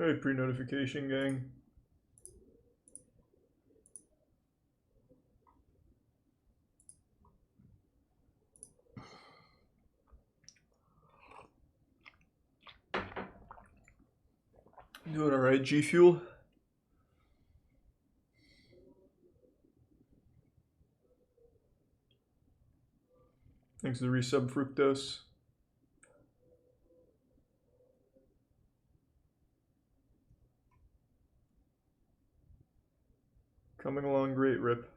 Hey, pre-notification gang. Doing alright, G Fuel? Thanks to the resub fructose. Coming along great, Rip.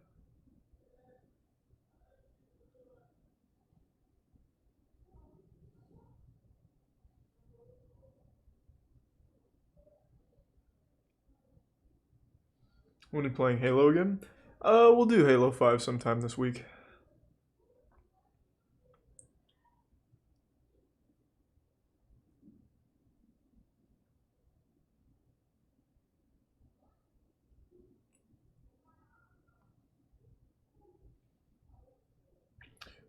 When are you playing Halo again? We'll do Halo 5 sometime this week.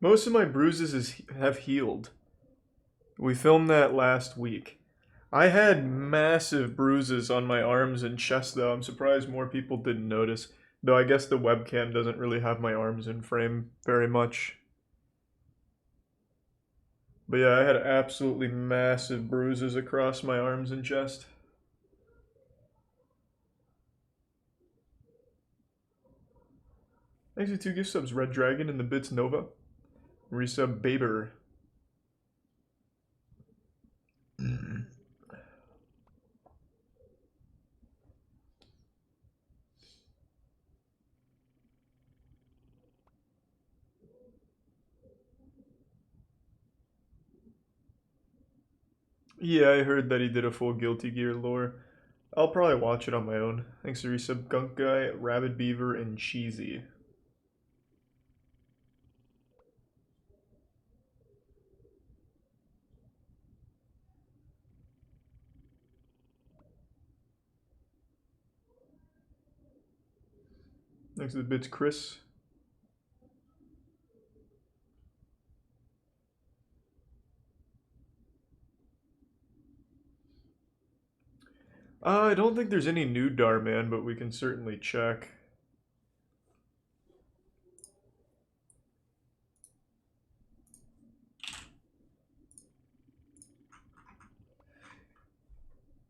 Most of my bruises have healed. We filmed that last week. I had massive bruises on my arms and chest though. I'm surprised more people didn't notice. Though I guess the webcam doesn't really have my arms in frame very much. But yeah, I had absolutely massive bruises across my arms and chest. Thanks for 2 gift subs, Red Dragon and the Bits Nova. Resub Baber. Yeah, I heard that he did a full Guilty Gear lore. I'll probably watch it on my own. Thanks to resub Gunk Guy, Rabid Beaver, and Cheesy. Thanks to the bits, Chris. I don't think there's any new Darman, but we can certainly check.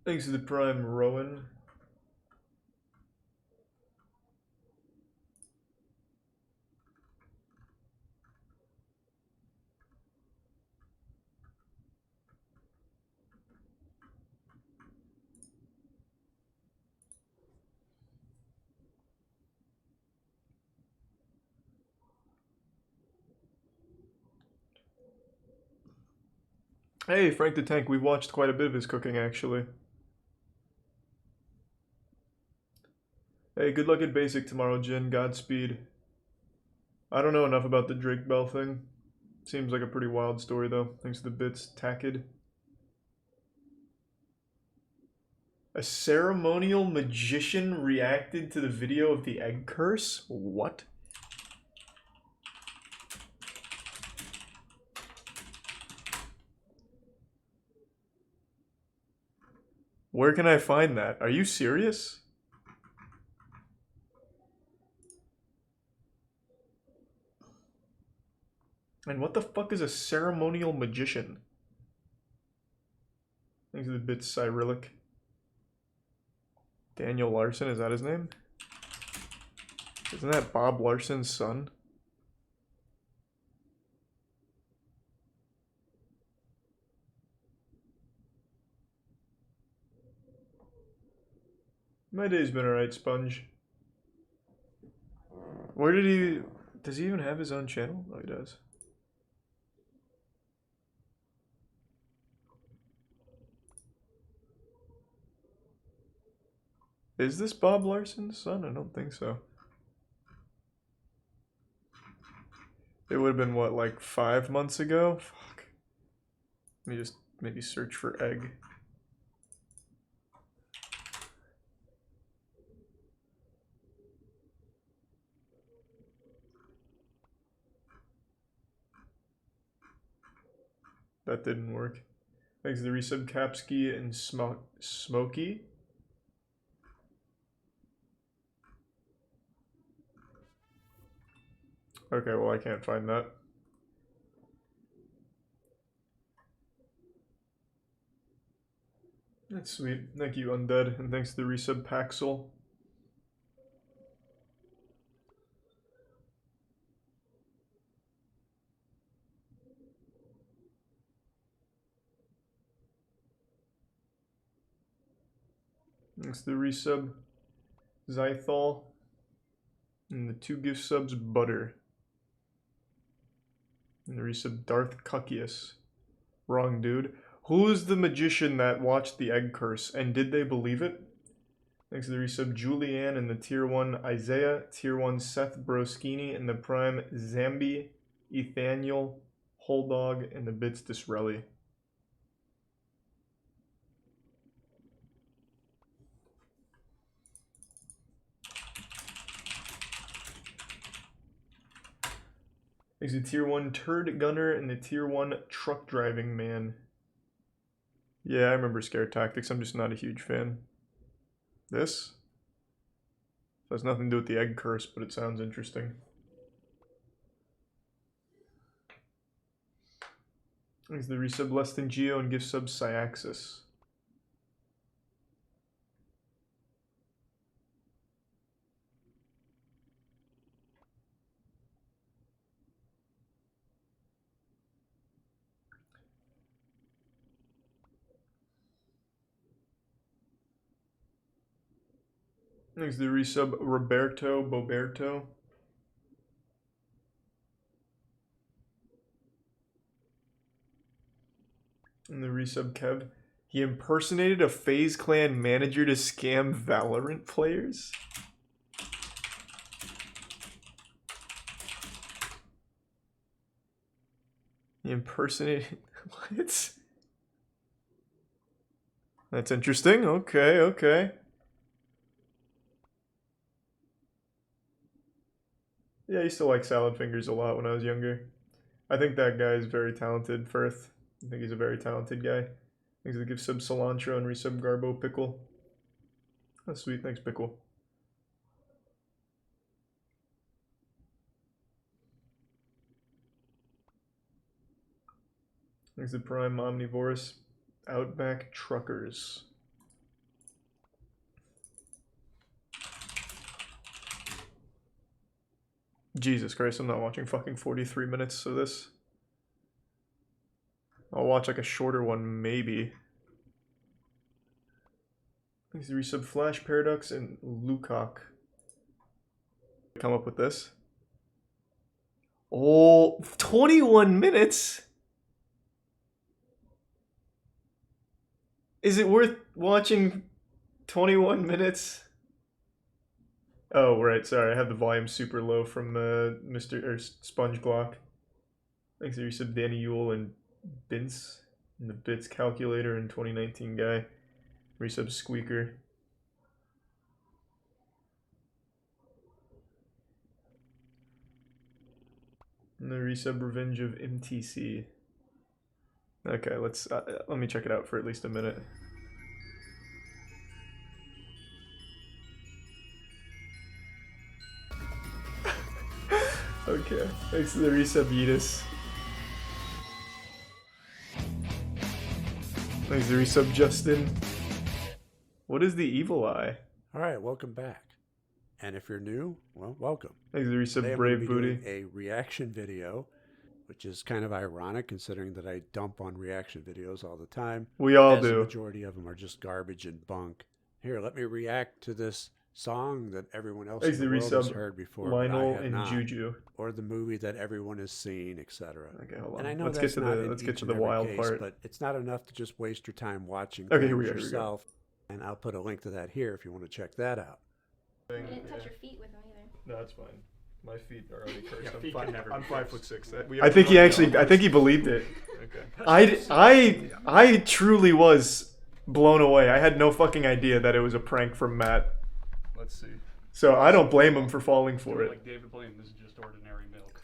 Thanks to the Prime Rowan. Hey, Frank the Tank, we watched quite a bit of his cooking actually. Hey, good luck at basic tomorrow, Jin. Godspeed. I don't know enough about the Drake Bell thing. Seems like a pretty wild story though. Thanks to the bits, Tacked. A ceremonial magician reacted to the video of the egg curse? What? Where can I find that? Are you serious? And what the fuck is a ceremonial magician? Thanks to the bits, Cyrillic. Daniel Larson, is that his name? Isn't that Bob Larson's son? My day's been alright, Sponge. Where did he... Does he even have his own channel? Oh, he does. Is this Bob Larson's son? I don't think so. It would have been, what, like 5 months ago? Fuck. Let me just maybe search for egg. That didn't work. Thanks to the resub Kapski and Smokey. Okay, well I can't find that. That's sweet. Thank you, Undead, and thanks to the resub Paxel. Thanks to the resub Zythal. And the 2 gift subs Butter. And the resub Darth Cuckius. Wrong dude. Who is the magician that watched the egg curse, and did they believe it? Thanks to the resub Julianne and the tier 1 Isaiah, tier 1 Seth Broskini, and the prime Zambi, Ethaniel, Holdog, and the bits Disrelli. Thanks to tier 1 Turd Gunner and the tier 1 Truck Driving Man. Yeah, I remember Scare Tactics, I'm just not a huge fan. This? It has nothing to do with the egg curse, but it sounds interesting. Thanks to the resub Less Than Geo and gift sub Cyaxis. Thanks to the resub Roberto Boberto. And the resub Kev. He impersonated a FaZe Clan manager to scam Valorant players? He impersonated... What? That's interesting. Okay, okay. Yeah, I used to like Salad Fingers a lot when I was younger. I think that guy is very talented, Firth. I think he's a very talented guy. Thanks to give sub Cilantro and resub Garbo Pickle. That's sweet, thanks Pickle. Thanks to Prime Omnivorous Outback Truckers. Jesus Christ, I'm not watching fucking 43 minutes of this. I'll watch like a shorter one, maybe. Thanks to resub Flash Paradox and Lukac. Come up with this. Oh, 21 minutes? Is it worth watching 21 minutes? Oh, right, sorry, I have the volume super low from Sponge Glock. Thanks to resub Danny Yule and Bince, and the Bits Calculator and 2019 guy. Resub Squeaker. And the resub Revenge of MTC. Okay, let me check it out for at least a minute. Okay, thanks to the resub Yeetus. Thanks to the resub Justin. What is the evil eye? Alright, welcome back. And if you're new, well, welcome. Thanks to the resub Brave Booty. A reaction video, which is kind of ironic considering that I dump on reaction videos all the time. We all do. The majority of them are just garbage and bunk. Here, let me react to this song that everyone else in the world has heard before, Lionel but I have and not. Juju. Or the movie that everyone has seen, etc. Okay, hold on. And I know let's that's get to the wild case, part. But it's not enough to just waste your time watching okay, here we go, yourself. And I'll put a link to that here if you want to check that out. I didn't touch your feet with them either. No, that's fine. My feet are already cursed. Yeah, I'm 5'6". I think he believed it. Okay. I truly was blown away. I had no fucking idea that it was a prank from Matt. Let's see. So I don't blame him for falling for it. Like David Blaine, this is just ordinary milk.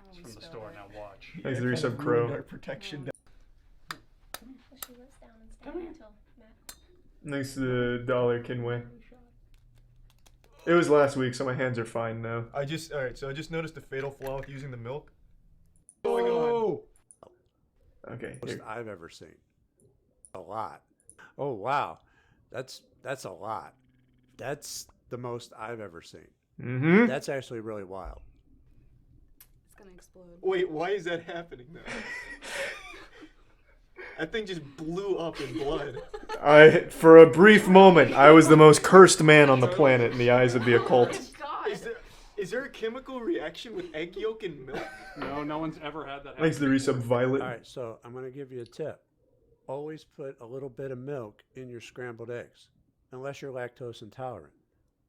It's from the store. Now watch. Thanks to the resub Crow. Protection. She lives down and staying until Matt. Thanks to the Dollar Kinway. It was last week, so my hands are fine now. Alright, so I just noticed a fatal flaw with using the milk. Oh! Okay. Most I've ever seen. A lot. Oh wow, that's a lot. That's the most I've ever seen. Mm-hmm. That's actually really wild. It's gonna explode. Wait, why is that happening though? That thing just blew up in blood. For a brief moment, I was the most cursed man on the planet in the eyes of the occult. Is there a chemical reaction with egg yolk and milk? No one's ever had that happen. Thanks to the resub Violet. All right, so I'm going to give you a tip. Always put a little bit of milk in your scrambled eggs, unless you're lactose intolerant.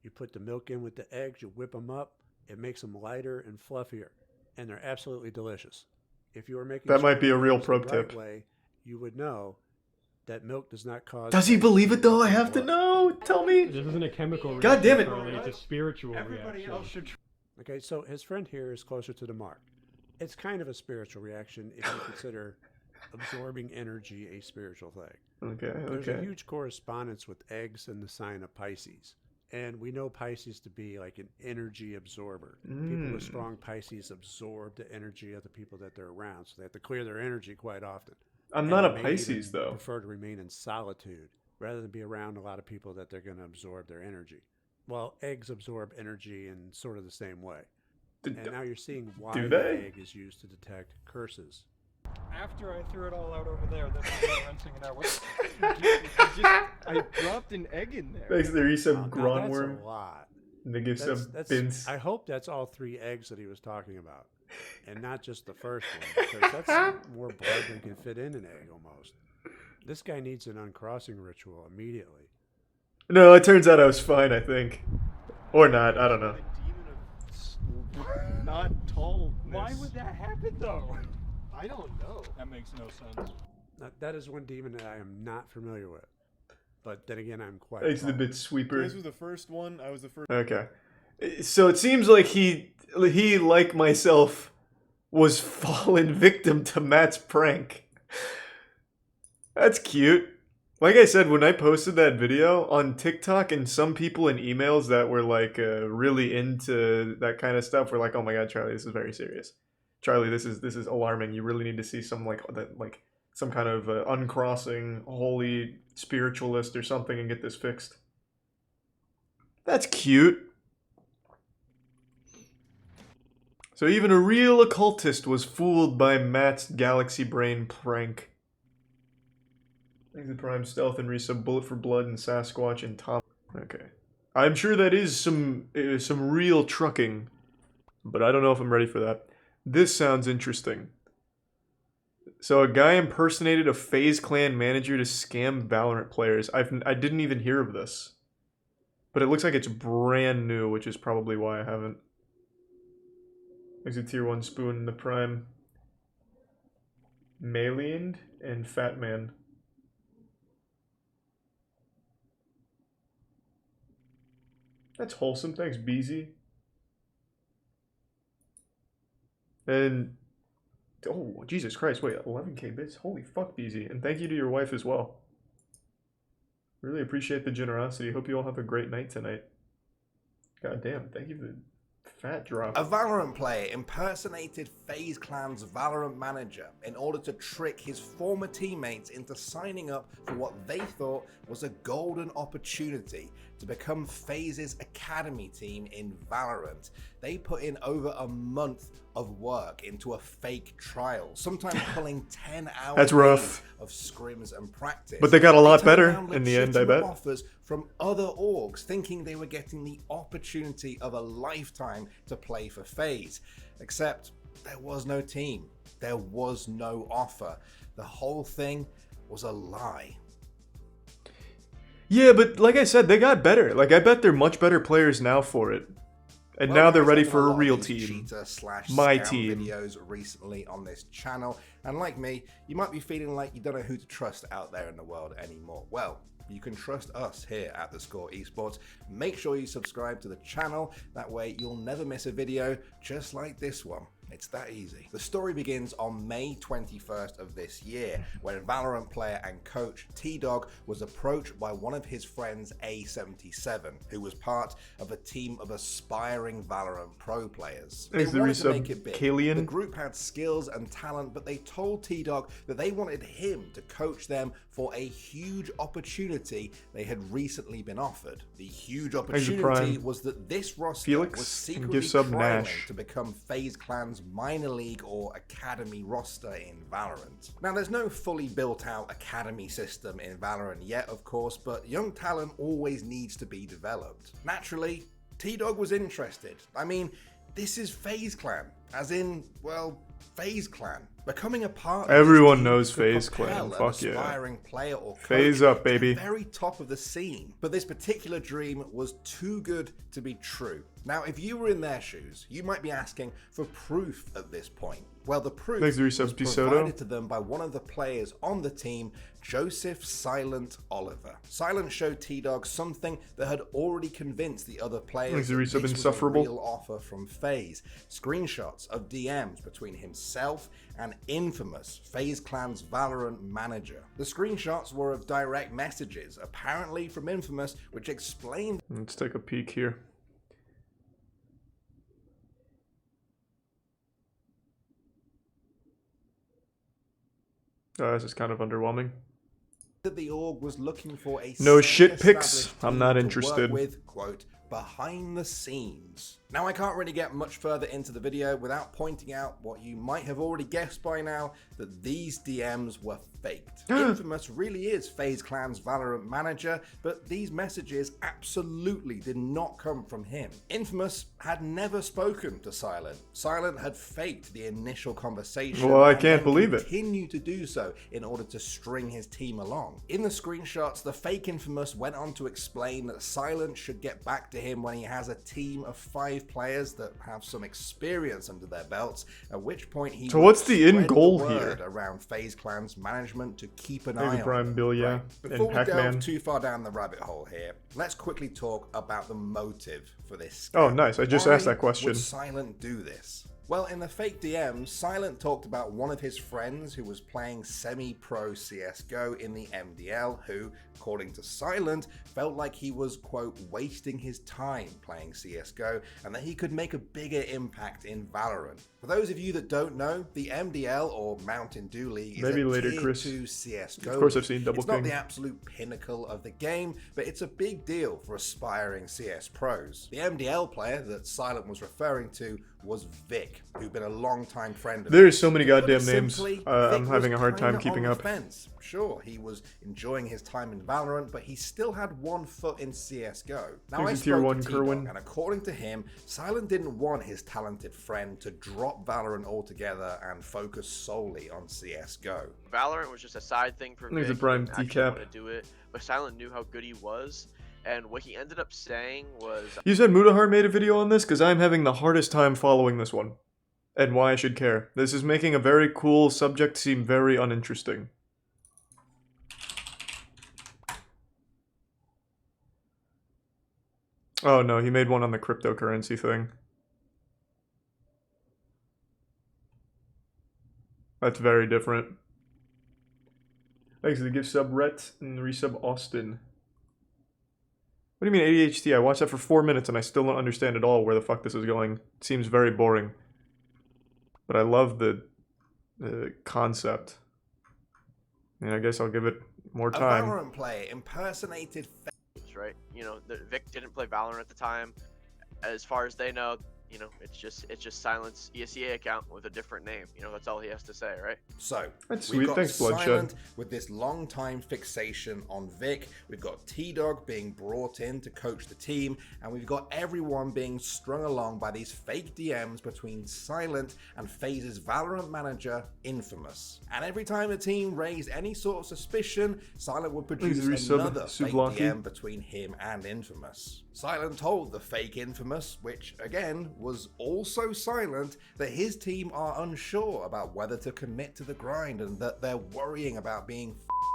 You put the milk in with the eggs, you whip them up, it makes them lighter and fluffier, and they're absolutely delicious. If you were making That might be a real pro scrambled eggs the right tip. way, you would know that milk does not cause... Does he believe it though? I have to know. Tell me. This isn't a chemical reaction. God damn it. Charlie. It's a spiritual Everybody reaction. else should Okay, so his friend here is closer to the mark. It's kind of a spiritual reaction if you consider absorbing energy a spiritual thing. Okay, There's a okay. huge correspondence with eggs and the sign of Pisces. And we know Pisces to be like an energy absorber. People with strong Pisces absorb the energy of the people that they're around, so they have to clear their energy quite often. I'm And not a they may Pisces even though. prefer to remain in solitude rather than be around a lot of people that they're going to absorb their energy. Well, eggs absorb energy in sort of the same way. And now you're seeing why Do the they? egg is used to detect curses. After I threw it all out over there, that's why I'm rinsing it out. I dropped an egg in there. Thanks to the resub Now, that's Gronworm. a lot. And they give some bins. I hope that's all 3 eggs that he was talking about, and not just the first one, because that's more blood than can fit in an egg almost. This guy needs an uncrossing ritual immediately. No, it turns out I was fine, I think. Or not, I don't know. The demon of not tall. Why would that happen though? I don't know. That makes no sense. Now, that is one demon that I am not familiar with. But then again, I'm quite... Thanks to the bit sweeper. This was the first one. I was the first. Okay. So it seems like he, like myself, was fallen victim to Matt's prank. That's cute. Like I said, when I posted that video on TikTok, and some people in emails that were like really into that kind of stuff were like, "Oh my God, Charlie, this is very serious. Charlie, this is alarming. You really need to see some some kind of uncrossing holy spiritualist or something and get this fixed." That's cute. So even a real occultist was fooled by Matt's galaxy brain prank. Thanks to Prime Stealth and Resub Bullet for Blood and Sasquatch and Tom. Okay. I'm sure that is some real trucking, but I don't know if I'm ready for that. This sounds interesting. So a guy impersonated a FaZe Clan manager to scam Valorant players. I didn't even hear of this. But it looks like it's brand new, which is probably why I haven't. There's a tier 1 spoon in the Prime. Malian and Fat Man. That's wholesome. Thanks, Beezy. And... oh, Jesus Christ. Wait, 11k bits? Holy fuck, Beezy. And thank you to your wife as well. Really appreciate the generosity. Hope you all have a great night tonight. God damn, thank you for the fat drop. A Valorant player impersonated FaZe Clan's Valorant manager in order to trick his former teammates into signing up for what they thought was a golden opportunity to become FaZe's academy team in Valorant. They put in over a month of work into a fake trial, sometimes pulling 10 hours That's rough. of scrims and practice. But they got a lot turned better down in the end, I legitimate bet. offers from other orgs, thinking they were getting the opportunity of a lifetime to play for FaZe. Except there was no team. There was no offer. The whole thing was a lie. Yeah, but like I said, they got better. Like, I bet they're much better players now for it. And now they're ready for a real team. My team. Videos recently on this channel, and like me, you might be feeling like you don't know who to trust out there in the world anymore. Well, you can trust us here at The Score Esports. Make sure you subscribe to the channel. That way you'll never miss a video just like this one. It's that easy. The story begins on May 21st of this year, when Valorant player and coach T-Dog was approached by one of his friends, A77, who was part of a team of aspiring Valorant pro players. They Thanks to wanted to resub, make it big. Kalian. The group had skills and talent, but they told T-Dog that they wanted him to coach them for a huge opportunity they had recently been offered. The huge opportunity Prime. was that this roster Felix was and secretly give sub trying Nash. to become FaZe Clan's minor league or academy roster in Valorant. Now, there's no fully built out academy system in Valorant yet, of course, but young talent always needs to be developed. Naturally, T-Dog was interested. I mean, this is FaZe Clan, as in, well, FaZe Clan. Becoming a part of Everyone this team knows could FaZe propel Clan. an Fuck yeah. aspiring player or FaZe coach up, baby. to the very top of the scene. But this particular dream was too good to be true. Now, if you were in their shoes, you might be asking for proof at this point. Well, the proof Thanks to was resub, DeSoto. provided to them by one of the players on the team, Joseph Silent Oliver. Silent showed T-Dog something that had already convinced the other players Thanks to that resub, this was a Insufferable. real offer from FaZe. Screenshots of DMs between himself and Infamous, FaZe Clan's Valorant manager. The screenshots were of direct messages, apparently from Infamous, which explained Let's take a peek here. This is kind of underwhelming. that the org was looking for a No shit semi-established pics. I'm team not to work interested. with, quote, behind the scenes. Now, I can't really get much further into the video without pointing out what you might have already guessed by now, that these DMs were faked. Infamous really is FaZe Clan's Valorant manager, but these messages absolutely did not come from him. Infamous had never spoken to Silent. Silent had faked the initial conversation. Well, I and can't then believe it. continued to do so in order to string his team along. In the screenshots, the fake Infamous went on to explain that Silent should get back to him when he has a team of 5 players that have some experience under their belts, at which point he So would what's the end spread goal word here? around FaZe Clan's management to keep an Maybe eye on Prime them. Bill, yeah, Right. and Before we Pac-Man. delve too far down the rabbit hole here, let's quickly talk about the motive for this. Oh, scam. nice. I just Why asked that question. Would Silent do this? Well, in the fake DMs, Silent talked about one of his friends who was playing semi-pro CSGO in the MDL, who, according to Silent, felt like he was, quote, wasting his time playing CSGO, and that he could make a bigger impact in Valorant. For those of you that don't know, the MDL, or Mountain Dew League, is Maybe a later, tier Chris. 2 CSGO. Of course I've seen Double It's not King. the absolute pinnacle of the game, but it's a big deal for aspiring CS pros. The MDL player that Silent was referring to was Vic, who'd been a long-time friend of There's his. so many To put goddamn it names. simply, I'm Vic having was a hard time kinda keeping on the up. fence. Sure, he was enjoying his time in Valorant, but he still had one foot in CSGO. Now, Here's I a tier spoke 1 to T-Dog, Kerwin. and according to him, Silent didn't want his talented friend to drop Valorant altogether and focus solely on CSGO. Valorant was just a side thing for There's a Vic. Prime He didn't actually Decap. want to do it, but Silent knew how good he was, and what he ended up saying was, You said Mudahar made a video on this? Because I'm having the hardest time following this one. And why I should care. This is making a very cool subject seem very uninteresting. Oh no, he made one on the cryptocurrency thing. That's very different. Thanks to the gift sub Rhett and the resub Austin. What do you mean ADHD? I watched that for 4 minutes and I still don't understand at all where the fuck this is going. It seems very boring. But I love the concept. And I guess I'll give it more A time. Valorant player impersonated right? You know, Vic didn't play Valorant at the time. As far as they know, you know, it's just Silent's ESEA account with a different name. You know, that's all he has to say, right? So, That's we've sweet. got Thanks, Bloodshed. Silent with this long-time fixation on Vic. We've got T-Dog being brought in to coach the team, and we've got everyone being strung along by these fake DMs between Silent and FaZe's Valorant manager, Infamous. And every time the team raised any sort of suspicion, Silent would produce resub, another fake Sublaki. DM between him and Infamous. Silent told the fake Infamous, which again was also Silent, that his team are unsure about whether to commit to the grind and that they're worrying about being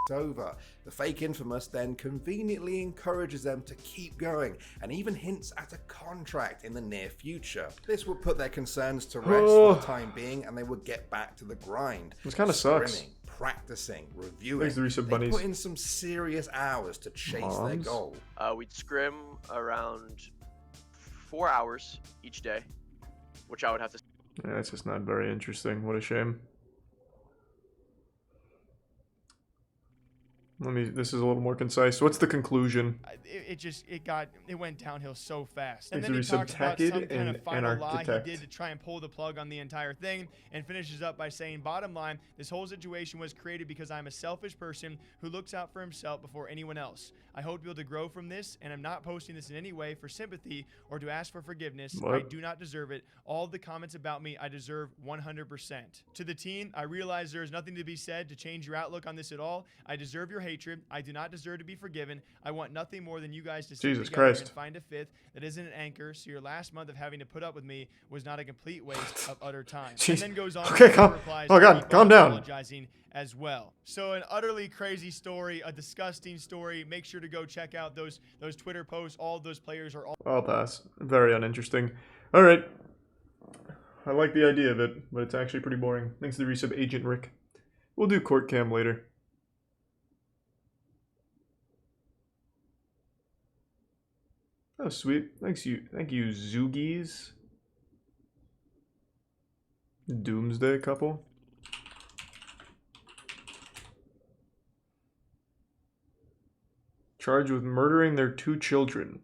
over. The fake infamous then conveniently encourages them to keep going and even hints at a contract in the near future. This would put their concerns to rest for the time being and they would get back to the grind. This kind of sucks. Scrimming, practicing, reviewing. Thanks to Resub They Bunnies. put in some serious hours to chase their Moms? goal. We'd scrim around 4 hours each day, which I would have to. Yeah, it's just not very interesting. What a shame. This is a little more concise. What's the conclusion? It went downhill so fast. Thanks And then to he talks about Resub some kind and of final lie he Anarchitect. did to try and pull the plug on the entire thing, and finishes up by saying, bottom line, this whole situation was created because I'm a selfish person who looks out for himself before anyone else. I hope to be able to grow from this, and I'm not posting this in any way for sympathy or to ask for forgiveness. What? I do not deserve it. All the comments about me, I deserve 100%. To the team, I realize there is nothing to be said to change your outlook on this at all. I deserve your hatred. I do not deserve to be forgiven. I want nothing more than you guys to sit Jesus together Christ. and find a fifth that isn't an anchor, so your last month of having to put up with me was not a complete waste of utter time. Jeez. And then goes on Okay, to calm- replies oh to God, people calm down. apologizing as well. So an utterly crazy story, a disgusting story. Make sure to go check out those Twitter posts. All of those players are all I'll pass. Very uninteresting. Alright. I like the idea of it, but it's actually pretty boring. Thanks to the Resub Agent Rick. We'll do Court Cam later. Oh, sweet. Thank you, Zoogies. Doomsday couple. Charged with murdering their 2 children.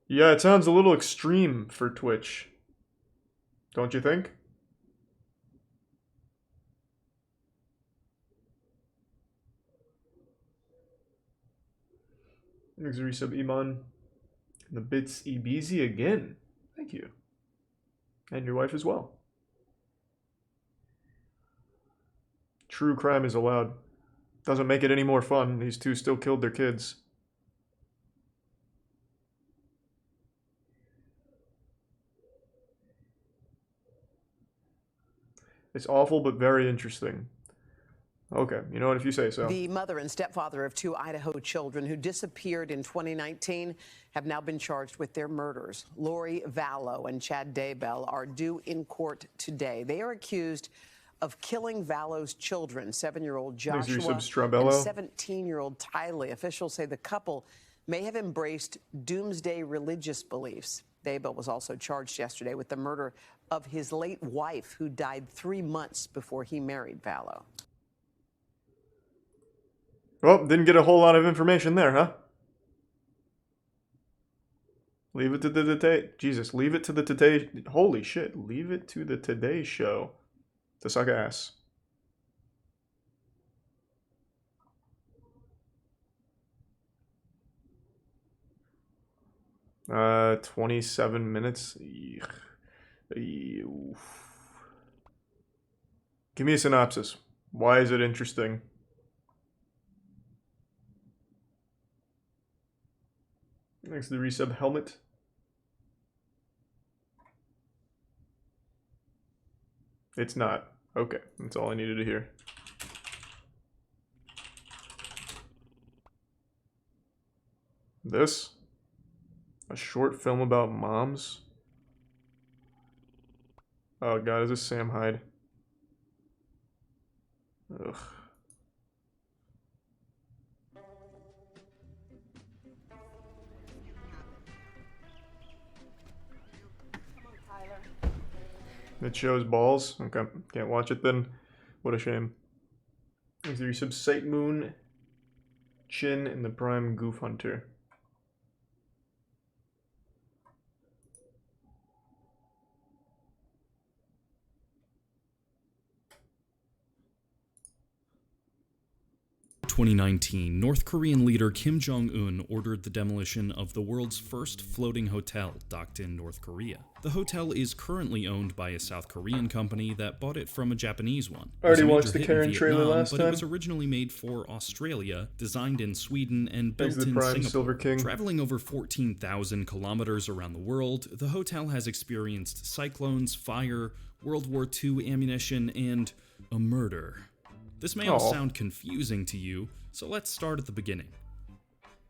Yeah, it sounds a little extreme for Twitch. Don't you think? Thanks, resub Iman. The bits Ibizi again. Thank you. And your wife as well. True crime is allowed. Doesn't make it any more fun. These 2 still killed their kids. It's awful, but very interesting. Okay, you know what, if you say so. The mother and stepfather of 2 Idaho children who disappeared in 2019 have now been charged with their murders. Lori Vallow and Chad Daybell are due in court today. They are accused of killing Vallow's children, 7-year-old Joshua and 17-year-old Tylee. Officials say the couple may have embraced doomsday religious beliefs. Daybell was also charged yesterday with the murder of his late wife, who died 3 months before he married Vallow. Well, didn't get a whole lot of information there, huh? Leave it to the Today... Jesus, leave it to the Today... Holy shit, leave it to the Today Show to suck ass. Uh, 27 minutes. Eek. Oof. Give me a synopsis. Why is it interesting? Next to the resub helmet. It's not. Okay, that's all I needed to hear. This? A short film about moms? Oh god, is this Sam Hyde? Ugh. It shows balls? Okay, can't watch it then. What a shame. Is there some Sight Moon, Chin, and the Prime Goof Hunter? In 2019, North Korean leader Kim Jong-un ordered the demolition of the world's first floating hotel docked in North Korea. The hotel is currently owned by a South Korean company that bought it from a Japanese one. I already It was a watched major the hit in Karen trailer Vietnam, last but time. it was originally made for Australia, designed in Sweden, and built Thanks to in the Prime Singapore. Silver King. Traveling over 14,000 kilometers around the world, the hotel has experienced cyclones, fire, World War II ammunition, and a murder. This may all sound confusing to you, so let's start at the beginning.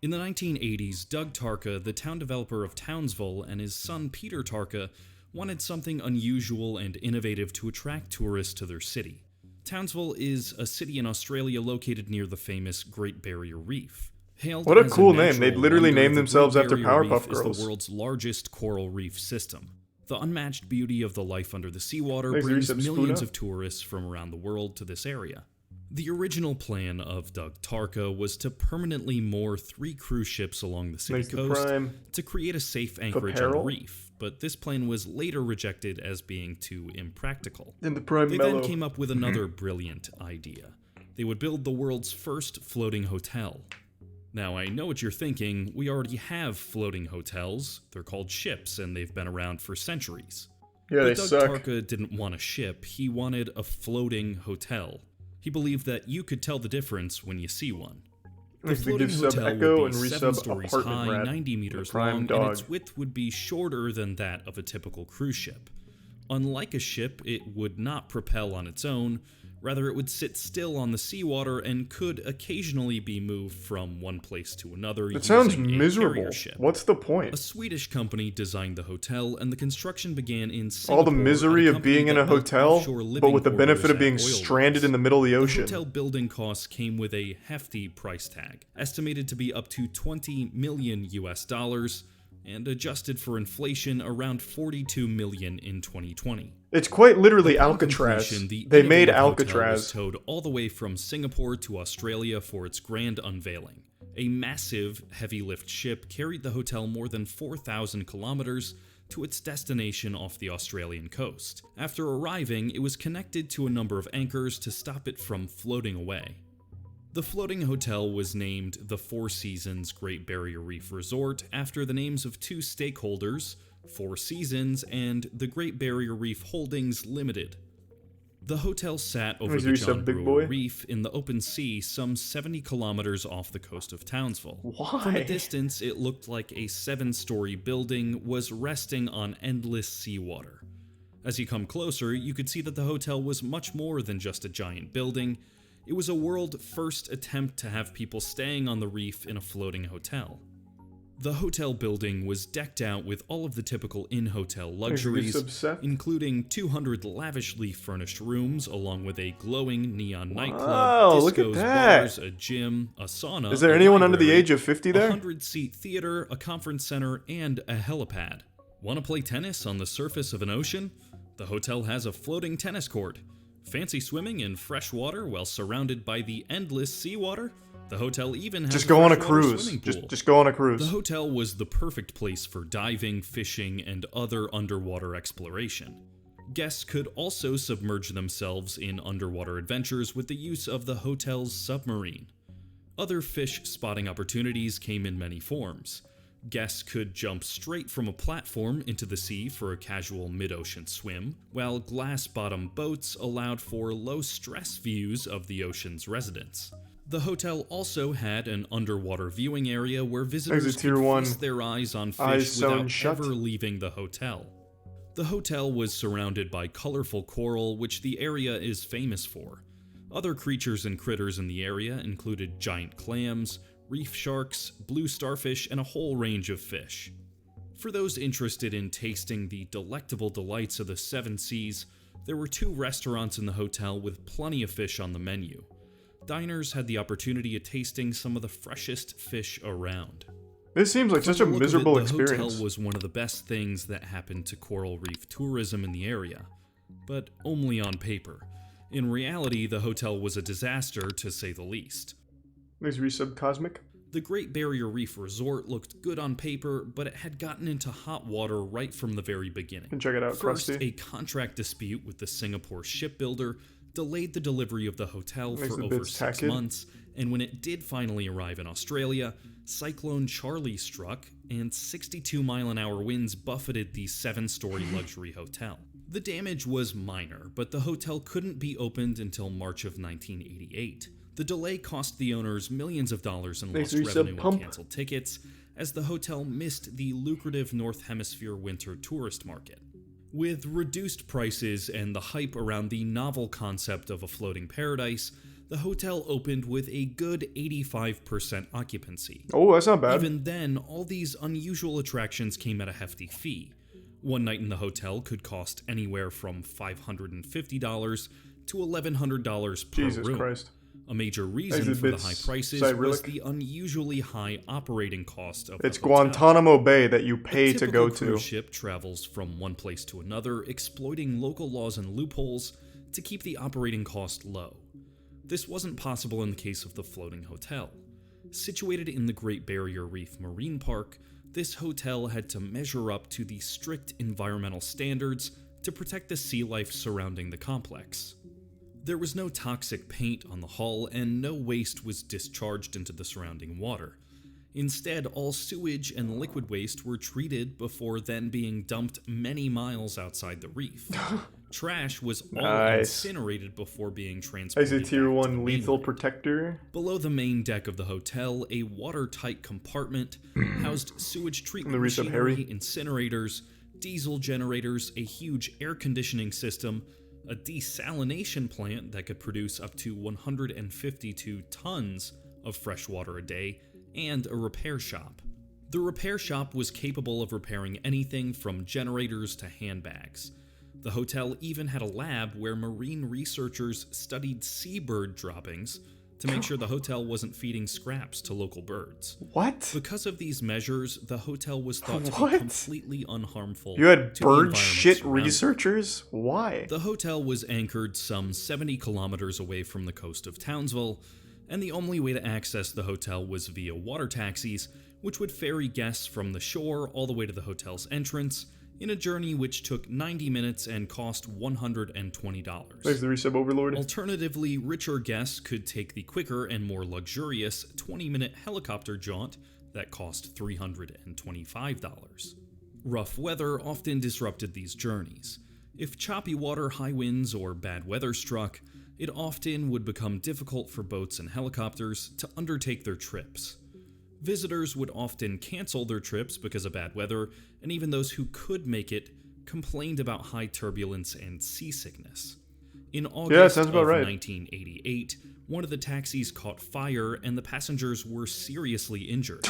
In the 1980s, Doug Tarka, the town developer of Townsville, and his son Peter Tarka wanted something unusual and innovative to attract tourists to their city. Townsville is a city in Australia located near the famous Great Barrier Reef. What a cool name. They'd literally name themselves after Powerpuff Girls. Is the world's largest coral reef system. The unmatched beauty of the life under the seawater brings millions of tourists from around the world to this area. The original plan of Doug Tarka was to permanently moor 3 cruise ships along the city coast to create a safe anchorage on the reef, but this plan was later rejected as being too impractical. They then came up with another brilliant idea. They would build the world's first floating hotel. Now, I know what you're thinking, we already have floating hotels. They're called ships, and they've been around for centuries. Yeah, but Doug Tarka didn't want a ship, he wanted a floating hotel. He believed that you could tell the difference when you see one. The floating hotel would be 7 stories high, 90 meters long, and its width would be shorter than that of a typical cruise ship. Unlike a ship, it would not propel on its own. Rather, it would sit still on the seawater and could occasionally be moved from one place to another. It sounds miserable. What's the point? A Swedish company designed the hotel, and the construction began in Singapore. All the misery of being in a hotel, but with the benefit of being stranded in the middle of the ocean. The hotel building costs came with a hefty price tag, estimated to be up to $20 million US, and adjusted for inflation, around $42 million in 2020. It's quite literally Alcatraz. They made Alcatraz. Was towed all the way from Singapore to Australia for its grand unveiling. A massive, heavy lift ship carried the hotel more than 4,000 kilometers to its destination off the Australian coast. After arriving, it was connected to a number of anchors to stop it from floating away. The floating hotel was named the Four Seasons Great Barrier Reef Resort after the names of 2 stakeholders, Four Seasons and the Great Barrier Reef Holdings Limited. The hotel sat over the John Brewer Reef in the open sea some 70 kilometers off the coast of Townsville. Why? From a distance, it looked like a 7-story building was resting on endless seawater. As you come closer, you could see that the hotel was much more than just a giant building. It was a world-first attempt to have people staying on the reef in a floating hotel. The hotel building was decked out with all of the typical in-hotel luxuries, including 200 lavishly furnished rooms, along with a glowing neon nightclub, discos, bars, a gym, a sauna. Is there anyone under the age of 50 there? A 100-seat theater, a conference center, and a helipad. Want to play tennis on the surface of an ocean? The hotel has a floating tennis court. Fancy swimming in fresh water while surrounded by the endless seawater? The hotel even has just go on a cruise. Just go on a cruise. The hotel was the perfect place for diving, fishing, and other underwater exploration. Guests could also submerge themselves in underwater adventures with the use of the hotel's submarine. Other fish spotting opportunities came in many forms. Guests could jump straight from a platform into the sea for a casual mid-ocean swim, while glass-bottom boats allowed for low-stress views of the ocean's residents. The hotel also had an underwater viewing area where visitors could feast their eyes on fish without ever leaving the hotel. The hotel was surrounded by colorful coral, which the area is famous for. Other creatures and critters in the area included giant clams, reef sharks, blue starfish, and a whole range of fish. For those interested in tasting the delectable delights of the 7 seas, there were 2 restaurants in the hotel with plenty of fish on the menu. Diners had the opportunity of tasting some of the freshest fish around. This seems like such a miserable experience. The hotel was one of the best things that happened to coral reef tourism in the area, but only on paper. In reality, the hotel was a disaster, to say the least. Please resub Cosmic. The Great Barrier Reef Resort looked good on paper, but it had gotten into hot water right from the very beginning. Check it out, First, Krusty. a contract dispute with the Singapore shipbuilder delayed the delivery of the hotel for over 6 months, and when it did finally arrive in Australia, Cyclone Charlie struck, and 62-mile-an-hour winds buffeted the 7-story luxury hotel. The damage was minor, but the hotel couldn't be opened until March of 1988. The delay cost the owners millions of dollars in lost revenue and canceled tickets, as the hotel missed the lucrative North Hemisphere winter tourist market. With reduced prices and the hype around the novel concept of a floating paradise, the hotel opened with a good 85% occupancy. Oh, that's not bad. Even then, all these unusual attractions came at a hefty fee. One night in the hotel could cost anywhere from $550 to $1,100 per Jesus room. Christ. A major reason for the high prices was the unusually high operating cost of It's the hotel. Guantanamo Bay that you pay to go A typical to. cruise ship travels from one place to another, exploiting local laws and loopholes to keep the operating cost low. This wasn't possible in the case of the floating hotel. Situated in the Great Barrier Reef Marine Park, this hotel had to measure up to the strict environmental standards to protect the sea life surrounding the complex. There was no toxic paint on the hull, and no waste was discharged into the surrounding water. Instead, all sewage and liquid waste were treated before then being dumped many miles outside the reef. Trash was all incinerated before being transported. As a tier 1 lethal protector. Below the main deck of the hotel, a watertight compartment housed sewage treatment machinery, incinerators, diesel generators, a huge air conditioning system, a desalination plant that could produce up to 152 tons of fresh water a day, and a repair shop. The repair shop was capable of repairing anything from generators to handbags. The hotel even had a lab where marine researchers studied seabird droppings to make sure the hotel wasn't feeding scraps to local birds. What? Because of these measures, the hotel was thought to be completely unharmful. You had to bird shit researchers? Why? The hotel was anchored some 70 kilometers away from the coast of Townsville, and the only way to access the hotel was via water taxis, which would ferry guests from the shore all the way to the hotel's entrance, in a journey which took 90 minutes and cost $120. There's the resub overlord. Alternatively, richer guests could take the quicker and more luxurious 20-minute helicopter jaunt that cost $325. Rough weather often disrupted these journeys. If choppy water, high winds, or bad weather struck, it often would become difficult for boats and helicopters to undertake their trips. Visitors would often cancel their trips because of bad weather, and even those who could make it complained about high turbulence and seasickness. In August of 1988, one of the taxis caught fire and the passengers were seriously injured.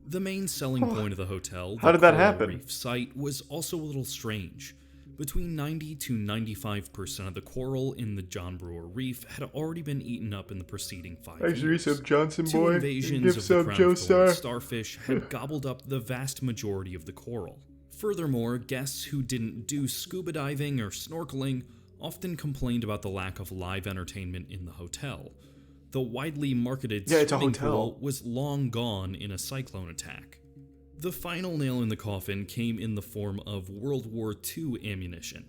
The main selling point of the hotel, the Coral Reef site, was also a little strange. Between 90 to 95% of the coral in the John Brewer Reef had already been eaten up in the preceding 5 years. Johnson Two boy. invasions of the crown of thorns starfish had gobbled up the vast majority of the coral. Furthermore, guests who didn't do scuba diving or snorkeling often complained about the lack of live entertainment in the hotel. The widely marketed swimming pool was long gone in a cyclone attack. The final nail in the coffin came in the form of World War II ammunition.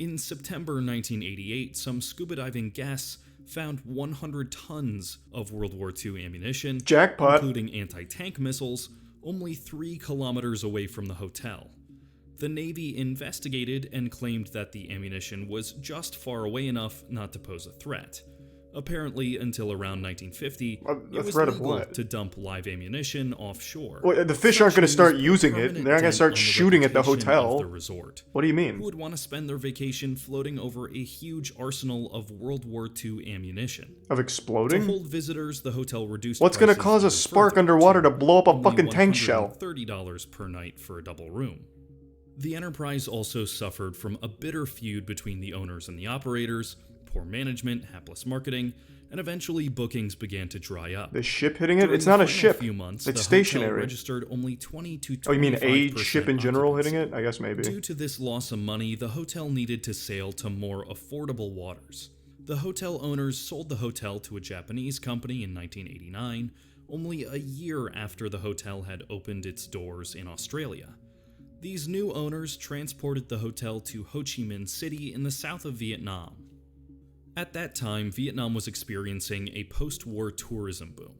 In September 1988, some scuba diving guests found 100 tons of World War II ammunition, including anti-tank missiles, only 3 kilometers away from the hotel. The Navy investigated and claimed that the ammunition was just far away enough not to pose a threat. Apparently, until around 1950, it was legal to dump live ammunition offshore. Well, the fish aren't going to start using it. They're not going to start shooting at the hotel. The resort. What do you mean? Who would want to spend their vacation floating over a huge arsenal of World War II ammunition? Of exploding? To hold visitors, the hotel reduced What's going to cause a spark underwater to blow up a fucking tank shell? $30 per night for a double room. The enterprise also suffered from a bitter feud between the owners and the operators, poor management, hapless marketing, and eventually bookings began to dry up. The ship hitting it? During It's not the a ship. Few months, it's the stationary. Hotel registered only 20 to 25% Oh, you mean a ship in general hitting it? I guess maybe. Due to this loss of money, the hotel needed to sail to more affordable waters. The hotel owners sold the hotel to a Japanese company in 1989, only a year after the hotel had opened its doors in Australia. These new owners transported the hotel to Ho Chi Minh City in the south of Vietnam. At that time, Vietnam was experiencing a post-war tourism boom.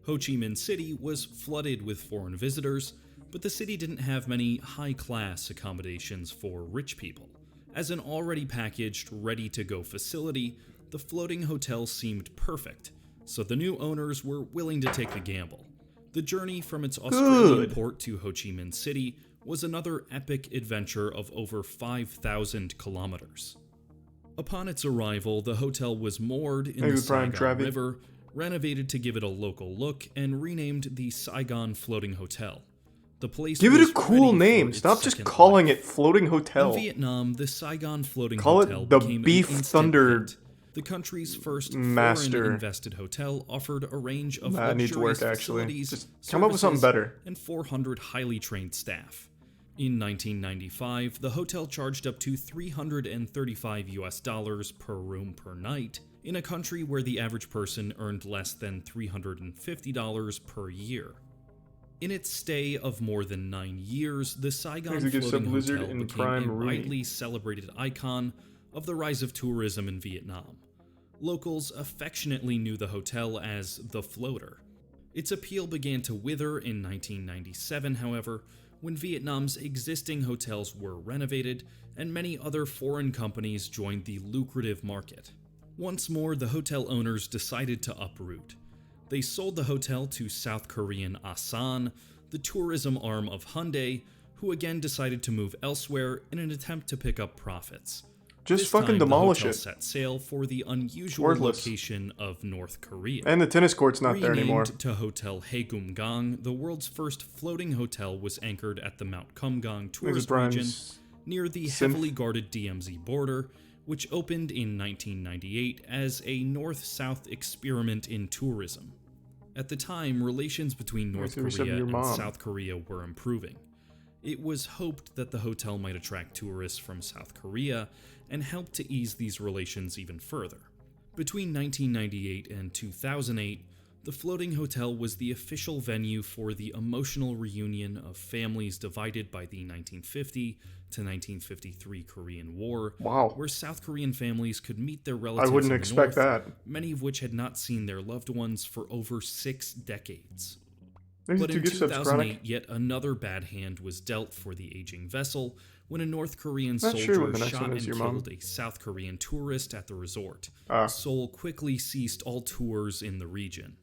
Ho Chi Minh City was flooded with foreign visitors, but the city didn't have many high-class accommodations for rich people. As an already packaged, ready-to-go facility, the floating hotel seemed perfect, so the new owners were willing to take the gamble. The journey from its Australian port to Ho Chi Minh City was another epic adventure of over 5,000 kilometers. Upon its arrival, the hotel was moored in Maybe the Prime Saigon Travi. River, renovated to give it a local look, and renamed the Saigon Floating Hotel. The place Give it was a cool ready for name. its Stop just second calling life. it Floating Hotel. In Vietnam, the Saigon Floating Call it Hotel the became Beef an instant Thunder hit. The country's first Master. foreign-invested hotel offered a range of That needs luxurious work, actually. facilities, Just come up with something services, better. and 400 highly trained staff. In 1995, the hotel charged up to $335 per room per night, in a country where the average person earned less than $350 per year. In its stay of more than 9 years, the Saigon Executive Floating Sub-Lizard Hotel and became Prime a Rooney. widely celebrated icon of the rise of tourism in Vietnam. Locals affectionately knew the hotel as the Floater. Its appeal began to wither in 1997, however, when Vietnam's existing hotels were renovated and many other foreign companies joined the lucrative market. Once more, the hotel owners decided to uproot. They sold the hotel to South Korean Asan, the tourism arm of Hyundai, who again decided to move elsewhere in an attempt to pick up profits. Just This fucking time, demolish the hotel it. set sail for the unusual worthless. location of North Korea. And the tennis court's not there anymore. Renamed to Hotel Haegumgang, the world's first floating hotel was anchored at the Mount Kumgang tourist Prime's region near the synth. heavily guarded DMZ border, which opened in 1998 as a north-south experiment in tourism. At the time, relations between North Nice to Korea your and mom. South Korea were improving. It was hoped that the hotel might attract tourists from South Korea and help to ease these relations even further. Between 1998 and 2008, the floating hotel was the official venue for the emotional reunion of families divided by the 1950 to 1953 Korean War, Wow. where South Korean families could meet their I relatives wouldn't in the expect North, that. many of which had not seen their loved ones for over 6 decades. There's But two in gift subs, 2008, Chronic. yet another bad hand was dealt for the aging vessel when a North Korean Not sure soldier what the next shot one and is, your mom. killed a South Korean tourist at the resort. Ah. Seoul quickly ceased all tours in the region.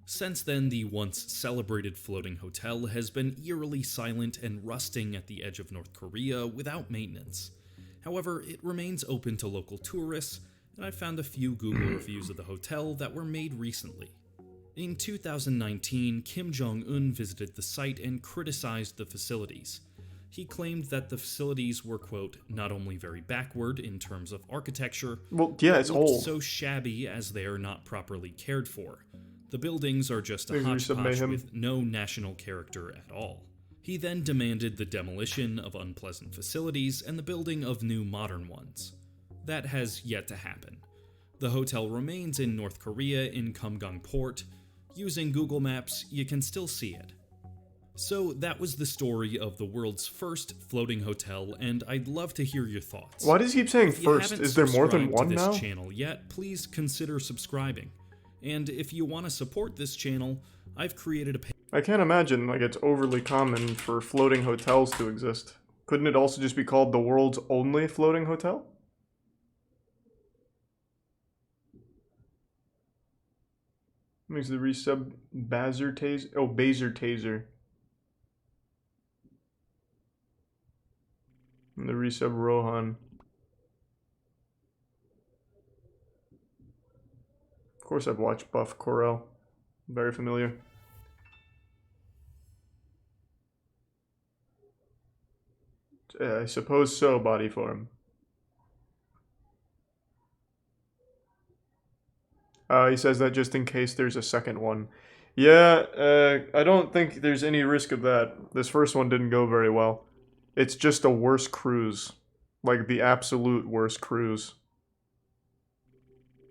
Since then, the once celebrated floating hotel has been eerily silent and rusting at the edge of North Korea without maintenance. However, it remains open to local tourists, and I found a few Google reviews of the hotel that were made recently. In 2019, Kim Jong-un visited the site and criticized the facilities. He claimed that the facilities were, quote, not only very backward in terms of architecture, Well, yeah, but it's looked old. so shabby as they are not properly cared for. The buildings are just a Maybe we should hodgepodge mayhem. with no national character at all. He then demanded the demolition of unpleasant facilities and the building of new modern ones. That has yet to happen. The hotel remains in North Korea in Kumgang Port. Using Google Maps, you can still see it. So that was the story of the world's first floating hotel, and I'd love to hear your thoughts. Why does he keep saying If you first? haven't Is there more than subscribed one to this now? channel yet, please consider subscribing. And if you want to support this channel, I've created a page. I can't imagine like it's overly common for floating hotels to exist. Couldn't it also just be called the world's only floating hotel? Makes the resub Bazer Taser. Oh, Bazer Taser. And the resub Rohan. Of course, I've watched Buff Corel. Very familiar. I suppose so, body form. He says that just in case there's a second one. Yeah, I don't think there's any risk of that. This first one didn't go very well. It's just a worse cruise. Like the absolute worst cruise.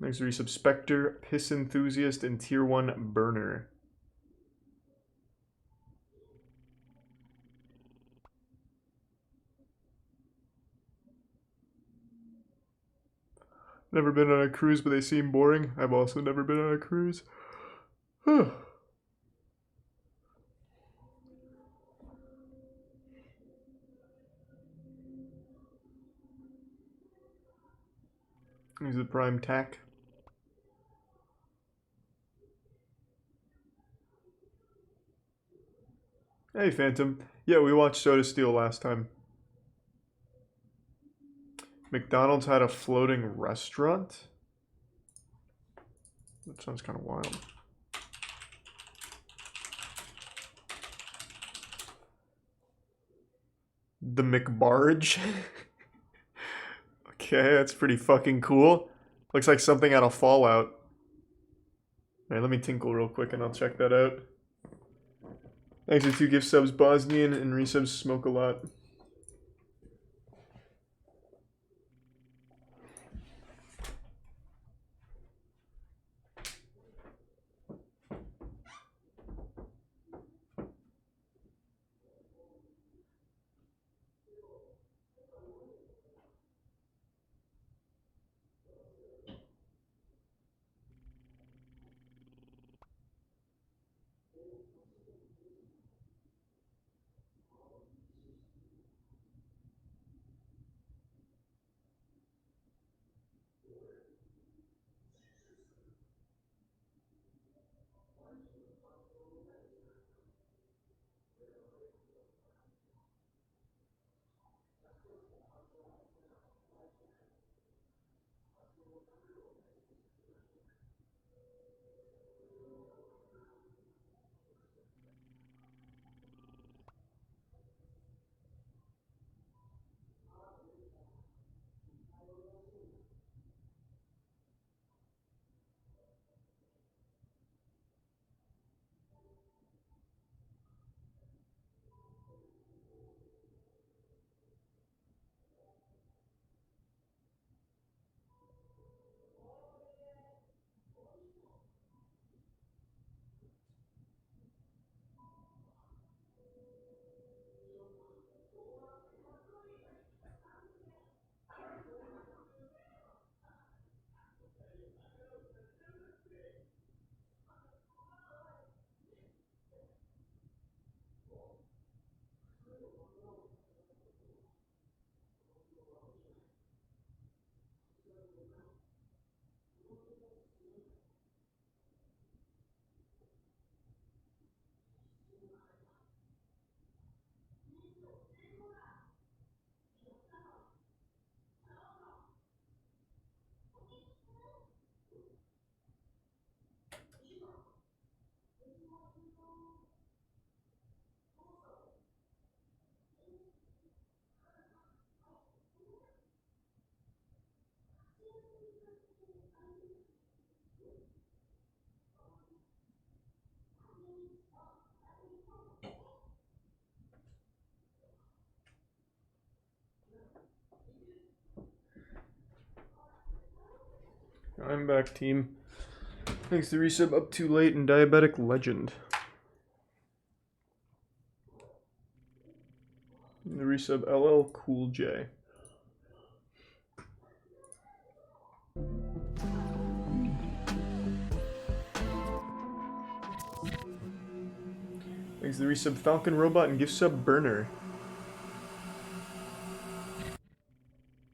Next resub Spectre, Piss Enthusiast, and Tier 1 Burner. Never been on a cruise, but they seem boring. I've also never been on a cruise. Here's the prime tack. Hey, Phantom. Yeah, we watched Soda Steel last time. McDonald's had a floating restaurant? That sounds kind of wild. The McBarge? Okay, that's pretty fucking cool. Looks like something out of Fallout. Alright, let me tinkle real quick and I'll check that out. Thanks for 2 gift subs, Bosnian, and resubs smoke a lot. I'm back, team. Thanks to resub Up Too Late and Diabetic Legend. And the resub LL Cool J. Thanks to the resub Falcon Robot and gift sub Burner.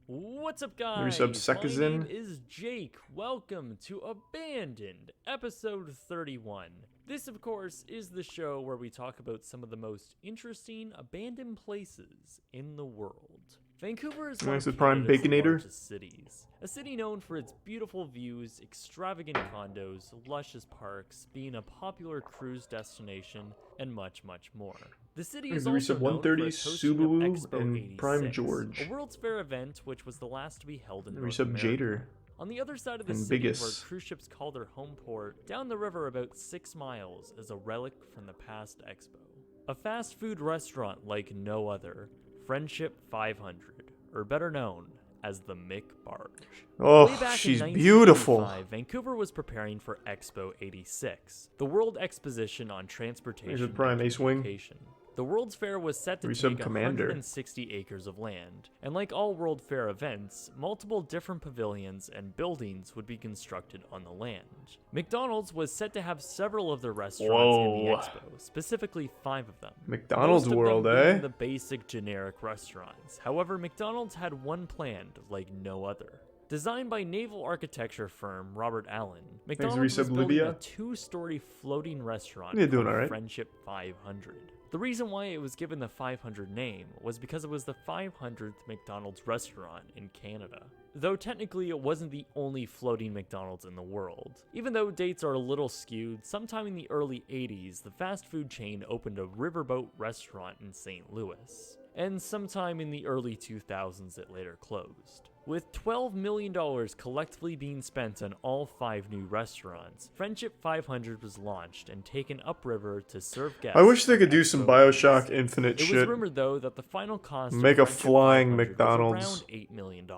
What's up, guys? Resub My Sekazin. name is Jake. Welcome to Abandoned, episode 31. This, of course, is the show where we talk about some of the most interesting abandoned places in the world. Vancouver is one Nice of with Prime Canada's Baconator. largest cities. A city known for its beautiful views, extravagant condos, luscious parks, being a popular cruise destination, and much, much more. The city is There's the also resub known for 130, its hosting of Subaru, Expo and 86, Prime George. a World's Fair event which was the last to be held in The North resub America. Jader. On the other side of the And city, Biggest. where cruise ships call their home port, down the river about 6 miles is a relic from the past Expo. A fast food restaurant like no other, Friendship 500, or better known as the McBarge. Oh, Way back she's in beautiful. 1985, Vancouver was preparing for Expo 86, the World Exposition on Transportation There's a Prime and Ace Wing. Communication. The World's Fair was set to Resub take Commander. 160 acres of land, and like all World Fair events, multiple different pavilions and buildings would be constructed on the land. McDonald's was set to have several of their restaurants in the Whoa. expo, specifically 5 of them. McDonald's Most of World, them being eh? the basic generic restaurants. However, McDonald's had one planned like no other. Designed by naval architecture firm Robert Allen, McDonald's was resub, building Libya. a 2-story floating restaurant You're doing called alright. Friendship 500. The reason why it was given the 500 name was because it was the 500th McDonald's restaurant in Canada. Though technically it wasn't the only floating McDonald's in the world. Even though dates are a little skewed, sometime in the early 80s, the fast food chain opened a riverboat restaurant in St. Louis. And sometime in the early 2000s it later closed. With $12 million collectively being spent on all 5 new restaurants, Friendship 500 was launched and taken upriver to serve guests. I wish they could do at some Expo Bioshock 86. Infinite It shit. was rumored though that the final cost of Make a Friendship flying 500 McDonald's. was around $8 million.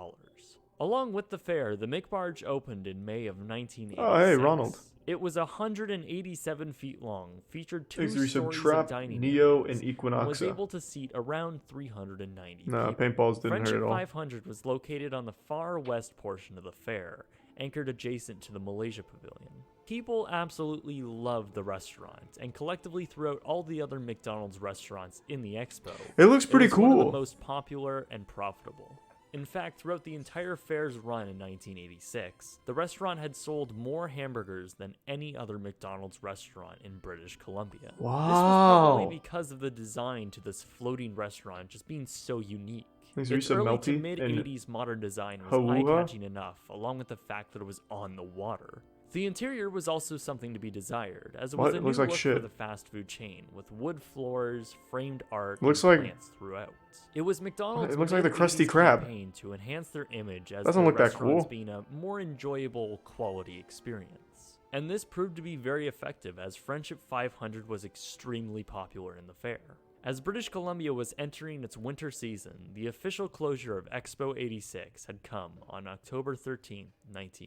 Along with the fair, the McBarge opened in May of 1986. Oh, hey, Ronald. It was 187 feet long, featured 2 Thanks for some stories Trap, of dining Neo, areas, and was Equinoxa. able to seat around 390 Nah, people. paintballs didn't Friendship hurt at all. 500 was located on the far west portion of the fair, anchored adjacent to the Malaysia Pavilion. People absolutely loved the restaurant, and collectively throughout all the other McDonald's restaurants in the expo, It looks pretty was one of cool. the most popular and profitable. In fact, throughout the entire fair's run in 1986, the restaurant had sold more hamburgers than any other McDonald's restaurant in British Columbia. This was Wow. probably because of the design to this floating restaurant just being so unique. Thanks, Its Risa early Melty to and mid-80s modern design was Hauha. eye-catching enough, along with the fact that it was on the water. The interior was also something to be desired, as it was What? a It new looks like look for shit. the fast food chain, with wood floors, framed art, Looks and like- plants throughout. It was McDonald's It looks like the Krusty mid-80s Krab. campaign to enhance their image as Doesn't their look that restaurants cool. being a more enjoyable quality experience. And this proved to be very effective, as Friendship 500 was extremely popular in the fair. As British Columbia was entering its winter season, the official closure of Expo 86 had come on October 13,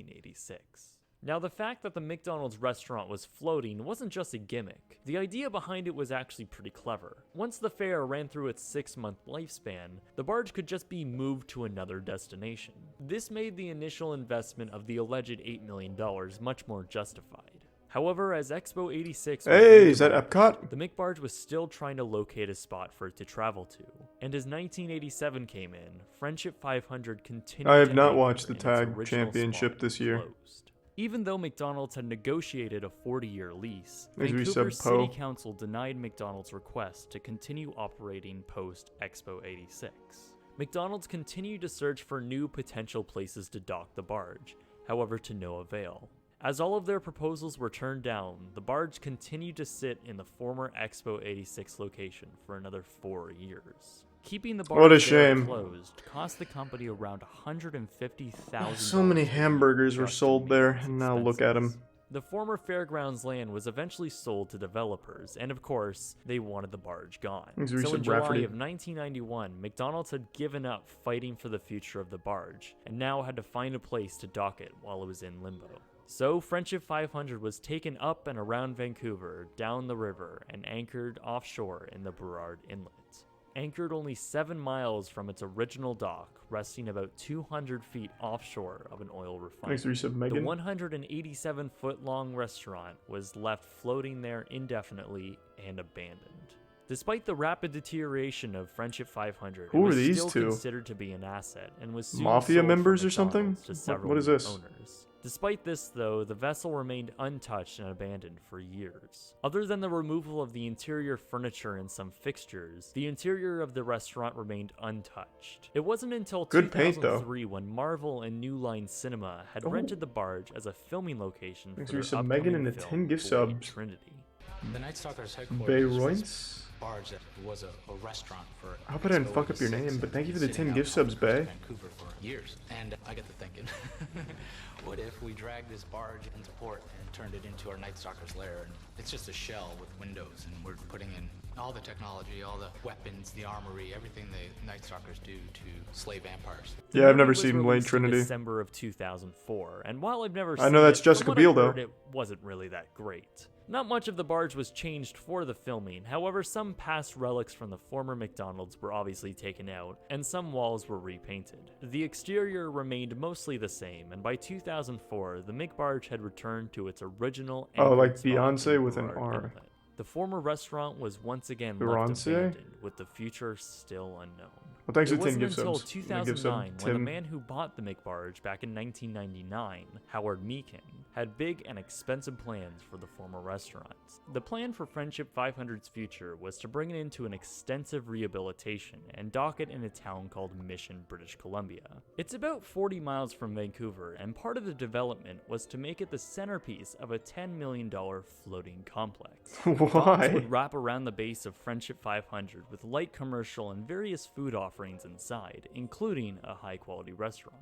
1986. Now, the fact that the McDonald's restaurant was floating wasn't just a gimmick. The idea behind it was actually pretty clever. Once the fair ran through its 6-month lifespan, the barge could just be moved to another destination. This made the initial investment of the alleged $8 million much more justified. However, as Expo 86 was Hey, being is that developed, Epcot? the McBarge was still trying to locate a spot for it to travel to. And as 1987 came in, Friendship 500 continued I have to not anchor watched the in its tag original championship spot this year. closed. Even though McDonald's had negotiated a 40-year lease, Thanks, Risa Vancouver City Poe. Council denied McDonald's request to continue operating post-Expo 86. McDonald's continued to search for new potential places to dock the barge, however to no avail. As all of their proposals were turned down, the barge continued to sit in the former Expo 86 location for another 4 years. Keeping the barge What a there shame. closed cost the company around $150,000. So many hamburgers were just to sold meet there, its and now look at expenses. them. The former fairgrounds land was eventually sold to developers, and of course, they wanted the barge gone. Thanks, So Risa in July Rafferty. of 1991, McDonald's had given up fighting for the future of the barge, and now had to find a place to dock it while it was in limbo. So Friendship 500 was taken up and around Vancouver, down the river, and anchored offshore in the Burrard Inlet. Anchored only 7 miles from its original dock, resting about 200 feet offshore of an oil refinery. Thanks, Risa The Megan. 187-foot-long restaurant was left floating there indefinitely and abandoned. Despite the rapid deterioration of Friendship 500, Who it are was these still two? considered to be an asset and was soon Mafia sold from members or something? McDonald's to several What is new this? owners. Despite this, though, the vessel remained untouched and abandoned for years. Other than the removal of the interior furniture and some fixtures, the interior of the restaurant remained untouched. It wasn't until Good paint, though. 2003 when Marvel and New Line Cinema had Oh. rented the barge as a filming location Thanks for for their some Megan upcoming and the film, 10 gift Blade subs. Trinity. The Night Stalker's Bay headquarters was Royce? this barge that was a restaurant for. I hope I didn't Expo fuck up your 86 name, but thank you for the and 10 sitting gift out subs, on the coast Bay. of Vancouver for years, and I got to thinking, what if we dragged this barge into port and turned it into our Night Stalker's lair? And it's just a shell with windows, and we're putting in all the technology, all the weapons, the armory, everything the Night Stalkers do to slay vampires. The Yeah, I've movie never was seen Blade released in Trinity. December of 2004, and while I've never I seen know that's it, Jessica from what Biel, I've though. heard, it wasn't really that great. Not much of the barge was changed for the filming, however some past relics from the former McDonald's were obviously taken out, and some walls were repainted. The exterior remained mostly the same, and by 2004, the McBarge had returned to its original Oh, anchored like spot Beyonce in with an Burrard R. Inlet. The former restaurant was once again left Beyonce? abandoned, with the future still unknown. Well, thanks It for 10 wasn't gift until subs. I'm gonna give some 2009 when the Tim. man who bought the McBarge back in 1999, Howard Meekin, had big and expensive plans for the former restaurants. The plan for Friendship 500's future was to bring it into an extensive rehabilitation and dock it in a town called Mission, British Columbia. It's about 40 miles from Vancouver, and part of the development was to make it the centerpiece of a $10 million floating complex. Docks Why? would wrap around the base of Friendship 500 with light commercial and various food offerings inside, including a high-quality restaurant.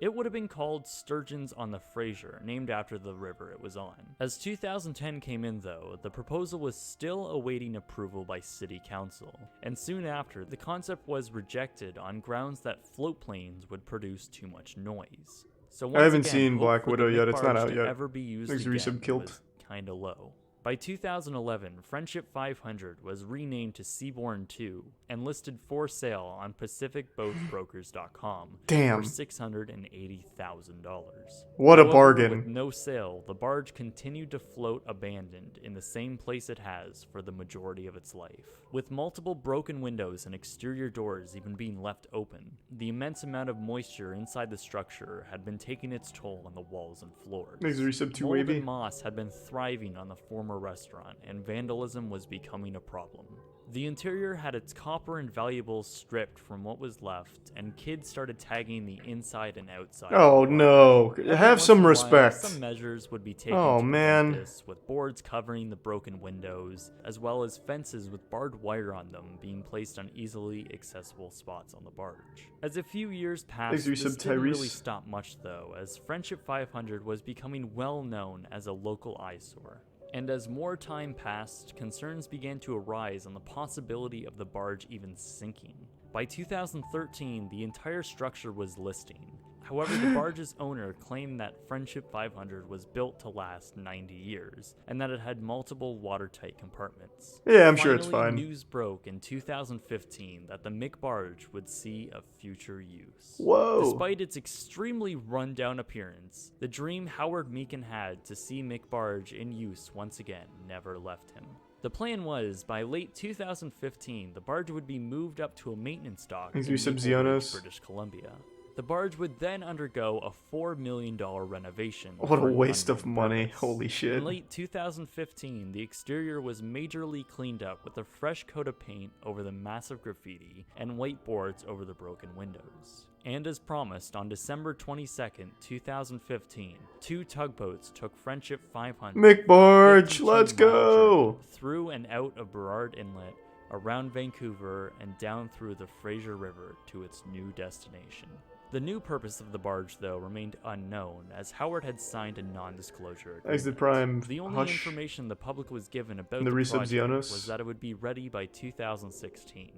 It would have been called Sturgeon's on the Fraser, named after the river it was on. As 2010 came in though, the proposal was still awaiting approval by City Council, and soon after, the concept was rejected on grounds that float planes would produce too much noise. So once I haven't again, seen hope Black for Widow the yet. It's not McBarge out to yet. ever be used Thanks, again Resub Kilt. was kinda low. By 2011, Friendship 500 was renamed to Seabourn 2 and listed for sale on PacificBoatBrokers.com Damn. for $680,000. What a However, bargain. With no sale, the barge continued to float abandoned in the same place it has for the majority of its life. With multiple broken windows and exterior doors even being left open, the immense amount of moisture inside the structure had been taking its toll on the walls and floors. Thanks, Resub 2 Mold Wavy. and moss had been thriving on the former restaurant, and vandalism was becoming a problem. The interior had its copper and valuables stripped from what was left, and kids started tagging the inside and outside. Oh no. Every Have once some in a while, respect. Some measures would be taken Oh, to man. prevent this, with boards covering the broken windows, as well as fences with barbed wire on them being placed on easily accessible spots on the barge. As a few years passed, Thanks, this Resub didn't really Tyrese. stop much though, as Friendship 500 was becoming well known as a local eyesore. And as more time passed, concerns began to arise on the possibility of the barge even sinking. By 2013, the entire structure was listing. However, the barge's owner claimed that Friendship 500 was built to last 90 years, and that it had multiple watertight compartments. Yeah, I'm sure it's Finally, fine. News broke in 2015 that the McBarge would see a future use. Whoa. Despite its extremely run-down appearance, the dream Howard Meakin had to see McBarge in use once again never left him. The plan was, by late 2015, the barge would be moved up to a maintenance dock in Thanks, Resub Maple Ridge, Zionos. British Columbia. The barge would then undergo a $4 million renovation. What a for an waste of unknown money. purpose. Holy shit. In late 2015, the exterior was majorly cleaned up with a fresh coat of paint over the massive graffiti and white boards over the broken windows. And as promised, on December 22nd, 2015, 2 tugboats took Friendship 500 McBarge, 52 let's mile go! journey through and out of Burrard Inlet, around Vancouver, and down through the Fraser River to its new destination. The new purpose of the barge, though, remained unknown, as Howard had signed a non-disclosure agreement. Exit Prime, The only Hush. information the public was given about The the Resub project Zionos. was that it would be ready by 2016,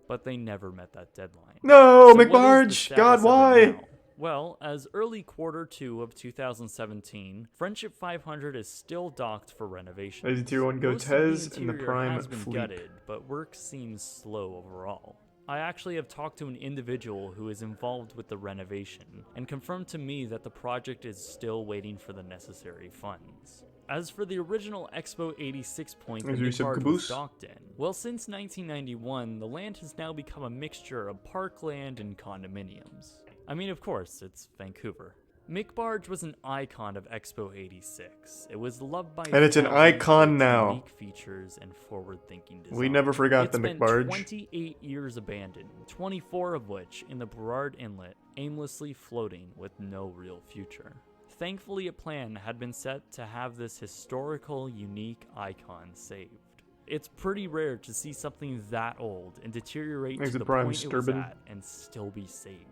but they never met that deadline. No, So what is the McBarge! status God, of it why? now? Well, as early Q2 of 2017, Friendship 500 is still docked for renovation. There's the Tier 1 Most of Gotez the and the interior Prime has been Fleet. gutted, but work seems slow overall. I actually have talked to an individual who is involved with the renovation, and confirmed to me that the project is still waiting for the necessary funds. As for the original Expo 86 point that Is there some McBarge was caboose? docked in, well, since 1991, the land has now become a mixture of parkland and condominiums. I mean, of course, it's Vancouver. McBarge was an icon of Expo 86. It was loved by And it's an thousands for icon its now. unique features and forward-thinking design. We never forgot It's the been McBarge. 28 years abandoned, 24 of which in the Burrard Inlet, aimlessly floating with no real future. Thankfully, a plan had been set to have this historical, unique icon saved. It's pretty rare to see something that old and deteriorate Thanks to to the Prime point it was Sturbin. at and still be saved.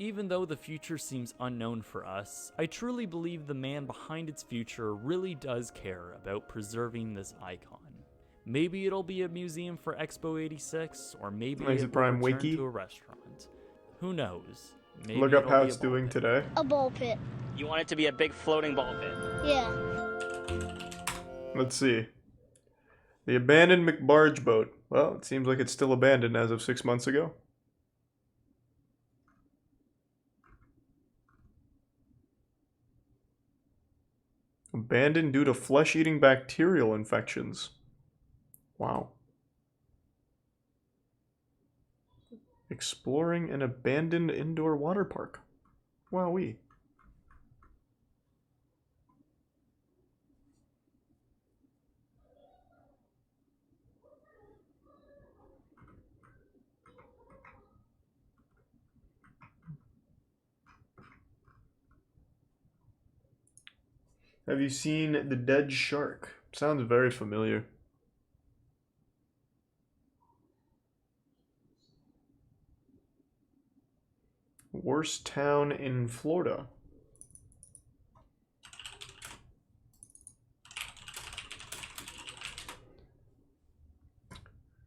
Even though the future seems unknown for us, I truly believe the man behind its future really does care about preserving this icon. Maybe it'll be a museum for Expo 86, or maybe Thanks to it will Prime return Wiki. to a restaurant. Who knows? Maybe Look up it'll how be it's a ball doing pit. today. A ball pit. You want it to be a big floating ball pit. Yeah. Let's see. The abandoned McBarge boat. Well, it seems like it's still abandoned as of 6 months ago. Abandoned due to flesh-eating bacterial infections. Wow. Exploring an abandoned indoor water park. Wowee. Have you seen The Dead Shark? Sounds very familiar. Worst town in Florida.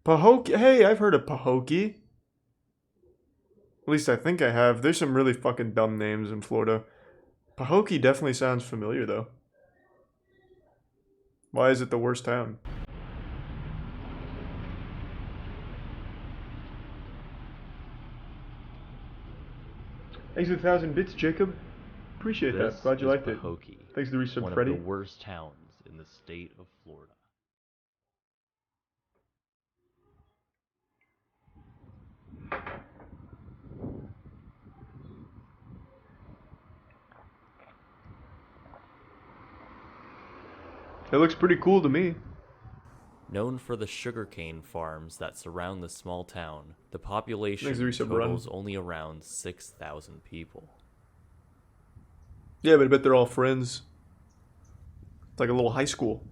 Pahokee. Hey, I've heard of Pahokee. At least I think I have. There's some really fucking dumb names in Florida. Pahokee definitely sounds familiar, though. Why is it the worst town? Thanks for 1,000 bits, Jacob. Appreciate that. Glad you liked it. Thanks to the resub, one Freddy. of the worst towns in the state of Florida. It looks pretty cool to me. Known for the sugarcane farms that surround the small town, the population Thanks to the resub, Run. totals only around 6,000 people. Yeah, but I bet they're all friends. It's like a little high school.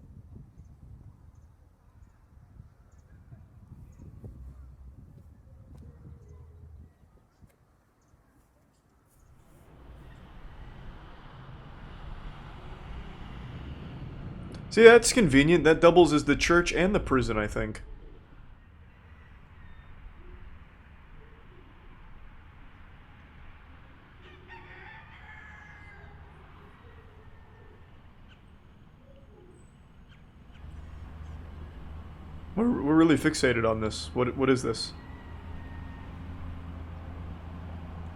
See, that's convenient. That doubles as the church and the prison, I think. We're really fixated on this. What is this?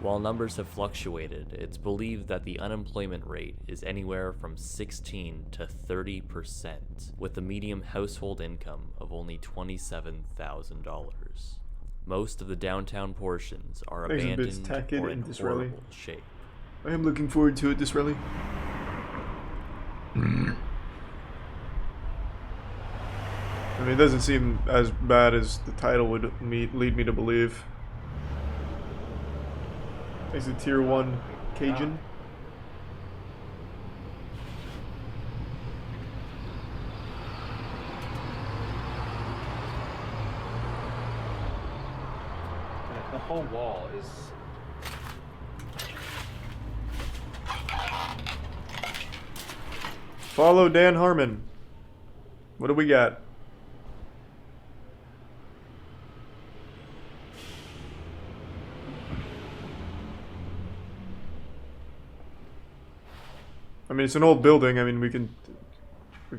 While numbers have fluctuated, it's believed that the unemployment rate is anywhere from 16 to 30%, with a median household income of only $27,000. Most of the downtown portions are abandoned or in horrible shape. I am looking forward to it, Disraeli. I mean, it doesn't seem as bad as the title would lead me to believe. Is it tier 1 Cajun? The whole wall is... Follow Dan Harmon. What do we got? I mean, it's an old building. I mean, we can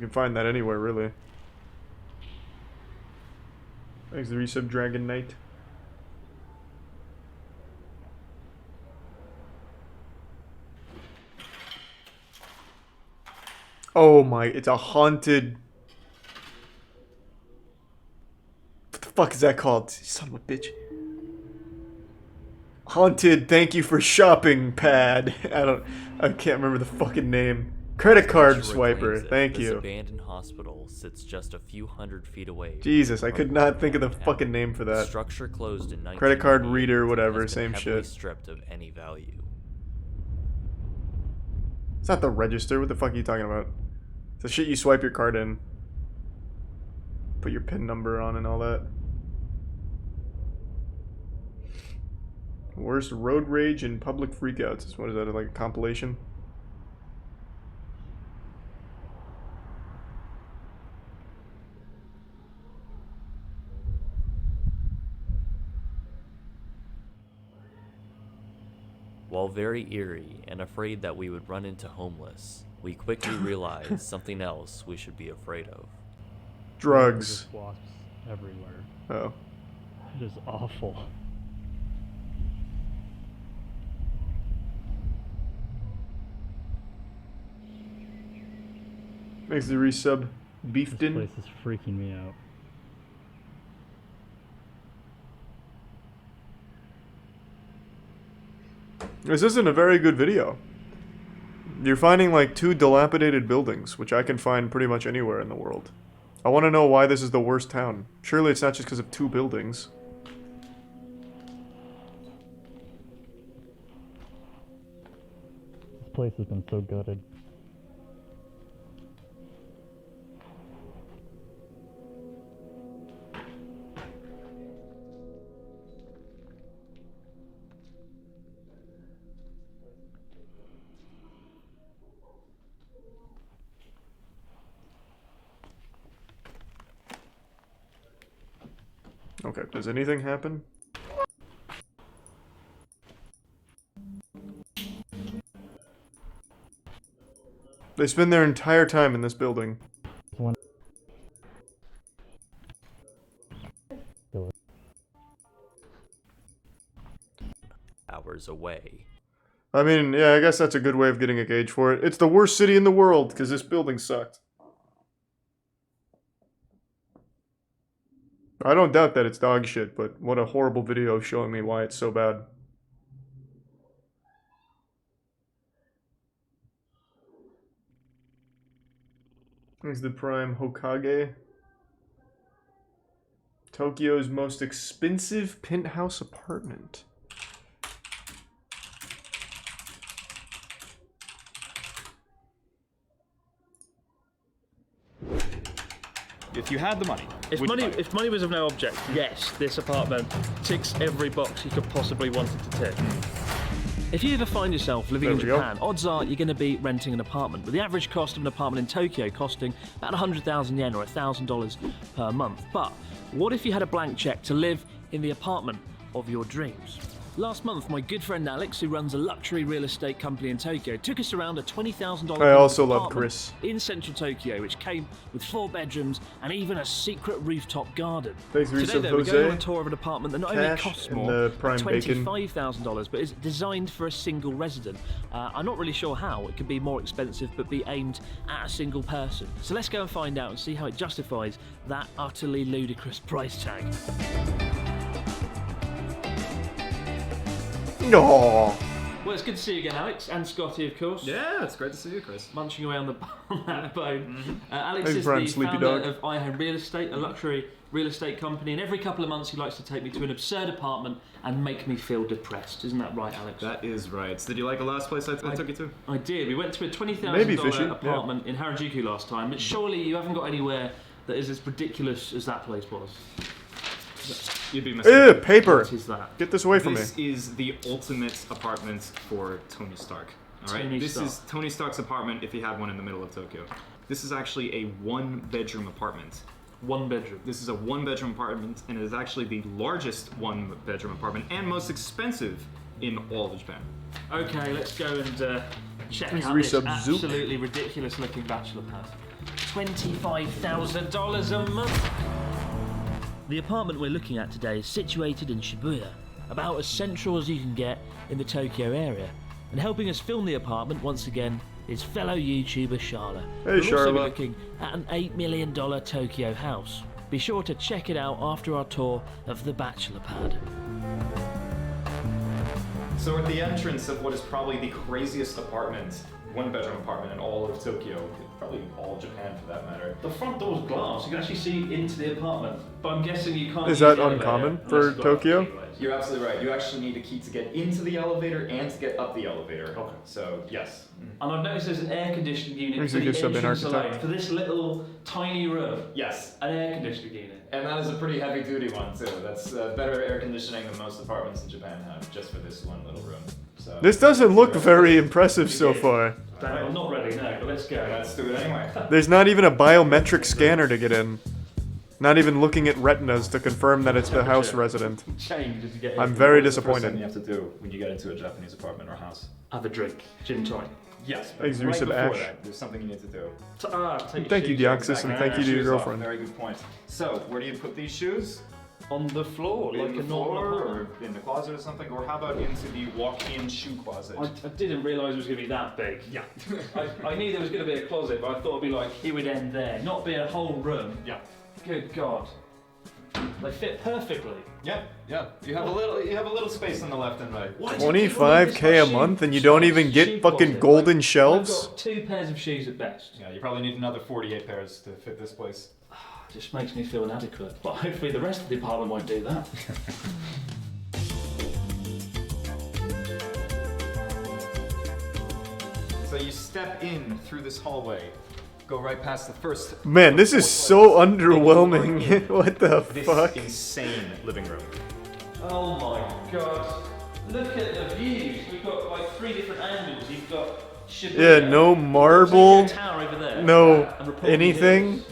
find that anywhere, really. Thanks the resub, Dragon Knight. Oh my, it's a haunted... What the fuck is that called? Son of a bitch. Haunted, thank you for shopping pad. I can't remember the fucking name. Credit card swiper, thank you. This abandoned hospital sits just a few hundred feet away. Jesus, I could not think of the fucking name for that. Structure closed in 1998. Credit card reader, whatever, has been same heavily shit. stripped of any value. It's not the register, what the fuck are you talking about? It's the shit you swipe your card in. Put your PIN number on and all that. Worst road rage and public freakouts. What is that, like a compilation? While very eerie and afraid that we would run into homeless, we quickly realized something else we should be afraid of. Drugs. There's wasps everywhere. Oh. It is awful. Makes the resub beefed This in. place is freaking me out. This isn't a very good video. You're finding like 2 dilapidated buildings, which I can find pretty much anywhere in the world. I want to know why this is the worst town. Surely it's not just because of 2 buildings. This place has been so gutted. Okay, does anything happen? They spend their entire time in this building. Hours away. I mean, yeah, I guess that's a good way of getting a gauge for it. It's the worst city in the world, because this building sucked. I don't doubt that it's dog shit, but what a horrible video showing me why it's so bad. Here's the prime Hokage. Tokyo's most expensive penthouse apartment. If you had the money, if money was of no object, yes, this apartment ticks every box you could possibly want it to tick. If you ever find yourself living in Japan, odds are you're going to be renting an apartment, with the average cost of an apartment in Tokyo costing about 100,000 yen or $1,000 per month. But what if you had a blank check to live in the apartment of your dreams? Last month, my good friend Alex, who runs a luxury real estate company in Tokyo, took us around a $20,000 I also love apartment Chris. in central Tokyo, which came with 4 bedrooms and even a secret rooftop garden. Thanks, Today, though, we're going on a tour of an apartment that not only Cash costs and more, the prime bacon. $25,000, but is designed for a single resident. I'm not really sure how it could be more expensive, but be aimed at a single person. So let's go and find out and see how it justifies that utterly ludicrous price tag. No. Well, it's good to see you again, Alex, and Scotty, of course. Yeah, it's great to see you, Chris. Munching away on that bone. Alex Thanks, is Brian, the Sleepy founder Dog. of iHome Real Estate, a luxury real estate company, and every couple of months he likes to take me to an absurd apartment and make me feel depressed. Isn't that right, Alex? That is right. Did you like the last place I took you to? I did. We went to a Maybe $20,000 fishing, apartment in Harajuku last time, but surely you haven't got anywhere that is as ridiculous as that place was. You'd be mistaken. Paper. What is that? Get this away from me. This is the ultimate apartment for Tony Stark. All right. Tony This Stark. is Tony Stark's apartment if he had one in the middle of Tokyo. This is actually a 1-bedroom apartment. 1 bedroom. This is a 1-bedroom apartment, and it is actually the largest 1-bedroom apartment and most expensive in all of Japan. Okay, let's go and check Thanks, out this Resub Zook. absolutely ridiculous-looking bachelor pad. $25,000 a month. The apartment we're looking at today is situated in Shibuya, about as central as you can get in the Tokyo area. And helping us film the apartment once again is fellow YouTuber Sharla. Hey, We'll also be Sharla. looking at an $8 million Tokyo house. Be sure to check it out after our tour of the bachelor pad. So we're at the entrance of what is probably the craziest apartment, 1-bedroom apartment in all of Tokyo, probably all Japan for that matter. The front door's glass. You can actually see into the apartment, but I'm guessing you can't. Is that uncommon for Tokyo? You're absolutely right. You actually need a key to get into the elevator and to get up the elevator. Okay. So, yes. And I've noticed there's an air conditioning unit Brings for a the good sub in entrance architect. alone, for this little tiny room. Yes. An air conditioning unit. And that is a pretty heavy duty one, too. That's better air conditioning than most apartments in Japan have, just for this one little room. So, This doesn't look very impressive so far. I'm not ready, no, but let's go. Let's do it anyway. There's not even a biometric scanner to get in. Not even looking at retinas to confirm that it's the house resident. Change as you get in. I'm very What's the first thing disappointed. you have to do when you get into a Japanese apartment or house? Have a drink. Gin tonic. Yes, but Thanks, right Resub before Ash. that, there's something you need to do. Take Thank you, your shoes Deoxys, off. and thank you to your Shoes off. girlfriend. Very good point. So, where do you put these shoes? On the floor, In like the a normal floor, apartment. or in the closet or something? Or how about into the walk-in shoe closet? I didn't realise it was going to be that big. Yeah. I knew there was going to be a closet, but I thought it'd be like, it would end there, not be a whole room. Yeah. Good God. They fit perfectly. Yeah, yeah. You have a little space on the left and right. 25K a month and you don't even get fucking golden shelves? I've got 2 pairs of shoes at best. Yeah, you probably need another 48 pairs to fit this place. Just makes me feel inadequate, but hopefully the rest of the apartment won't do that. So you step in through this hallway, go right past the first. Man, this is so underwhelming. What the fuck? This insane living room. Oh my God. Look at the views. We've got like 3 different angles. You've got Shibuya. Yeah, no marble, Tokyo Tower over there. no And Republic anything. Hills.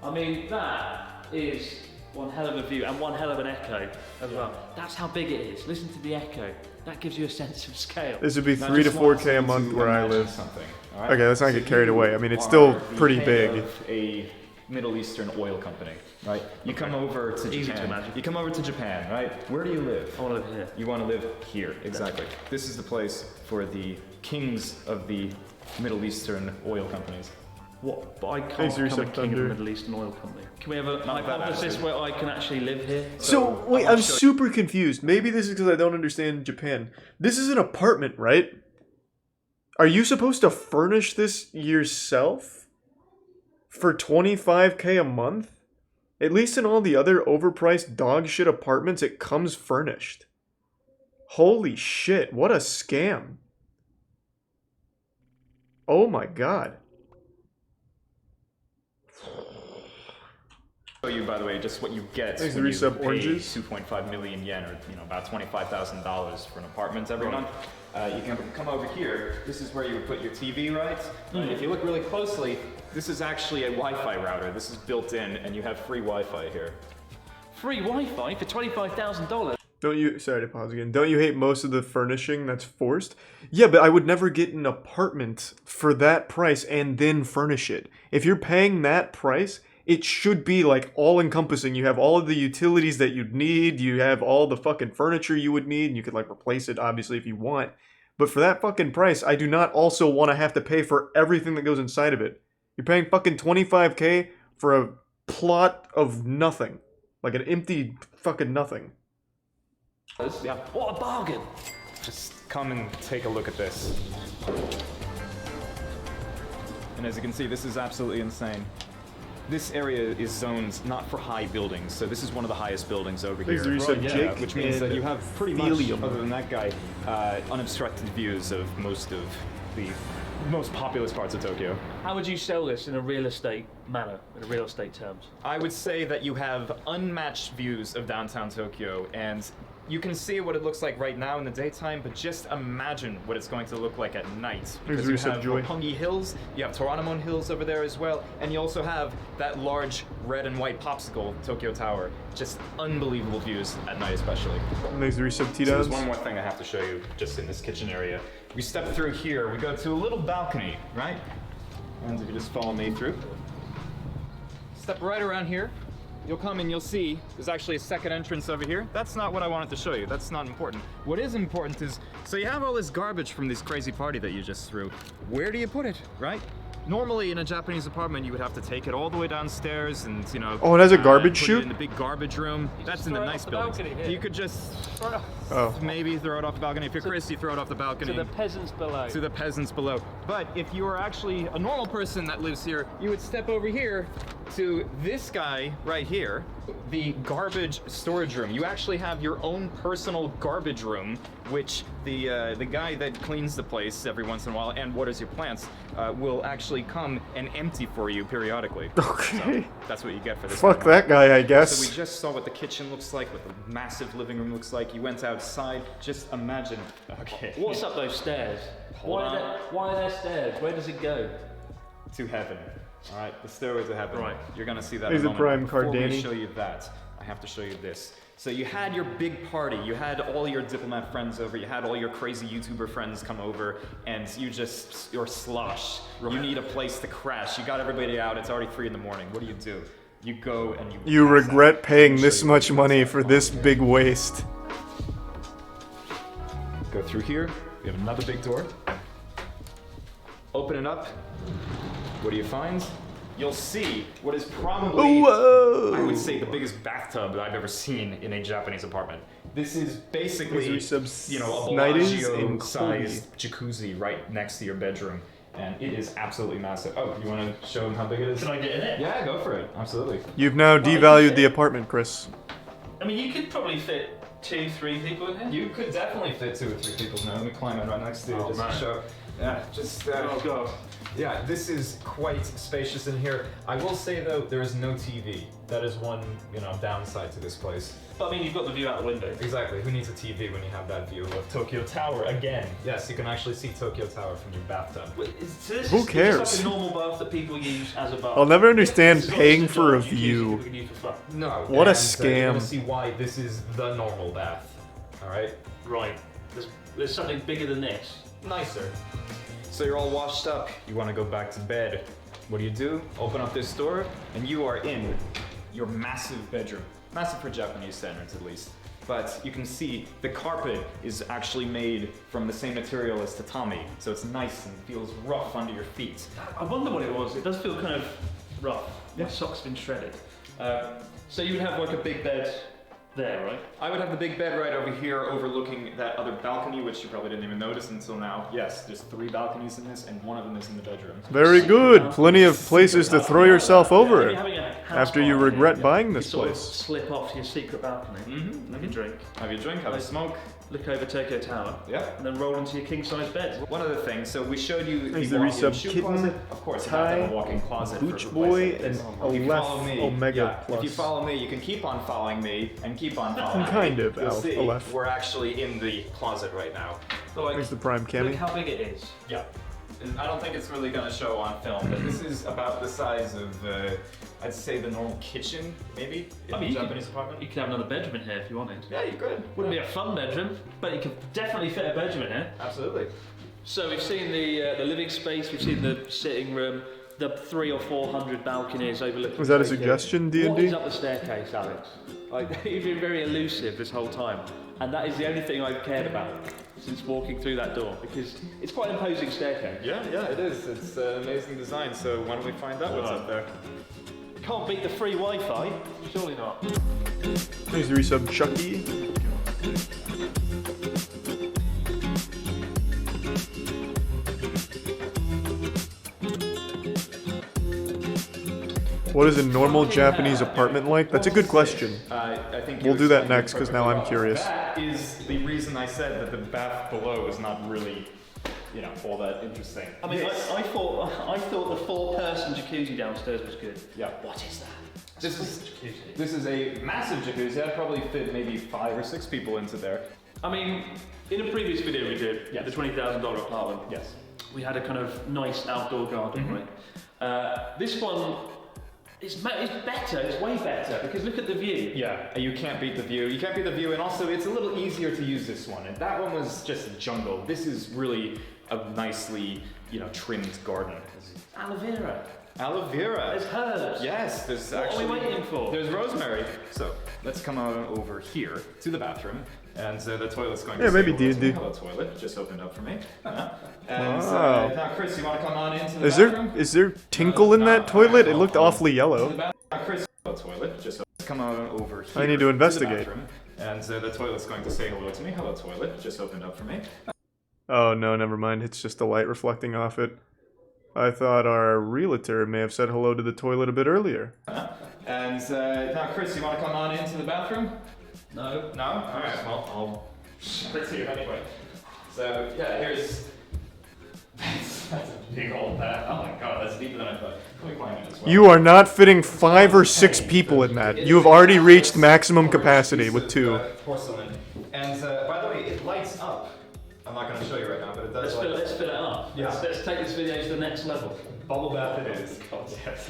I mean, that is One hell of a view and one hell of an echo as well. That's how big it is. Listen to the echo. That gives you a sense of scale. This would be Now, 3 to just want 4K a month to where I imagine live. something, all right? Okay, let's not So get carried you away. I mean, it's are still the pretty head big. of a Middle Eastern oil company, right? You come over to Easy to Japan. imagine. You come over to Japan, right? Where do you live? I want to live here. You want to live here, exactly. This is the place for the kings of the Middle Eastern oil companies. What? But I can't Thanks, become a Yusuf king of a Thunder. Middle Eastern oil company. Can we have a Not that hypothesis actually. where I can actually live here? So, wait, I'm super confused. Maybe this is because I don't understand Japan. This is an apartment, right? Are you supposed to furnish this yourself? For 25K a month? At least in all the other overpriced dog shit apartments, it comes furnished. Holy shit, what a scam. Oh my god. Show you, by the way, just what you get Thanks, when you resub pay oranges. 2.5 million yen, or about $25,000 for an apartment every month. You can come over here. This is where you would put your TV, right? If you look really closely, this is actually a Wi-Fi router. This is built in, and you have free Wi-Fi here. Free Wi-Fi for $25,000? Don't you, sorry to pause again, don't you hate most of the furnishing that's forced? Yeah, but I would never get an apartment for that price and then furnish it. If you're paying that price, it should be like all-encompassing. You have all of the utilities that you'd need, you have all the fucking furniture you would need, and you could like replace it obviously if you want. But for that fucking price, I do not also want to have to pay for everything that goes inside of it. You're paying fucking 25K for a plot of nothing. Like an empty fucking nothing. Yeah. What a bargain! Just come and take a look at this. And as you can see, this is absolutely insane. This area is zoned not for high buildings, so this is one of the highest buildings over here. Thanks, Rusev Jake which means that you have pretty Helium. much, other than that guy, unobstructed views of most of the most populous parts of Tokyo. How would you sell this in a real estate manner, in real estate terms? I would say that you have unmatched views of downtown Tokyo, and you can see what it looks like right now in the daytime, but just imagine what it's going to look like at night. Because you have Roppongi Hills, you have Toranomon Hills over there as well, and you also have that large red and white popsicle, Tokyo Tower. Just unbelievable views at night especially. Thanks, Resub So T-Dubs. there's one more thing I have to show you just in this kitchen area. We step through here, we go to a little balcony, right? And if you just follow me through. Step right around here. You'll come and you'll see there's actually a second entrance over here. That's not what I wanted to show you. That's not important. What is important is, so you have all this garbage from this crazy party that you just threw. Where do you put it, right? Normally in a Japanese apartment, you would have to take it all the way downstairs and, you know... Oh, it has a garbage put chute? it in the big garbage room. That's in the nice buildings. You could just maybe throw it off the balcony. If you're Chris, you throw it off the balcony. To the peasants below. To the peasants below. But if you are actually a normal person that lives here, you would step over here to this guy right here, the garbage storage room. You actually have your own personal garbage room, which the guy that cleans the place every once in a while and waters your plants will actually come and empty for you periodically. Okay. So that's what you get for this. Fuck that guy, I guess. So we just saw what the kitchen looks like, what the massive living room looks like. You went outside. Just imagine. Okay. What's up those stairs? Hold on. Why are there stairs? Where does it go? To heaven. All right, the stairway to heaven. Right. You're gonna see that. He's in a a moment. prime Before card, we Danny. show you that, I have to show you this. So you had your big party. You had all your diplomat friends over. You had all your crazy YouTuber friends come over, and you're slosh. You need a place to crash. You got everybody out. It's already 3 in the morning. What do? You go and You regret paying this much money for this big waste. Go through here. We have another big door. Open it up. What do you find? You'll see what is probably, I would say, the biggest bathtub that I've ever seen in a Japanese apartment. This is basically, you know, a Bellagio-sized jacuzzi right next to your bedroom. And it is absolutely massive. Oh, you want to show them how big it is? Can I get in it? Yeah, go for it. Absolutely. You've now devalued the apartment, Chris. I mean, you could probably fit 2-3 people in here. You could definitely fit 2 or 3 people now. Let me climb in right next to you just to show. Yeah, just. Oh god. Yeah, this is quite spacious in here. I will say though, there is no TV. That is one, downside to this place. But I mean, you've got the view out the window. Exactly. Who needs a TV when you have that view of Tokyo Tower again? Yes, you can actually see Tokyo Tower from your bathtub. So this Who is cares? like a normal bath that people use as a bath. I'll never understand This is not paying just for a bath you view. can use for fun. No. What a You're scam. gonna see why this is the normal bath. All right. Right. There's something bigger than this. Nicer. So you're all washed up. You want to go back to bed. What do? Open up this door, and you are in your massive bedroom. Massive for Japanese standards, at least. But you can see the carpet is actually made from the same material as tatami, so it's nice and feels rough under your feet. I wonder what it was. It does feel kind of rough. Yeah. My sock's been shredded. So you would have like a big bed there, right? I would have the big bed right over here overlooking that other balcony, which you probably didn't even notice until now. Yes, there's 3 balconies in this, and one of them is in the bedroom. Very good. Plenty of places to throw yourself over Maybe having a house after you party, regret buying you this sort of place. slip off to your secret balcony, have your drink, Have your drink, have a smoke. look over Tokyo Tower, Yeah. and then roll into your king-size bed. One other thing, so we showed you There's the the walk-in resub shoe kitten, closet. Of course, you have to have a walk-in closet Booch for Boy, places like and this. If you follow Aleph me, Omega if you Plus. follow me, you can keep on following me and keep on following me. Kind of, You'll see Aleph. we're actually in the closet right now. So like, There's the Prime Look Cami. how big it is. yeah. And I don't think it's really gonna show on film, but this is about the size of, I'd say the normal kitchen, maybe, in I mean, a you Japanese apartment. You could have another bedroom in here if you wanted. Yeah, you could. Wouldn't be a fun bedroom, but you could definitely fit a bedroom in here. Absolutely. So we've seen the living space, we've seen the sitting room, the 300 or 400 balconies overlooking. Was that a Tokyo. suggestion, D&D? What is up the staircase, Alex? Like, you've been very elusive this whole time, and that is the only thing I've cared about since walking through that door, because it's quite an imposing staircase. Yeah, it is. It's an amazing design, so why don't we find out what's up there? Can't beat the free Wi-Fi, surely not. There's the resub Chucky. What is a normal Japanese apartment like? That's a good question. I think We'll you do that explained it next, 'cause now perfectly I'm well. curious. That is the reason I said that the bath below is not really, all that interesting. I mean, I thought the 4-person jacuzzi downstairs was good. Yeah. What is that? This is a massive jacuzzi. I'd probably fit maybe 5 or 6 people into there. I mean, in a previous video we did, the $20,000 apartment. Yes. We had a kind of nice outdoor garden, right? This one is better. It's way better because look at the view. Yeah, you can't beat the view. You can't beat the view, and also it's a little easier to use this one. And that one was just a jungle. This is really a nicely, trimmed garden. Aloe vera. Aloe vera. There's herbs. Yes, there's What actually. are we waiting for? There's rosemary. So let's come on over here to the bathroom, and the toilet's going. Yeah, to maybe say hello to me. D&D. Hello, toilet. Just opened up for me. Wow. Now, Chris, you want to come on into the Is bathroom? there tinkle in that toilet? It looked awfully yellow. Chris, hello, toilet. Just come on over here. I need to the investigate. bathroom, and the toilet's going to say hello to me. Hello, toilet. Just opened up for me. Oh no, never mind. It's just the light reflecting off it. I thought our realtor may have said hello to the toilet a bit earlier. And now, Chris, you want to come on into the bathroom? No. No? Alright, well, I'll Chris you anyway. So, yeah, here's. That's a big old bath. Oh my god, that's deeper than I thought. Can we climb in as well? You are not fitting 5 or 6 people in that. You have already reached maximum capacity with 2. Porcelain. And by the way, it lights up. I'm not going to show you right now, but it does light up. Let's fill it up. Yeah. Let's take this video to the next level. Bubble bath it is. God, yes.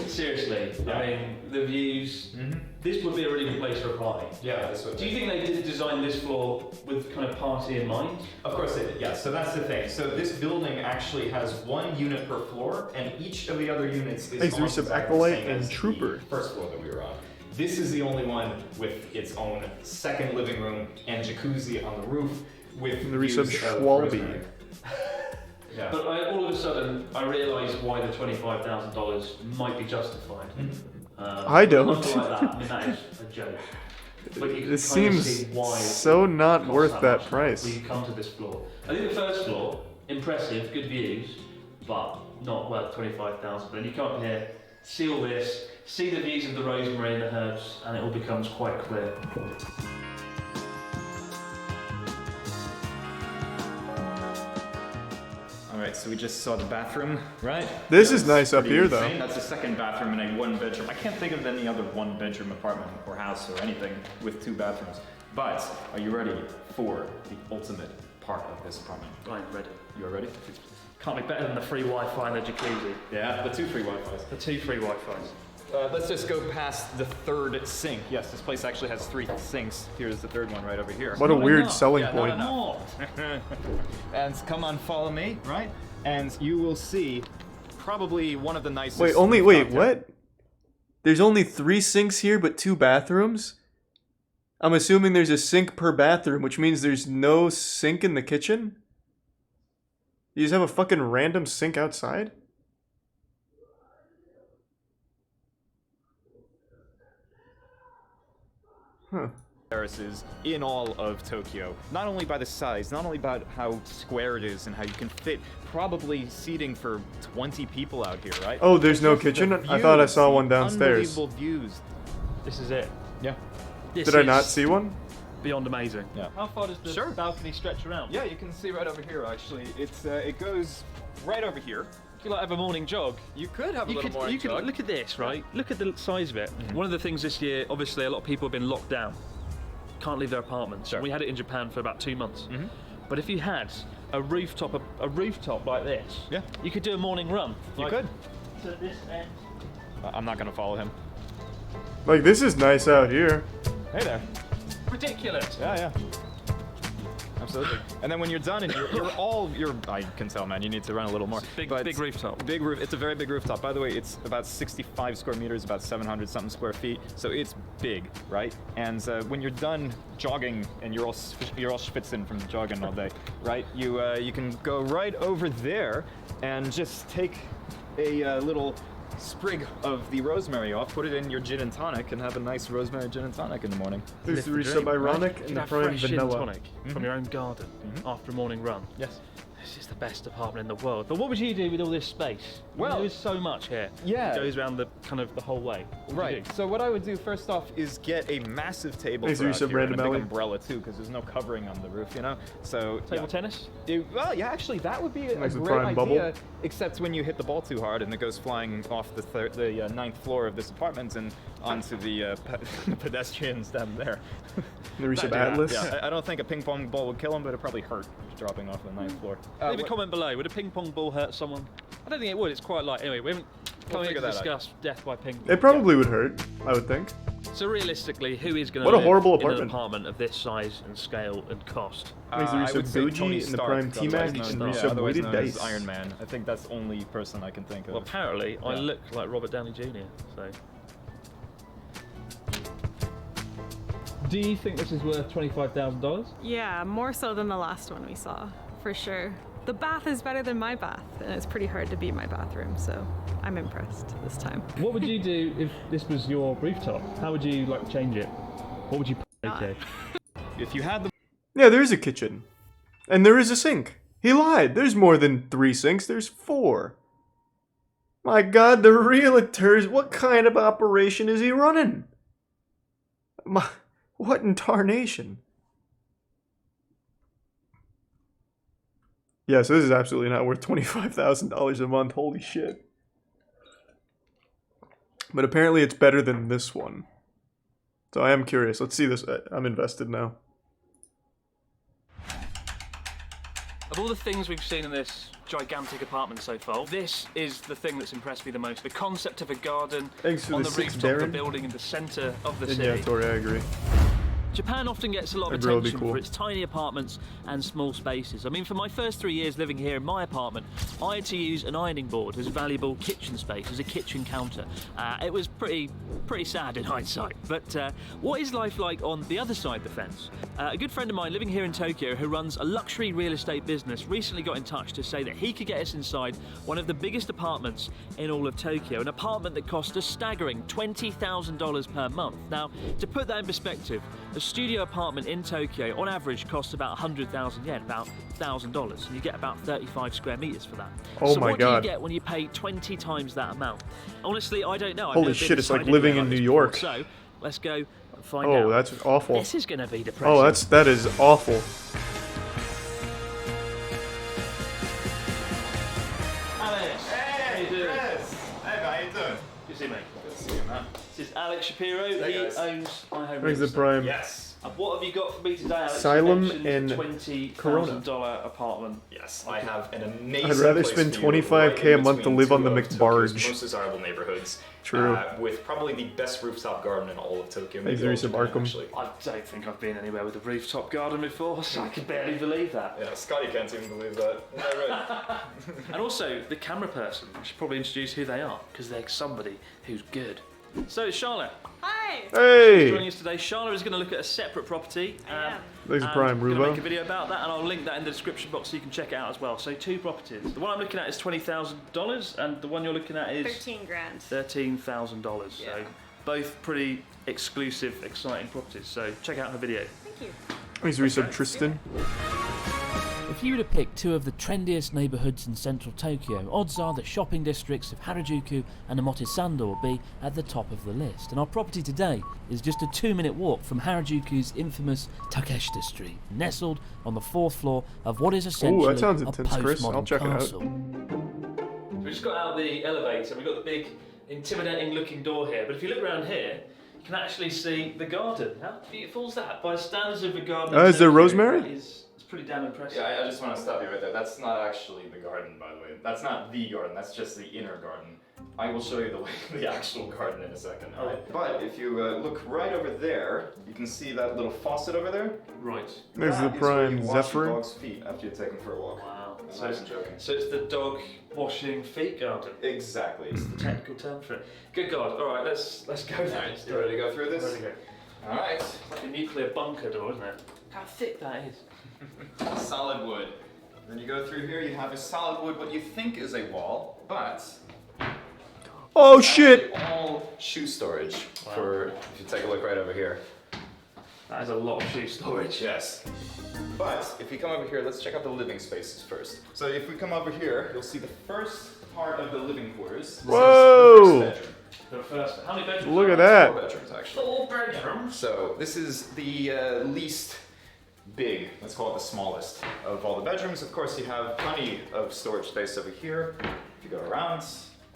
Seriously, Yeah. I mean, the views. This would be a really good place for a party. Yeah, this would Do you think they did design this floor with kind of party in mind? Of course they did, yeah. So that's the thing. So this building actually has 1 unit per floor, and each of the other units is Hey, there's almost some exactly the Acolyte same and as Trooper. the first floor that we were on. This is the only one with its own second living room and jacuzzi on the roof with And the views resub of Schwalbe. rosemary. Yeah. But all of a sudden, I realised why the $25,000 might be justified. I don't. Not like that. I mean, that is a joke. But you can This kind of seems see why so it not costs worth that much price. when you come to this floor. I think the first floor, impressive, good views, but not worth 25,000. Then you come up here, see all this, see the views of the rosemary and the herbs, and it all becomes quite clear. right? So we just saw the bathroom, right? This is nice up pretty here, though. insane. That's the second bathroom in a one-bedroom. I can't think of any other one-bedroom apartment or house or anything with 2 bathrooms. But are you ready for the ultimate part of this apartment? I'm ready. You are ready? Can't be better than the free Wi-Fi and the jacuzzi. Yeah, the 2 free Wi-Fis. The 2 free Wi-Fis. Let's just go past the 3rd sink. Yes, this place actually has 3 sinks. Here's the 3rd one right over here. What a Not weird enough. selling Yeah, point. Not enough. And come on, follow me, right? And you will see probably one of the nicest. Wait, what? There's only 3 sinks here, but 2 bathrooms? I'm assuming there's a sink per bathroom, which means there's no sink in the kitchen? You just have a fucking random sink outside? Huh. Terraces in all of Tokyo. Not only by the size, not only about how square it is and how you can fit probably seating for 20 people out here, right? Oh, there's no Just the kitchen? I thought I views, saw one the downstairs. Unbelievable views. This is it. Yeah. This Did I not is see one? Beyond amazing. Yeah. How far does the balcony stretch around? Yeah, you can see right over here actually. It's it goes right over here. You like have a morning jog? You could have a little morning you jog. could look at this, right? Look at the size of it. One of the things this year, obviously, a lot of people have been locked down, can't leave their apartments. Sure. We had it in Japan for about 2 months. But if you had a rooftop like this, yeah, you could do a morning run. You could. To this end. I'm not gonna follow him. Like, this is nice out here. Hey there. Ridiculous. Yeah. Absolutely. And then when you're done and you're I can tell, man, you need to run a little more. Big rooftop. Big roof. It's a very big rooftop. By the way, it's about 65 square meters, about 700 something square feet. So it's big, right? And when you're done jogging and you're all schwitzing from jogging all day, right? You can go right over there and just take a little sprig of the rosemary off, put it in your gin and tonic, and have a nice rosemary gin and tonic in the morning. There's the sub-ironic and the have prime fresh gin vanilla. tonic from your own garden after a morning run. Yes. This is the best apartment in the world. But what would you do with all this space? Well, there's so much here. Yeah. It goes around the whole way. What would you do? So what I would do first off is get a massive table Thanks for for out your here and a sub, big Random umbrella too, because there's no covering on the roof, you know. So Table tennis? Well, yeah, actually, that would be a Nice and great prime idea. bubble. Except when you hit the ball too hard and it goes flying off the 9th floor of this apartment and onto the pedestrians down there. The Recep Don't do that. Atlas? Yeah, I don't think a ping pong ball would kill him, but it probably hurt dropping off the 9th floor. Leave a comment below. Would a ping pong ball hurt someone? I don't think it would. It's quite light. Anyway, we haven't come here to figure that out. discuss death by ping pong. It probably would hurt, I would think. So realistically, who is going to What a live horrible in an apartment. apartment of this size and scale and cost? Thanks to I would Recep say Tony Bougie and the Stark, prime T-Mac otherwise and known- Recep otherwise Weighted known as Dice. Iron Man. I think that's the only person I can think of. Well, apparently, I Yeah. look like Robert Downey Jr. So. Do you think this is worth $25,000? Yeah, more so than the last one we saw, for sure. The bath is better than my bath, and it's pretty hard to beat my bathroom, so I'm impressed this time. What would you do if this was your rooftop? How would you change it? What would you put? Okay. If you had the Yeah, there is a kitchen. And there is a sink. He lied. There's more than 3 sinks. There's 4. My god, the realtors, what kind of operation is he running? What in tarnation? Yes, this is absolutely not worth $25,000 a month. Holy shit. But apparently it's better than this one. So I am curious. Let's see this. I'm invested now. Of all the things we've seen in this gigantic apartment so far, this is the thing that's impressed me the most. The concept of a garden Thanks for on the the 6, rooftop of a Darren. building in the centre of the Yeah, city. Tori, I agree. Japan often gets a lot of That'd really be attention cool. for its tiny apartments and small spaces. I mean, for my first 3 years living here in my apartment, I had to use an ironing board as valuable kitchen space, as a kitchen counter. It was pretty sad in hindsight. But what is life like on the other side of the fence? A good friend of mine living here in Tokyo who runs a luxury real estate business recently got in touch to say that he could get us inside one of the biggest apartments in all of Tokyo, an apartment that cost a staggering $20,000 per month. Now, to put that in perspective, a studio apartment in Tokyo on average costs about 100,000 yen, about $1,000, and you get about 35 square meters for that. Oh so my what God. do you get when you pay 20 times that amount? Honestly, I don't know. I've Holy never shit, been it's like inside living anywhere in like New this York. before, so let's go and find out. Oh, that's awful. This is going to be depressing. Oh, that is awful. This is Alex Shapiro. Hey, he guys. owns my home. Thanks, real the estate. Prime. Yes. And what have you got for me today, Alex? Asylum You mentioned and $20,000 apartment. Yes, I have an amazing. I'd rather place spend for you $25K right a month to between live on two the of Tokyo's McBarge. most desirable neighborhoods. True. With probably the best rooftop garden in all of Tokyo. Thanks, maybe all of Teresa Japan, Barkham. actually. I don't think I've been anywhere with a rooftop garden before, so I can barely believe that. Yeah, Scotty can't even believe that. Yeah, right. And also, the camera person, I should probably introduce who they are, because they're somebody who's good. So, Charlotte. Hi. Hey. Joining us today, Charlotte is going to look at a separate property. Thanks, and Prime, we're going to Rubo. make a video about that, and I'll link that in the description box so you can check it out as well. So, 2 properties. The one I'm looking at is $20,000, and the one you're looking at is 13 grand. $13,000. So, both pretty exclusive, exciting properties. So, check out her video. Thank you. Thanks, resub Tristan. If you were to pick 2 of the trendiest neighbourhoods in central Tokyo, odds are the shopping districts of Harajuku and Omotesando will be at the top of the list. And our property today is just a 2-minute walk from Harajuku's infamous Takeshita Street, nestled on the 4th floor of what is essentially that sounds a intense, Chris. I'll postmodern check it out. castle. We just got out of the elevator, we've got the big, intimidating looking door here, but if you look around here, you can actually see the garden. How beautiful is that? By standards of the garden. Is there rosemary? It's pretty damn impressive. Yeah, I just want to stop you right there. That's not actually the garden, by the way. That's not the garden, that's just the inner garden. I will show you the actual garden in a second. All right. But if you look right over there, you can see that little faucet over there. Right. There's the That is where Prime you wash your Zephyr. dog's feet after you take them for a walk. Wow. I'm So not it's, even joking. so it's the dog washing feet garden. Exactly. It's the technical term for it. Good God. All right, let's go there. Alright, you ready to go through this? Ready to go. All right. It's like a nuclear bunker door, isn't it? How thick that is. Solid wood. Then you go through here, you have a solid wood, what you think is a wall, but Oh it's shit! actually all shoe storage. For if you take a look right over here. That is a lot of shoe storage. Yes. But if we come over here, let's check out the living spaces first. So if we come over here, you'll see the first part of the living quarters. This Whoa! is the first bedroom. The first. How many bedrooms? Look at that. 4 bedrooms actually. 4 bedrooms. So this is the least big, let's call it the smallest of all the bedrooms. Of course, you have plenty of storage space over here. If you go around,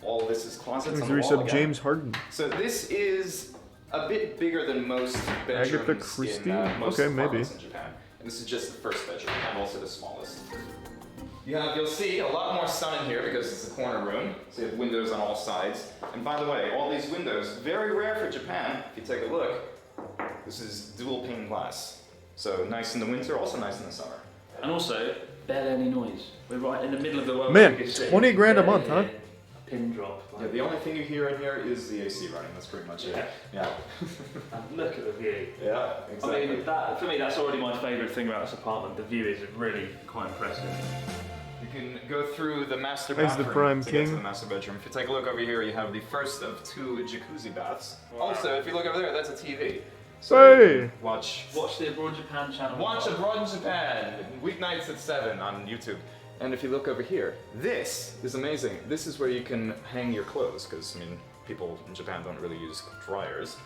all this is closets Thanks, on the wall resub again. James Harden. So this is a bit bigger than most bedrooms Agatha Christie? in most Okay, maybe. apartments in Japan. And this is just the first bedroom and also the smallest. You'll see a lot more sun in here because it's a corner room. So you have windows on all sides. And by the way, all these windows, very rare for Japan. If you take a look, this is dual pane glass. So nice in the winter, also nice in the summer. And also, barely any noise. We're right in the middle of the world. Man, 20 grand a month, huh? A pin drop. Yeah, the only thing you hear in here is the AC running. That's pretty much it. Yeah. And look at the view. Yeah, exactly. I mean, for me, that's already my favourite thing about this apartment. The view is really quite impressive. You can go through the master Thanks, bathroom the Prime to get to King. the master bedroom. If you take a look over here, you have the first of 2 jacuzzi baths. Also, if you look over there, that's a TV. So Hey! you can watch the Abroad Japan channel. Watch Abroad in Japan, weeknights at 7 on YouTube. And if you look over here, this is amazing. This is where you can hang your clothes, because, I mean, people in Japan don't really use dryers.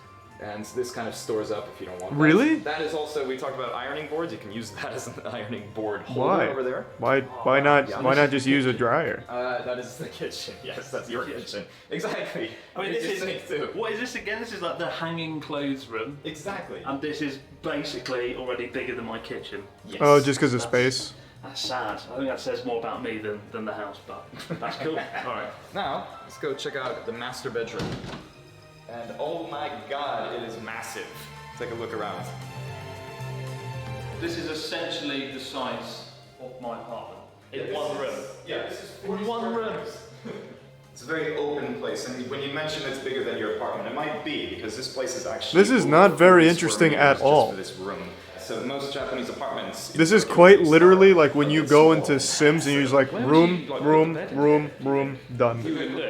And this kind of stores up if you don't want that. Really? That is also, we talked about ironing boards. You can use that as an ironing board holder Why? over there. Why not just use a dryer? That is the kitchen. Yes, that's your kitchen. Exactly. I mean, It's this your is sink too. what is this again? This is like the hanging clothes room. Exactly. And this is basically already bigger than my kitchen. Yes. Oh, just because of space. That's sad. I think that says more about me than the house, but that's cool. All right. Now, let's go check out the master bedroom. And oh my god, it is massive. Take a look around. This is essentially the size of my apartment in Yeah, one room. Yeah, this is One room. It's a very open place, and when you mention it's bigger than your apartment, it might be because this place is actually. This is not very interesting at all. For this room. So most Japanese apartments. This is quite literally like when you go into Sims and you're just like room, done.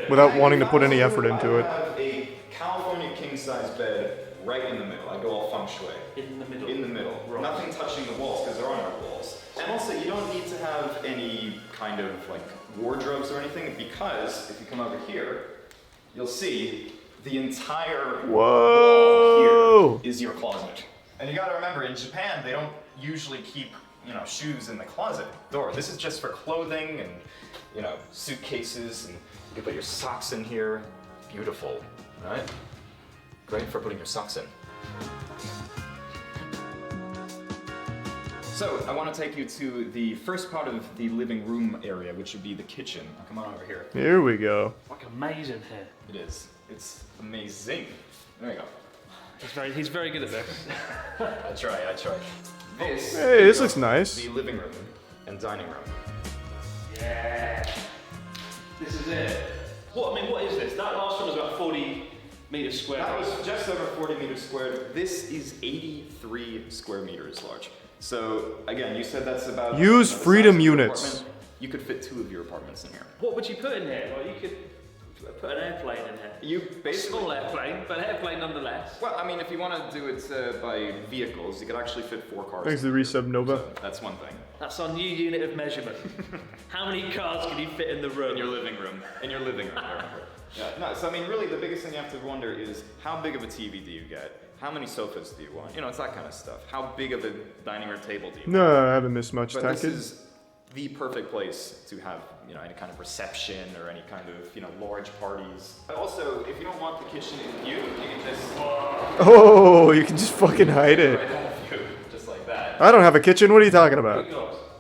Without wanting to put any effort into it. I have a California king-size bed right in the middle. I go all feng shui. In the middle. In the middle. Right. Nothing touching the walls because there are no walls. And also, you don't need to have any kind of like wardrobes or anything because if you come over here, you'll see the entire wall here is your closet. And you gotta remember, in Japan, they don't usually keep, shoes in the closet door. This is just for clothing and, suitcases, and you can put your socks in here. Beautiful, right? Great for putting your socks in. So, I want to take you to the first part of the living room area, which would be the kitchen. Come on over here. Here we go. Like amazing here. It is. It's amazing. There you go. He's very good at this. I try. This looks nice. The living room and dining room. Yeah. This is it. What is this? That last one was about 40 meters square. That was just over 40 meters squared. This is 83 square meters large. So, again, you said that's about... Use the freedom size of your units. apartment. You could fit 2 of your apartments in here. What would you put in here? Well, you could put an airplane in here. You basically... Small airplane, but airplane nonetheless. Well, I mean, if you want to do it by vehicles, you could actually fit 4 cars. Thanks to the resub Nova. So that's one thing. That's our new unit of measurement. How many cars can you fit in the room? In your living room. In your living room, I remember. Yeah, no, so I mean, really, the biggest thing you have to wonder is how big of a TV do you get? How many sofas do you want? You know, it's that kind of stuff. How big of a dining room table do you want? No, I haven't missed much. But this is the perfect place to have, you know, any kind of reception or any kind of, you know, large parties. Also, if you don't want the kitchen in view, you can just... Oh, you can just fucking hide it. Right out of view, just like that. I don't have a kitchen. What are you talking about?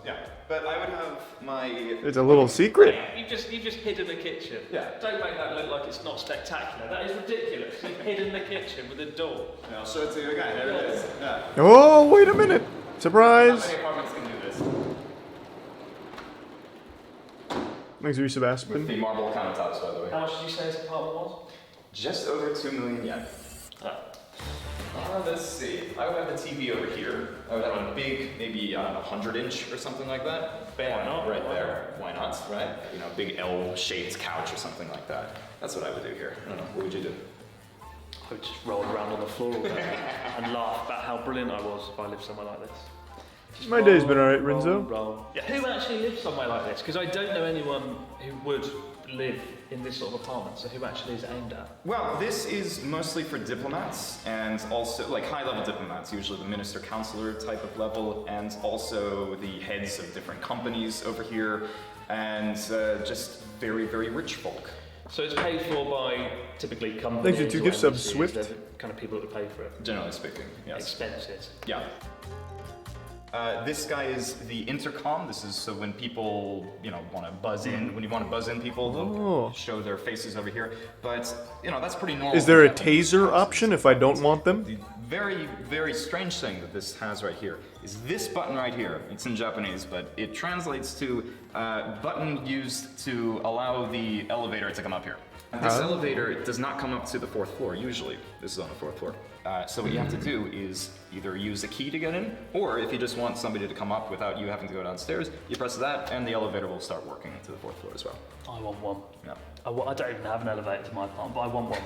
Yeah, but I would have my... It's a little secret. You've just hidden the kitchen. Yeah. Don't make that look like it's not spectacular. That is ridiculous. You've hidden the kitchen with a door. Yeah, I'll show it to you again. There it is. Yeah. Oh, wait a minute. Surprise. Not many apartments can do this. Thanks, Resub With Aspen. the marble countertops, by the way. How much did you say this apartment was? Just over 2 million yen. Let's see. I would have a TV over here. I would have a big, maybe, I don't know, 100-inch or something like that. Bam, right there. Why not, right? You know, big L-shaped couch or something like that. That's what I would do here. I don't know. What would you do? I would just roll around on the floor all day and laugh about how brilliant I was if I lived somewhere like this. Just My day's been alright, Renzo. Roll. Yeah. Who actually lives somewhere like this? Because I don't know anyone who would live in this sort of apartment, so who actually is aimed at? Well, this is mostly for diplomats and also, like, high-level diplomats, usually the minister counselor type of level, and also the heads of different companies over here, and just very, very rich folk. So it's paid for by typically companies. Thanks for 2 gift subs, embassies. Swift. They're the kind of people that pay for it. Generally speaking, yes. Expenses. Yeah. This guy is the intercom. This is so when people, you know, want to buzz in. When you want to buzz in people, they'll show their faces over here. But, you know, that's pretty normal. Is there a taser option if I don't want them? The very, very strange thing that this has right here is this button right here. It's in Japanese, but it translates to button used to allow the elevator to come up here. This elevator does not come up to the 4th floor. Usually, this is on the 4th floor. So what you have to do is either use a key to get in, or if you just want somebody to come up without you having to go downstairs, you press that, and the elevator will start working to the 4th floor as well. I want one. Yeah. I don't even have an elevator to my apartment, but I want one.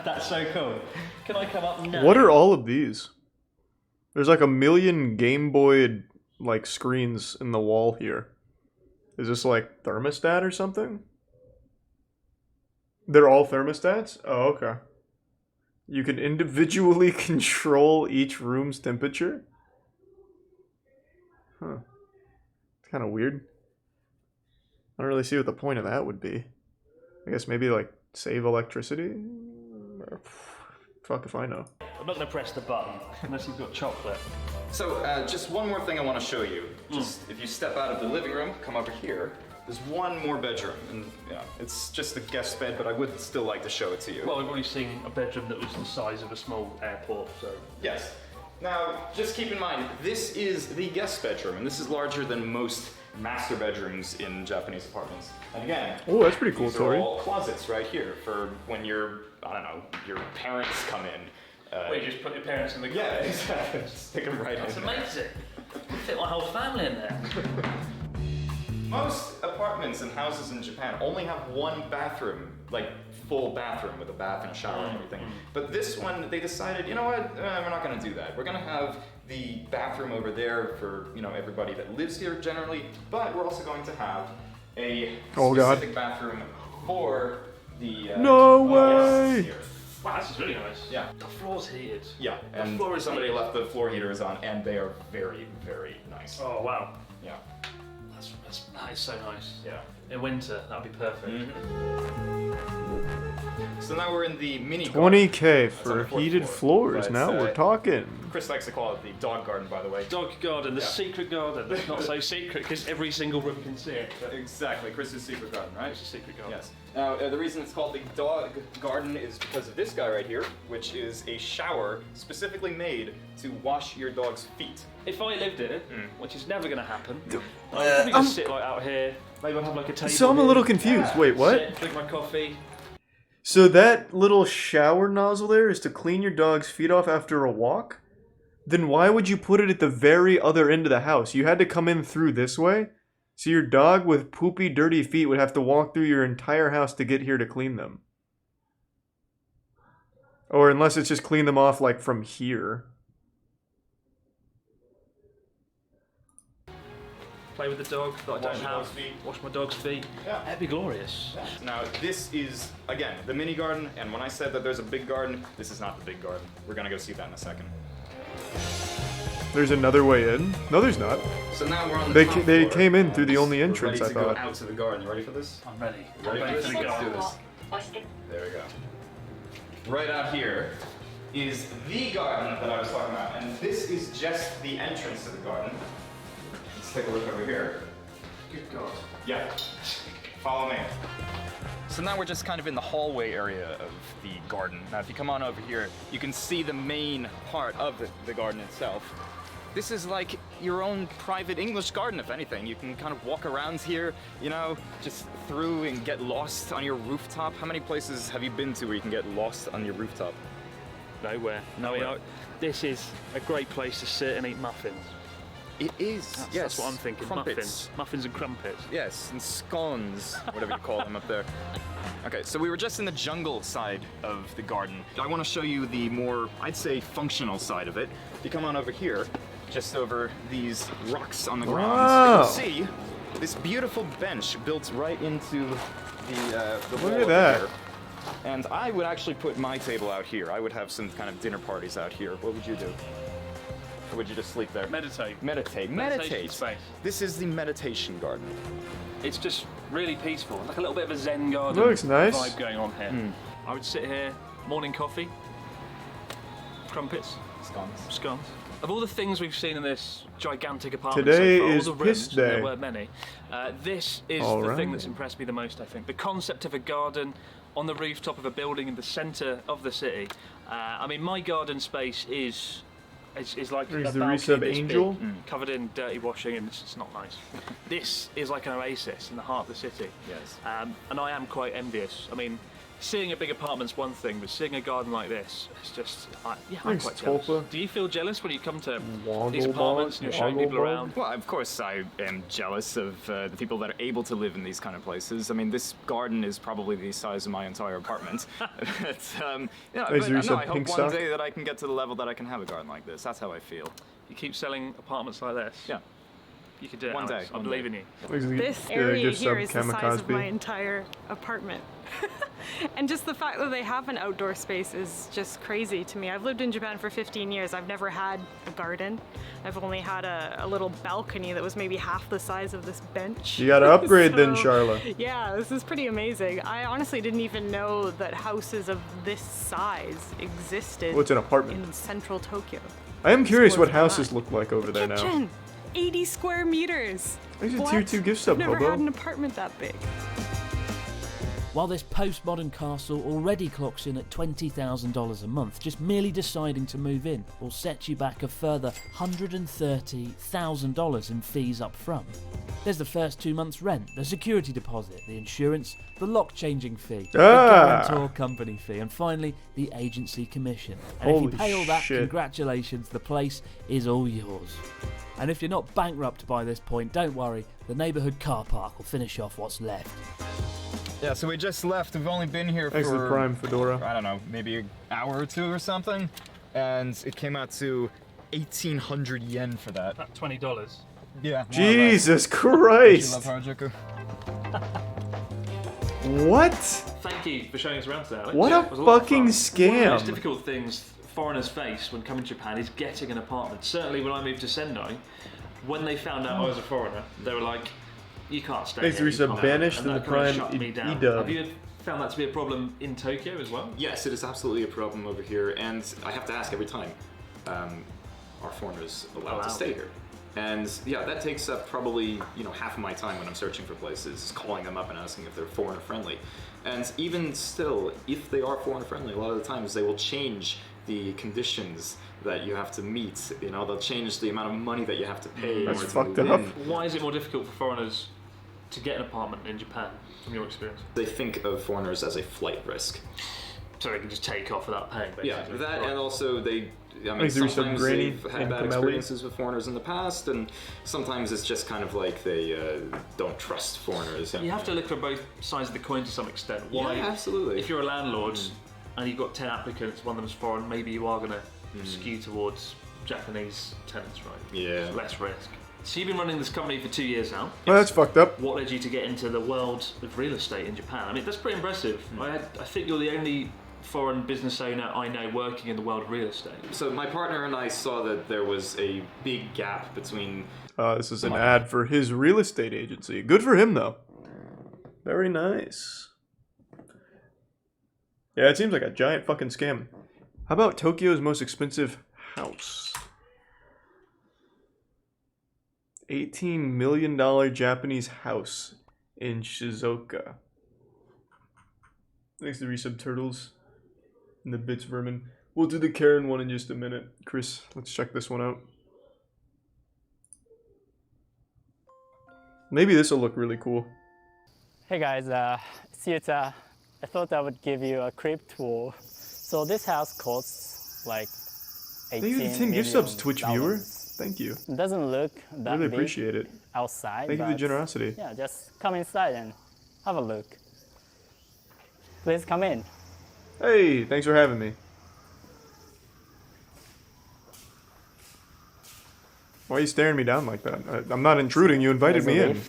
That's so cool. Can I come up now? What are all of these? There's like a million Game Boy like screens in the wall here. Is this like thermostat or something? They're all thermostats? Oh, okay. You can individually control each room's temperature? Huh. It's kind of weird. I don't really see what the point of that would be. I guess maybe like save electricity? Fuck if I know. I'm not going to press the button unless you've got chocolate. So, just one more thing I want to show you. Just if you step out of the living room, come over here. There's one more bedroom, and yeah, it's just a guest bed, but I would still like to show it to you. Well, we've already seen a bedroom that was the size of a small airport, so... Yes. Now, just keep in mind, this is the guest bedroom, and this is larger than most master bedrooms in Japanese apartments. And again, oh, that's pretty cool, these Tori. are all closets right here for when your, I don't know, your parents come in. Well, you just put your parents in the car. Yeah, exactly. Just stick them right That's in. amazing. You fit my whole family in there. Most apartments and houses in Japan only have one bathroom, like full bathroom with a bath and a shower and everything. But this one, they decided, you know what, we're not going to do that. We're going to have the bathroom over there for, you know, everybody that lives here generally, but we're also going to have a specific bathroom for the No way! Here. Wow, this is really nice. Yeah. The floor's heated. Yeah, and somebody left the floor heaters on, and they are very, very nice. Oh, wow. Yeah. That is so nice. Yeah. In winter, that'd be perfect. So now we're in the mini 20K That's on the for fourth heated floor. floors. But, Now we're talking. Chris likes to call it the dog garden, by the way. Dog garden, the Yeah. secret garden. It's not so secret because every single room can see it. Exactly, Chris's secret garden, right? It's a secret garden. Yes. Now, the reason it's called the dog garden is because of this guy right here, which is a shower specifically made to wash your dog's feet. If I lived here, which is never going to happen, I'd probably just sit like out here. Maybe I'd have like a table. So I'm a here. little confused. Wait, what? Sit, drink my coffee. So that little shower nozzle there is to clean your dog's feet off after a walk? Then why would you put it at the very other end of the house? You had to come in through this way? So your dog with poopy, dirty feet would have to walk through your entire house to get here to clean them. Or unless it's just clean them off like from here. Play with the dog that I don't have. Wash my dog's feet. Yeah. That'd be glorious. Now, this is, again, the mini garden, and when I said that there's a big garden, this is not the big garden. We're gonna go see that in a second. There's another way in? No, there's not. So now we're on the top They floor, came in through the and only we're entrance, I ready to go thought. out to the garden. You ready for this? I'm ready. Ready for this? to go. Let's do this. There we go. Right out here is the garden that I was talking about, and this is just the entrance to the garden. Let's take a look over here. Good God. Yeah. Follow me. So now we're just kind of in the hallway area of the garden. Now if you come on over here, you can see the main part of the garden itself. This is like your own private English garden, if anything. You can kind of walk around here, you know, just through and get lost on your rooftop. How many places have you been to where you can get lost on your rooftop? Nowhere. No, this is a great place to sit and eat muffins. It is, yes. That's what I'm thinking. Crumpets. Muffins and crumpets. Yes, and scones, whatever you call them up there. Okay, so we were just in the jungle side of the garden. I want to show you the more, I'd say, functional side of it. If you come on over here, just over these rocks on the ground, Wow. you can see this beautiful bench built right into the Look wall at over that. here. And I would actually put my table out here. I would have some kind of dinner parties out here. What would you do? Or would you just sleep there? Meditate. Meditate. Meditation Meditate. space. This is the meditation garden. It's just really peaceful. Like a little bit of a Zen garden Looks nice. vibe going on here. I would sit here, morning coffee, crumpets, scones. Of all the things we've seen in this gigantic apartment Today so far, is all the rooms, piss and there day. were many, this is All the right. thing that's impressed me the most, I think. The concept of a garden on the rooftop of a building in the centre of the city. I mean, my garden space is like There's a the balcony Resub this Angel. big, covered in dirty washing, and it's not nice. This is like an oasis in the heart of the city. Yes. And I am quite envious. I mean, seeing a big apartment's one thing, but seeing a garden like this, it's just, I'm Thanks, quite jealous. Tulpa. Do you feel jealous when you come to these Wogglebug, apartments and you're showing people Wogglebug. around? Well, of course I am jealous of the people that are able to live in these kind of places. I mean, this garden is probably the size of my entire apartment. Yeah, Is but there no, some I hope pink one stuff? day that I can get to the level that I can have a garden like this. That's how I feel. You keep selling apartments like this? Yeah. You could do it, One Alex. day, I one believe day. in you. This Just area sub here is the size of Kamikaze. my entire apartment. And just the fact that they have an outdoor space is just crazy to me. I've lived in Japan for 15 years. I've never had a garden. I've only had a little balcony that was maybe half the size of this bench. You gotta upgrade then, So, Charla. Yeah, this is pretty amazing. I honestly didn't even know that houses of this size existed Well, it's an apartment. in central Tokyo. I am curious what Explore houses look like over there now. Kitchen! 80 square meters! There's a What? tier 2 gift I've sub, never Hobo. had an apartment that big. While this postmodern castle already clocks in at $20,000 a month, just merely deciding to move in will set you back a further $130,000 in fees up front. There's the first 2 months' rent, the security deposit, the insurance, the lock changing fee, the guarantor company fee, and finally the agency commission. And if Holy you pay all that, shit. congratulations, the place is all yours. And if you're not bankrupt by this point, don't worry, the neighbourhood car park will finish off what's left. Yeah, so we just left. We've only been here Thanks for to the Prime Fedora. I don't know, maybe an hour or two or something, and it came out to 1,800 yen for that. About $20. Yeah. Jesus Don't you Christ! love Harajuku? What? Thank you for showing us around today, Alex. What a It was lot of fucking fun. One of the most scam. difficult things foreigners face when coming to Japan is getting an apartment. Certainly when I moved to Sendai, when they found out I was a foreigner, they were like, you can't stay Thanks, here. Teresa. you can't." Banished And in the that kinda Prime shut me down. E-dub. Have you found that to be a problem in Tokyo as well? Yes, it is absolutely a problem over here, and I have to ask every time, are foreigners allowed to stay here? And yeah, that takes up probably half of my time when I'm searching for places, calling them up and asking if they're foreigner friendly. And even still, if they are foreigner friendly, a lot of the times they will change the conditions that you have to meet. They'll change the amount of money that you have to pay in order to move in. Why is it more difficult for foreigners to get an apartment in Japan, from your experience? They think of foreigners as a flight risk. So they can just take off without paying, basically. Yeah, that, and also sometimes they've had bad experiences with foreigners in the past, and sometimes it's just kind of like they don't trust foreigners. You have to look for both sides of the coin to some extent. Why? Yeah, absolutely. If you're a landlord and you've got 10 applicants, one of them's foreign, maybe you are going to skew towards Japanese tenants, right? Yeah. Less risk. So you've been running this company for 2 years now. Well, that's fucked up. What led you to get into the world of real estate in Japan? I mean, that's pretty impressive. I think you're the only foreign business owner I know working in the world of real estate. So my partner and I saw that there was a big gap between... This is an ad for his real estate agency. Good for him, though. Very nice. Yeah, it seems like a giant fucking scam. How about Tokyo's most expensive house? $18 million Japanese house in Shizuoka. Thanks to Resub Turtles and the Bits Vermin. We'll do the Karen one in just a minute. Chris, let's check this one out. Maybe this will look really cool. Hey guys, it's Yuta. I thought I would give you a crib tour. So this house costs like 18 Thank you for 10 gift subs, Twitch viewer. Thank you. It doesn't look that Really big appreciate it. outside. Thank you for the generosity. Yeah, just come inside and have a look. Please come in. Hey, thanks for having me. Why are you staring me down like that? I'm not intruding, you invited me in.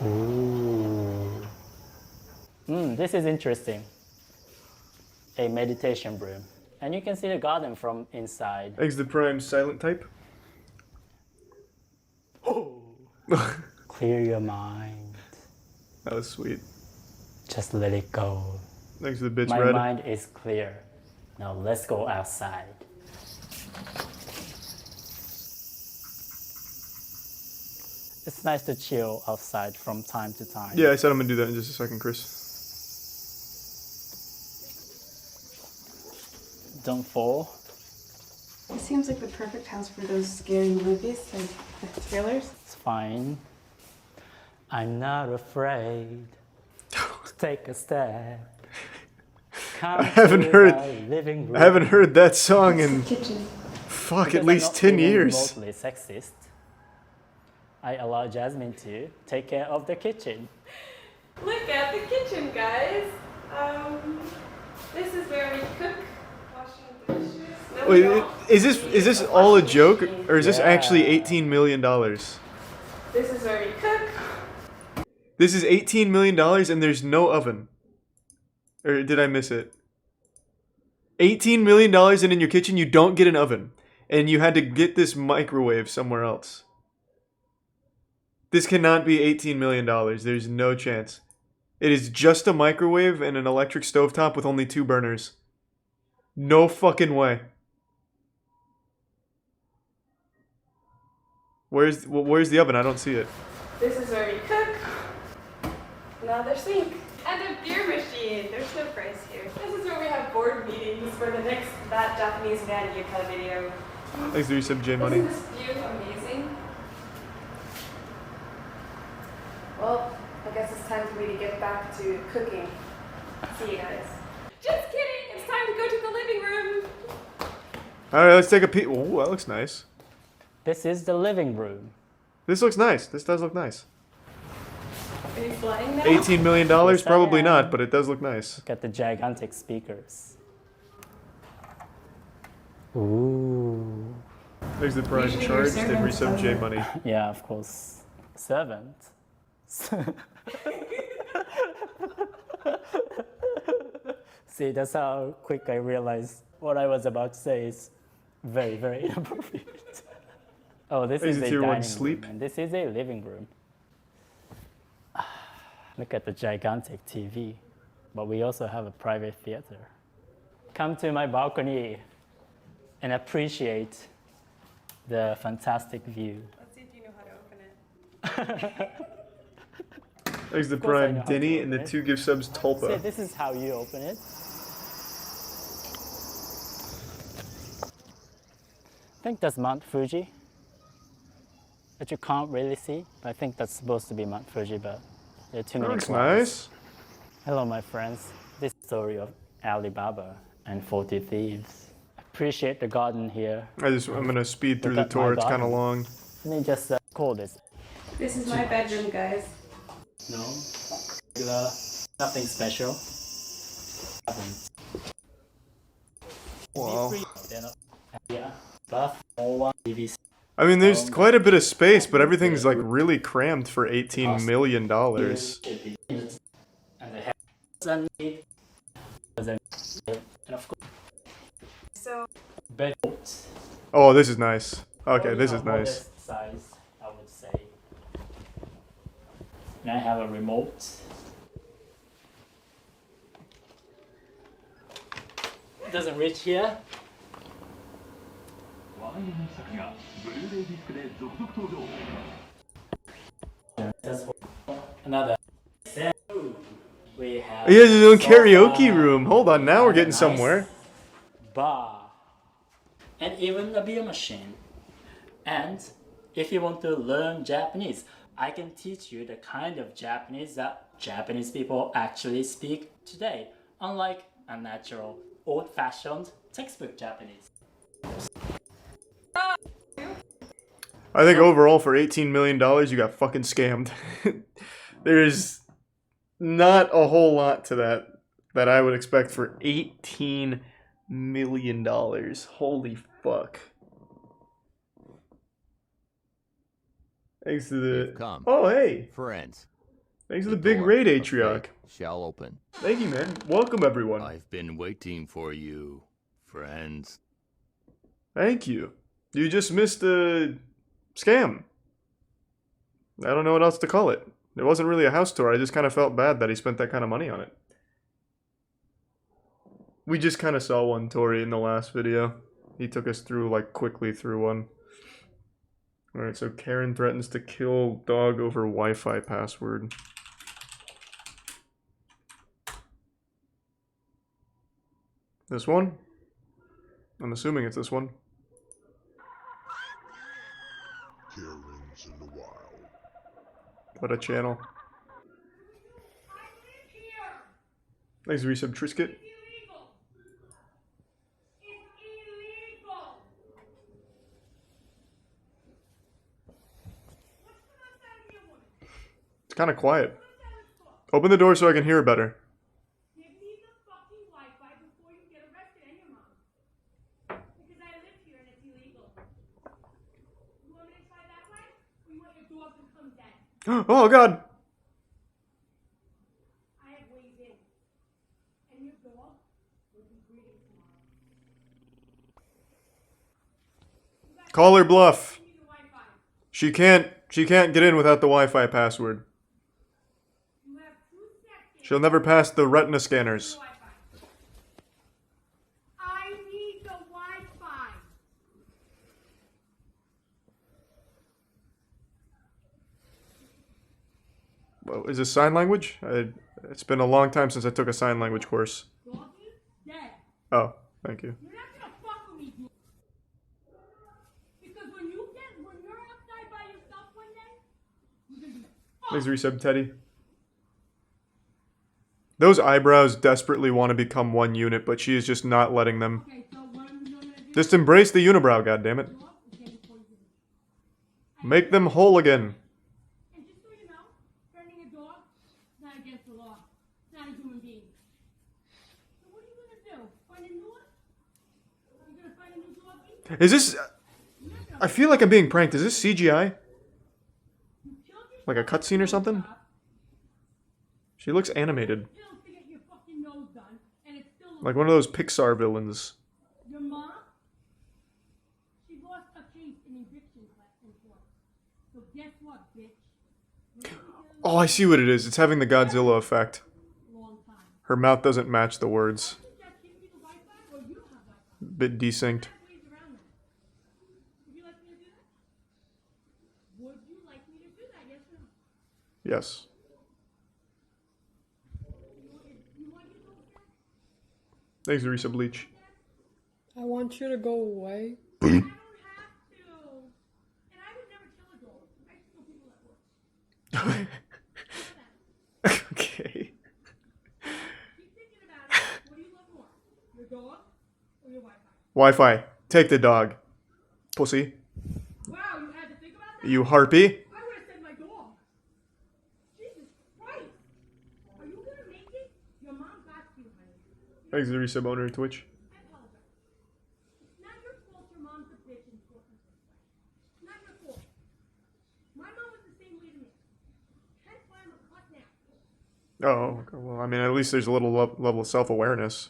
Ooh. This is interesting. A meditation room. And you can see the garden from inside. Thanks to Prime Silent Type. Clear your mind. That was sweet. Just let it go. Thanks to the Bits My Red. mind is clear. Now let's go outside. It's nice to chill outside from time to time. Yeah, I said I'm gonna do that in just a second, Chris. Don't fall. It seems like the perfect house for those scary movies, like the thrillers. It's fine. I'm not afraid to take a step. I haven't heard that song in fuck at least 10 years. Remotely sexist. I allow Jasmine to take care of the kitchen. Look at the kitchen, guys. This is where we cook, washing the dishes. No, we Wait, don't. is this all a joke, or is this actually $18 million? This is where we cook. This is $18 million and there's no oven. Or did I miss it? $18 million and in your kitchen you don't get an oven. And you had to get this microwave somewhere else. This cannot be $18 million. There's no chance. It is just a microwave and an electric stovetop with only 2 burners. No fucking way. Where's the oven? I don't see it. This is where we cook. Another sink. And a beer machine. There's no price here. This is where we have board meetings for the next That Japanese Man Yuka video. Thanks to Resub J Money. Isn't this view amazing? Well, I guess it's time for me to get back to cooking. See you guys. Just kidding! It's time to go to the living room! Alright, let's take a peek. Oh, that looks nice. This is the living room. This looks nice. This does look nice. Are you flying now? $18 million? Yes, I Probably am. not, but it does look nice. Look at the gigantic speakers. Ooh. There's the price Usually charged your and servants Resub don't. J Money. Yeah, of course. Servant. See, that's how quick I realized what I was about to say is very, very inappropriate. Oh, this Is is it a your one dining sleep? room, and this is a living room. Look at the gigantic TV. But we also have a private theater. Come to my balcony and appreciate the fantastic view. Let's see if you know how to open it. Thanks to Of course I know Prime how to Denny open and the it. 2 gift subs So Tulpa. this is how you open it. I think that's Mount Fuji, but you can't really see. I think that's supposed to be Mount Fuji, but there are too many Looks clouds. nice. Hello, my friends. This is the story of Alibaba and 40 Thieves. Appreciate the garden here. I'm gonna speed through the Look at my tour. It's kind of garden. long. Let me just call this. This is my bedroom, guys. No, regular, nothing special. Wow. Yeah, bath, all one TV. I mean, there's quite a bit of space, but everything's like really crammed for $18 million. And of course, So bedrooms. Oh, this is nice. Okay, Only this a is nice. modest size, I would say. And I have a remote. It doesn't reach here. That's another. We have He has his own karaoke sofa, room. Hold on, now we're getting nice somewhere. bar, and even a beer machine. And if you want to learn Japanese, I can teach you the kind of Japanese that Japanese people actually speak today, unlike a natural, old-fashioned textbook Japanese. I think overall for $18 million, you got fucking scammed. There's not a whole lot to that I would expect for $18 million. Holy fuck. Thanks to the... Come. Oh, hey. Friends. Thanks to The the big door raid, of Atriarch. fate shall open. Thank you, man. Welcome, everyone. I've been waiting for you, friends. Thank you. You just missed a scam. I don't know what else to call it. It wasn't really a house tour. I just kind of felt bad that he spent that kind of money on it. We just kind of saw one Tori in the last video. He took us through, like, quickly through one. Alright, so Karen threatens to kill dog over Wi-Fi password. This one? I'm assuming it's this one. Karen's in the wild. What a channel. Thanks, Resub Trisket. It's kind of quiet. Open the door so I can hear better. Oh god! Call her bluff. She can't get in without the Wi-Fi password. She'll never pass the retina scanners. I need the Wi-Fi. Well, is this sign language? It's been a long time since I took a sign language course. Oh, thank you. You're not gonna fuck with me, dude. Because when you're outside by yourself one day, you're gonna be Thanks, Resub Teddy. Those eyebrows desperately want to become one unit, but she is just not letting them. Just embrace the unibrow, goddammit. Make them whole again. And just so you know, turning a dog, it's not against the law. It's not a human being. So what are you gonna do? Find a new one? You gonna find a new doggy? Is this... I feel like I'm being pranked. Is this CGI? Like a cutscene or something? She looks animated. Like one of those Pixar villains. Your mom? She lost her case in eviction in court. So guess what, bitch? Oh, I see what it is. It's having the Godzilla effect. Her mouth doesn't match the words. Bit desynced. Yes. Thanks, Risa Bleach. I want you to go away. Okay. Wi-Fi. Take the dog. Pussy. Wow, you had to think about that? You harpy. I would have said my dog. Jesus Christ. Are you gonna make it? Your mom got you, honey. Thanks, Risa Boner Twitch. I apologize. It's not your fault your mom's a bitch and talking this way. It's not your fault. My mom was the same way to me. Hence why I'm a cunt now. Oh, okay. Well, I mean, at least there's a little level of self-awareness.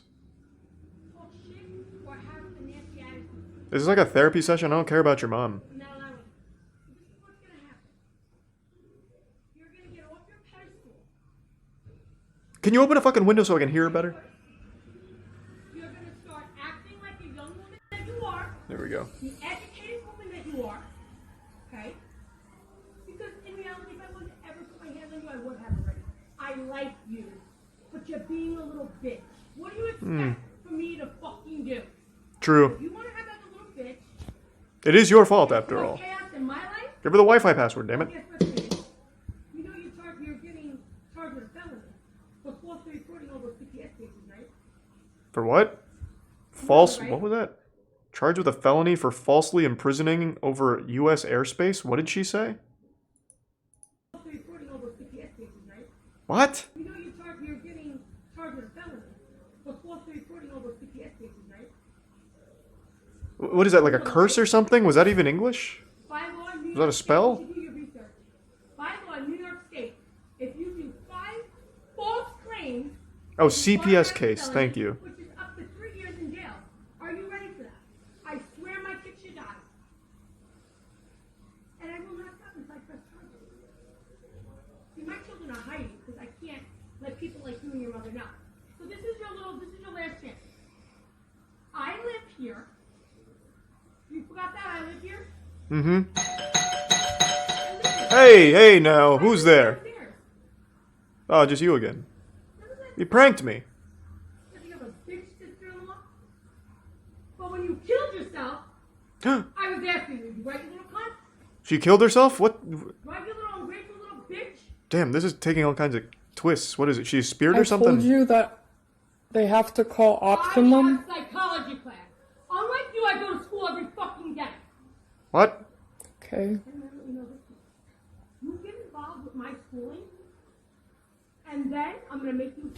Talk shit or have a nasty attitude. This is like a therapy session. I don't care about your mom. I'm not allowing it. This is what's gonna happen. You're gonna get off your pedestal. Can you open a fucking window so I can hear her better? You're gonna start acting like the young woman that you are. There we go. The educated woman that you are. Okay? Because in reality, if I wanted to ever put my hands on you, I would have already. I like you. But you're being a little bitch. What do you expect for me to fucking do? True. If you want to have like a little bitch, It is your fault, after all. chaos in my life, Give her the Wi-Fi password, damn it. guess what it is? You know you're getting charged with a felony for falsely reporting all those PTS cases, right? For what? False. What was that? Charged with a felony for falsely imprisoning over U.S. airspace? What did she say? Falsely reporting all those PTS cases, right? What? You know you're getting charged with a felony for falsely reporting all those PTS cases, right? What is that, like a curse or something? Was that even English? By law in New Was that a York spell? State, you do your research. By law in New York State, if you do 5 false claims, Oh, CPS case. Thank you. which is up to 3 years in jail, are you ready for that? I swear my kid should die. And I will not stop until I press charges. See, my children are hiding because I can't let people like you and your mother know. So this is your last chance. I live here. You forgot that I live here? Mm-hmm. Hey now. Who's there? Oh, just you again. You pranked me. You have a bitch sister-in-law? But when you killed yourself, I was asking you, right, you little cunt? She killed herself? What? Right, you little ungrateful little bitch? Damn, this is taking all kinds of twists. What is it? She's speared I or something? told you that they have to call ops on I them. have psychology class. Unlike you, I go to school every fucking day. What? Okay. You get involved with my schooling, and then I'm gonna treat you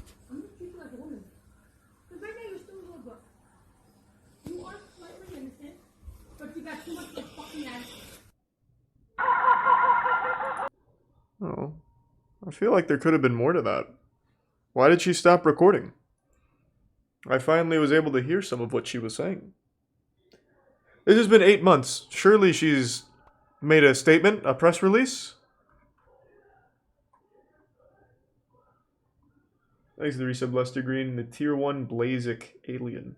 like a woman. Because right now you're still a little book. You are slightly innocent, but you got too much of a fucking attitude. Oh. I feel like there could have been more to that. Why did she stop recording? I finally was able to hear some of what she was saying. It has been 8 months. Surely she's made a statement, a press release? Thanks to the resub Lester Green, the Tier 1 Blazic Alien.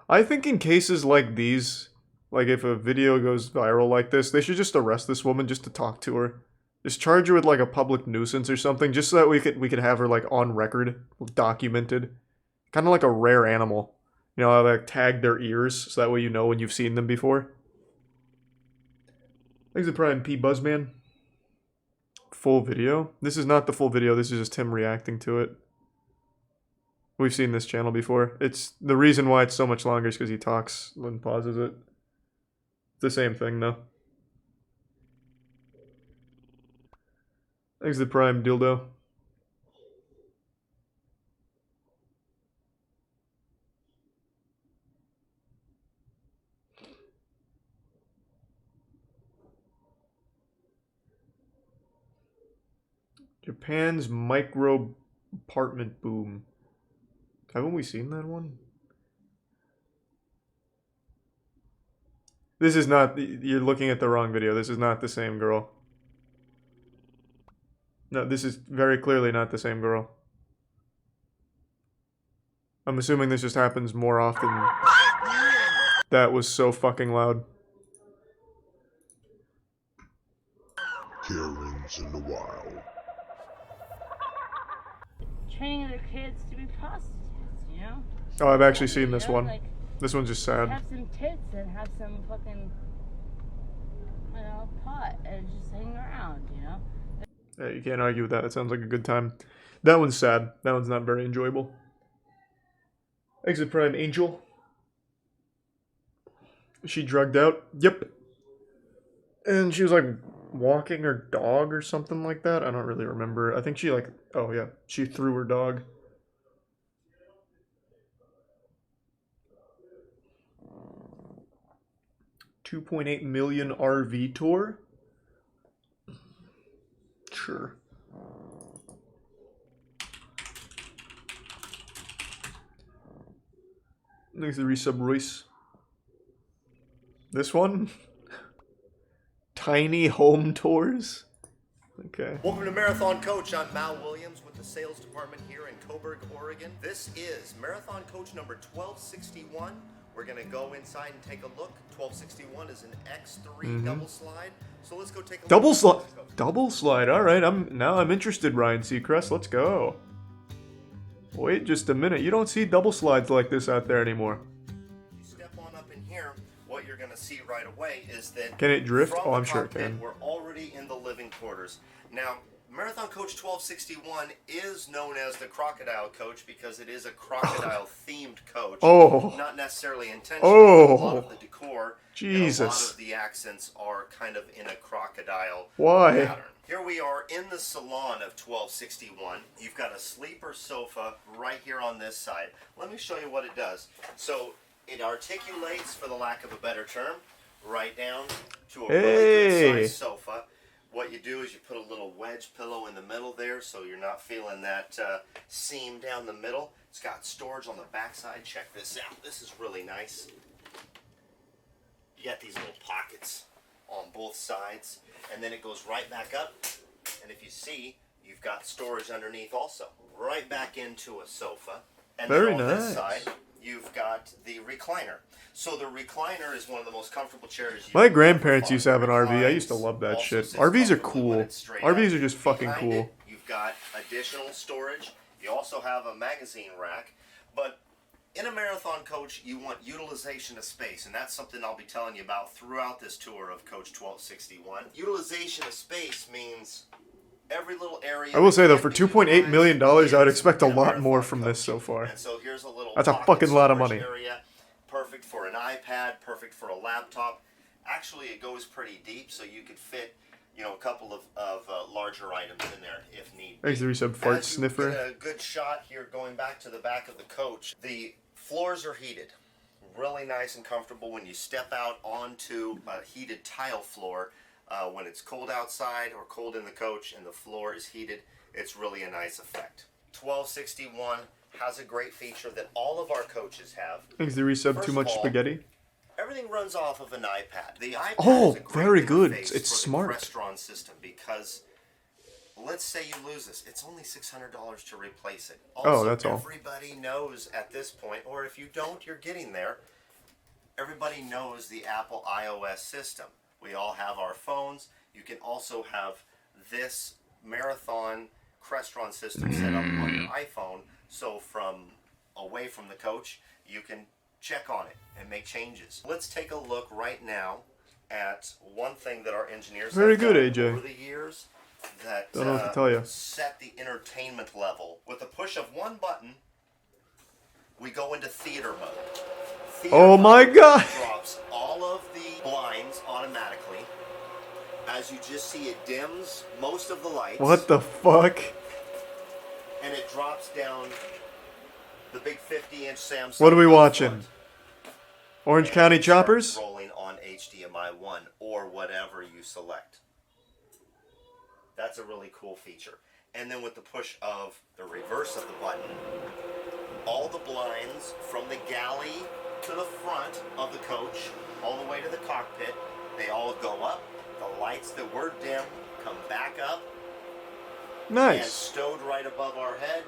I think in cases like these, like if a video goes viral like this, they should just arrest this woman just to talk to her. Just charge her with like a public nuisance or something, just so that we could have her like on record, documented. Kind of like a rare animal. You know, like tag their ears, so that way you know when you've seen them before. Thanks to Prime P Buzzman. Full video? This is not the full video, this is just him reacting to it. We've seen this channel before. It's the reason why it's so much longer is because he talks and pauses it. It's the same thing though. Thanks to the Prime Dildo. Japan's micro apartment boom. Haven't we seen that one? This is not, you're looking at the wrong video. This is not the same girl. No, this is very clearly not the same girl. I'm assuming this just happens more often. That was so fucking loud. Karens in the wild. Training their kids to be prostitutes, you know? Oh, I've actually seen this You know, one. like, This one's just sad. have some tits and have some fucking, you know, pot and just hang around, you know? Yeah, you can't argue with that. It sounds like a good time. That one's sad. That one's not very enjoyable. Exit Prime Angel. Is she drugged out? Yep. And she was like walking her dog or something like that. I don't really remember. I think she like, oh yeah, she threw her dog. $2.8 million RV tour? Sure. Thanks to resub Royce. This one? Tiny home tours? Okay. Welcome to Marathon Coach. I'm Mal Williams with the sales department here in Coburg, Oregon. This is Marathon Coach number 1261. We're going to go inside and take a look. 1261 is an X3 double slide. So let's go take a Double look. slide. Double slide. All right. I'm interested, Ryan Seacrest. Let's go. Wait just a minute. You don't see double slides like this out there anymore. You step on up in here, what you're going to see right away is that Can it drift? from Oh, the I'm sure it cockpit, can. We're already in the living quarters. Now, Marathon Coach 1261 is known as the Crocodile Coach because it is a crocodile-themed coach. Oh. Not necessarily intentionally. Oh. A lot of the decor Jesus. and a lot of the accents are kind of in a crocodile Why? pattern. Here we are in the salon of 1261. You've got a sleeper sofa right here on this side. Let me show you what it does. So it articulates, for the lack of a better term, right down to a really good sized sofa. What you do is you put a little wedge pillow in the middle there so you're not feeling that seam down the middle. It's got storage on the back side. Check this out. This is really nice. You got these little pockets on both sides, and then it goes right back up. And if you see, you've got storage underneath also. Right back into a sofa. And Very then on this nice. side, you've got the recliner. So the recliner is one of the most comfortable chairs My grandparents used to have an RV. I used to love that shit. RVs are cool. RVs are just fucking Behind cool. it, you've got additional storage. You also have a magazine rack. But in a marathon coach, you want utilization of space, and that's something I'll be telling you about throughout this tour of Coach 1261. Utilization of space means every little area. I will say though, for $2.8 million, I would expect a lot more from this so far. And so here's a little That's a pocket fucking lot of storage money. area, perfect for an iPad, perfect for a laptop. Actually, it goes pretty deep, so you could fit, you know, a couple of larger items in there if need. Thanks to resub Fart As you Sniffer. get a good shot here, going back to the back of the coach. The floors are heated, really nice and comfortable when you step out onto a heated tile floor. When it's cold outside or cold in the coach and the floor is heated, it's really a nice effect. 1261 has a great feature that all of our coaches have. Thanks to resub First Too of Much all, Spaghetti. Everything runs off of an iPad. The iPad Oh, is a great very good. interface It's for smart. the Crestron system because let's say you lose this. It's only $600 to replace it. Also, Oh, that's all. everybody knows at this point, or if you don't, you're getting there. Everybody knows the Apple iOS system. We all have our phones. You can also have this Marathon Crestron system set up on your iPhone. So from away from the coach, you can check on it and make changes. Let's take a look right now at one thing that our engineers Very have good, done AJ. over the years that Don't know what to tell ya. set the entertainment level. With the push of one button, we go into theater mode. Theater Oh my mode god! drops all of the blinds automatically. As you just see, it dims most of the lights. What the fuck? And it drops down the big 50-inch Samsung. What are we up watching? front. Orange And County it starts Choppers? rolling on HDMI 1 or whatever you select. That's a really cool feature. And then with the push of the reverse of the button, all the blinds from the galley to the front of the coach, all the way to the cockpit, they all go up. The lights that were dim come back up. Nice. And stowed right above our head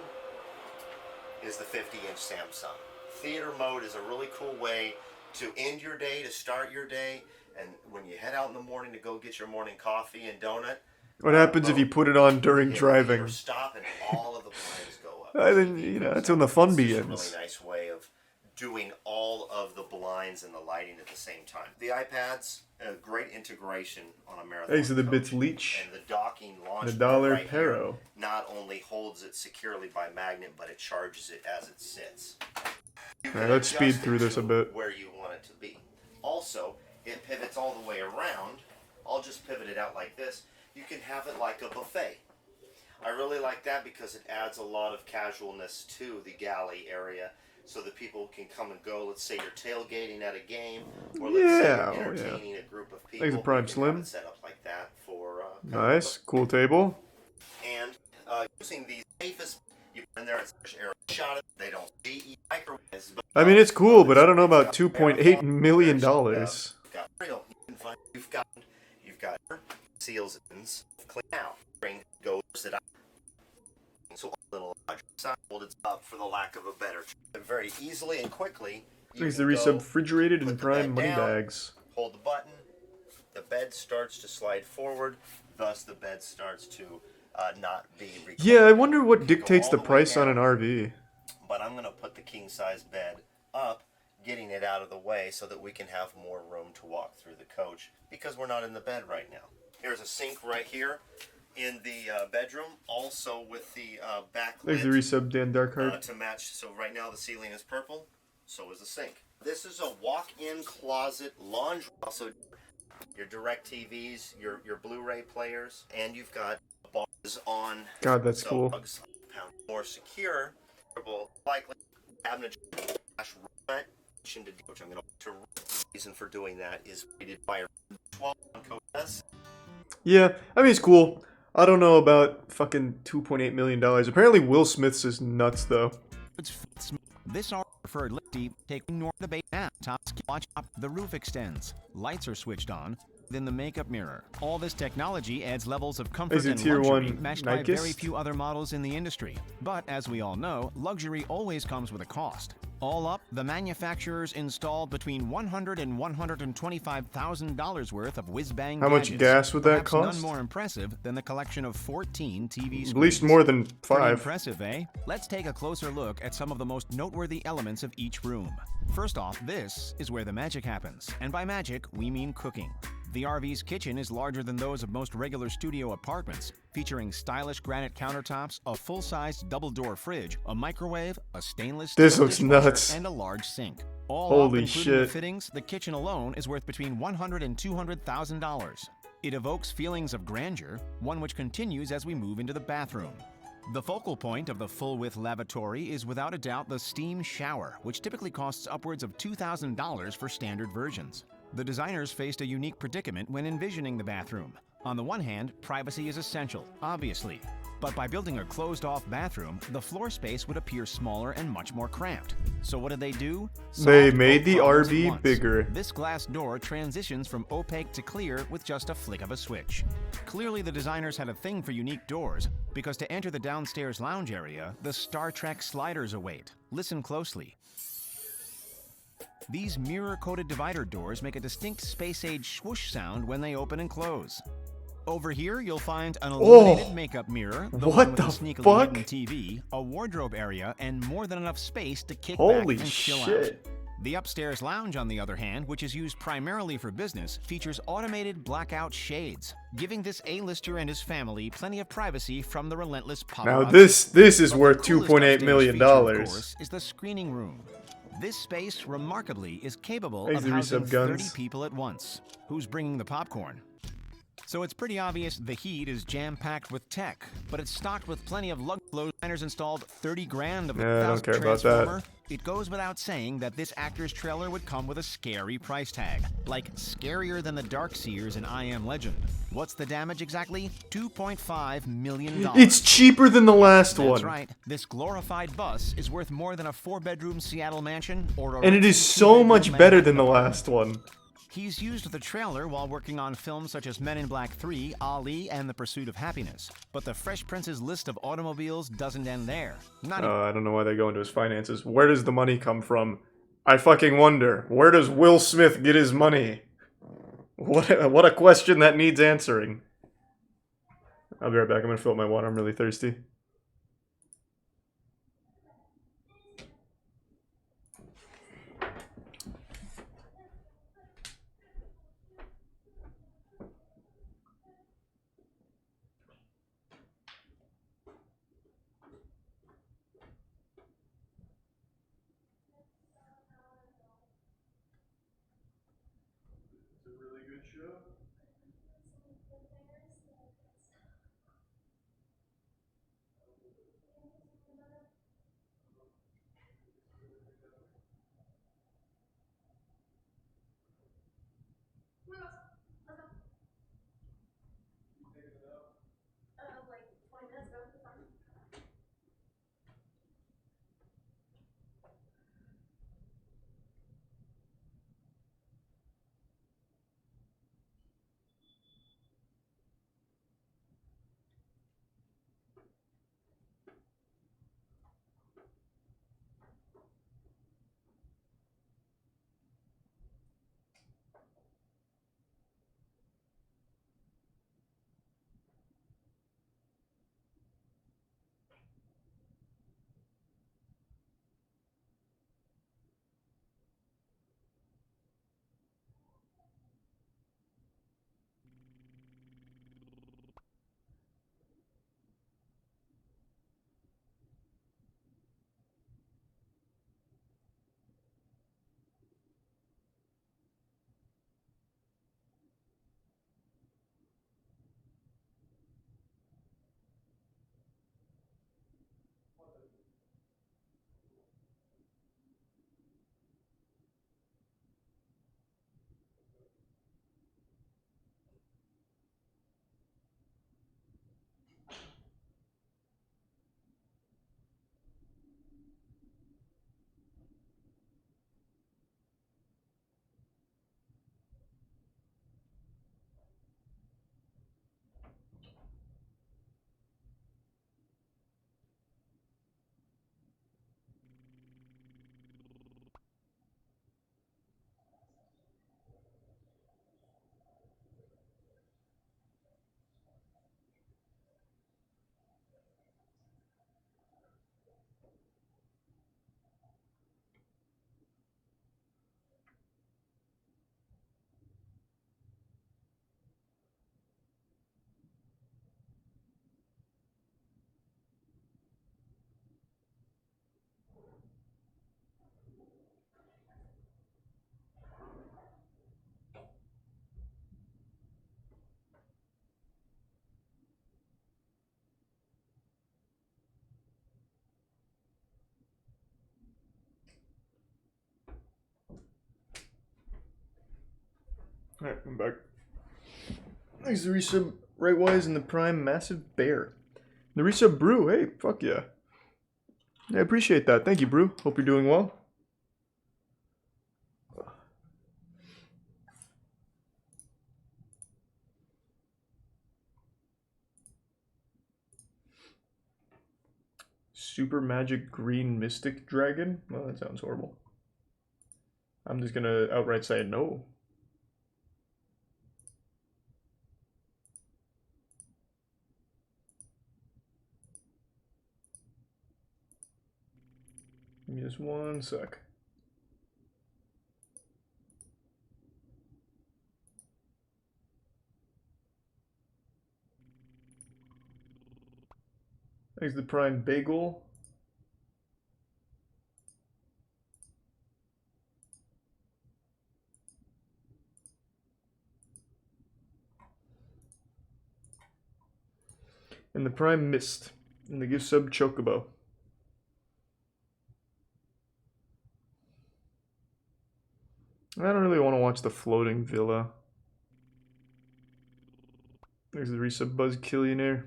is the 50-inch Samsung. Theater mode is a really cool way to end your day, to start your day, and when you head out in the morning to go get your morning coffee and donut. What happens if you put it on during driving? Stop and all of the blinds go up. I think, you know, that's when the fun begins. It's a really nice way of doing all of the blinds and the lighting at the same time. The iPads, a great integration on a Marathon. Thanks to the Bits Leech. And the docking launch The Dollar right Pero. here not only holds it securely by magnet, but it charges it as it sits. Alright, let's speed through this a bit. Where you want it to be. Also, it pivots all the way around. I'll just pivot it out like this. You can have it like a buffet. I really like that because it adds a lot of casualness to the galley area so that people can come and go. Let's say you're tailgating at a game, or let's say you're entertaining a group of people. Thanks to Prime you can Slim. have it set up like that for Nice, cool table. and using the safest, you put in there, it's air shot it. They don't see microwaves. I mean, it's cool, but I don't know about $2.8 million. You've got real. You've got seals ins clean out. Bring goes it out. So a little side folded up for the lack of a better term. Very easily and quickly. Thanks to refrigerated and Prime money bags. Hold the button. The bed starts to slide forward. Thus, the bed starts to not be. Yeah, I wonder what dictates the price on an RV. But I'm going to put the king size bed up, getting it out of the way so that we can have more room to walk through the coach because we're not in the bed right now. Here's a sink right here in the bedroom, also with the backlit. Thanks to resub Dan Darkheart. To match. So right now the ceiling is purple, so is the sink. This is a walk-in closet laundry. Also, your Direct TVs, your Blu-ray players, and you've got bars on. God, that's cool. More secure, likely cabinet which I'm going to. Reason for doing that is rated by 12 on Code S. Yeah, I mean, it's cool. I don't know about fucking $2.8 million. Apparently Will Smith's is nuts, though. This our preferred lifty taking north the base now. Top watch up, the roof extends. Lights are switched on. Then the makeup mirror. All this technology adds levels of comfort and luxury matched by very few other models in the industry. But as we all know, luxury always comes with a cost. All up, the manufacturers installed between $100,000 and $125,000 worth of whiz-bang How much gas would that cost? None more impressive than the collection of 14 TV screens. At least more than 5. Pretty impressive, eh? Let's take a closer look at some of the most noteworthy elements of each room. First off, this is where the magic happens. And by magic, we mean cooking. The RV's kitchen is larger than those of most regular studio apartments, featuring stylish granite countertops, a full-sized double-door fridge, a microwave, a stainless steel dishwasher, and a large sink. All Holy up, including shit. the fittings, the kitchen alone is worth between $100,000 and $200,000. It evokes feelings of grandeur, one which continues as we move into the bathroom. The focal point of the full-width lavatory is without a doubt the steam shower, which typically costs upwards of $2,000 for standard versions. The designers faced a unique predicament when envisioning the bathroom. On the one hand, privacy is essential, obviously. But by building a closed-off bathroom, the floor space would appear smaller and much more cramped. So what did they do? They made the RV bigger. This glass door transitions from opaque to clear with just a flick of a switch. Clearly the designers had a thing for unique doors, because to enter the downstairs lounge area, the Star Trek sliders await. Listen closely. These mirror-coated divider doors make a distinct space-age swoosh sound when they open and close. Over here, you'll find an illuminated makeup mirror, the one with the sneakily hidden TV, a wardrobe area, and more than enough space to kick back and chill out. The upstairs lounge, on the other hand, which is used primarily for business, features automated blackout shades, giving this A-lister and his family plenty of privacy from the relentless paparazzi. Now this is worth $2.8 million. Feature, of course, is the screening room. This space, remarkably, is capable of housing 30 people at once. Who's bringing the popcorn? So it's pretty obvious the heat is jam-packed with tech, but it's stocked with plenty of lug flow. Designers installed 30 grand of the I don't care about transformer. that. It goes without saying that this actor's trailer would come with a scary price tag, like scarier than the Darkseers in I Am Legend. What's the damage exactly? $2.5 million. It's cheaper than the last one. That's right. This glorified bus is worth more than a 4-bedroom Seattle mansion or a and it is so much better than the last one. He's used the trailer while working on films such as Men in Black 3, Ali, and The Pursuit of Happiness. But the Fresh Prince's list of automobiles doesn't end there. I don't know why they go into his finances. Where does the money come from? I fucking wonder. Where does Will Smith get his money? What a question that needs answering. I'll be right back. I'm gonna fill up my water. I'm really thirsty. It's a really good show. Alright, I'm back. Thanks to resub Rightwise and the Prime Massive Bear. The resub Brew, hey, fuck yeah. I appreciate that. Thank you, Brew. Hope you're doing well. Super Magic Green Mystic Dragon? Well, that sounds horrible. I'm just gonna outright say no. Give me just one sec. Thanks to the Prime Bagel. And the Prime Mist. And the gift sub Chocobo. I don't really want to watch the Floating Villa. There's the resub Buzz Killionaire.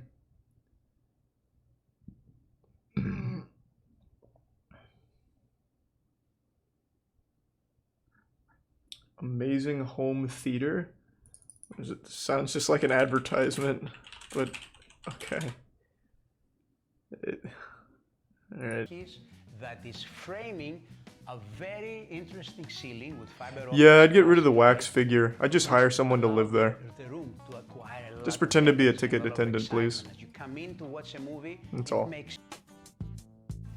Amazing home theater. It sounds just like an advertisement, but okay. Alright. That is framing a very interesting ceiling with fiber. Yeah, I'd get rid of the wax figure. I'd just hire someone to live there. Just pretend to be a ticket attendant, please. As you come in to watch a movie, that's all.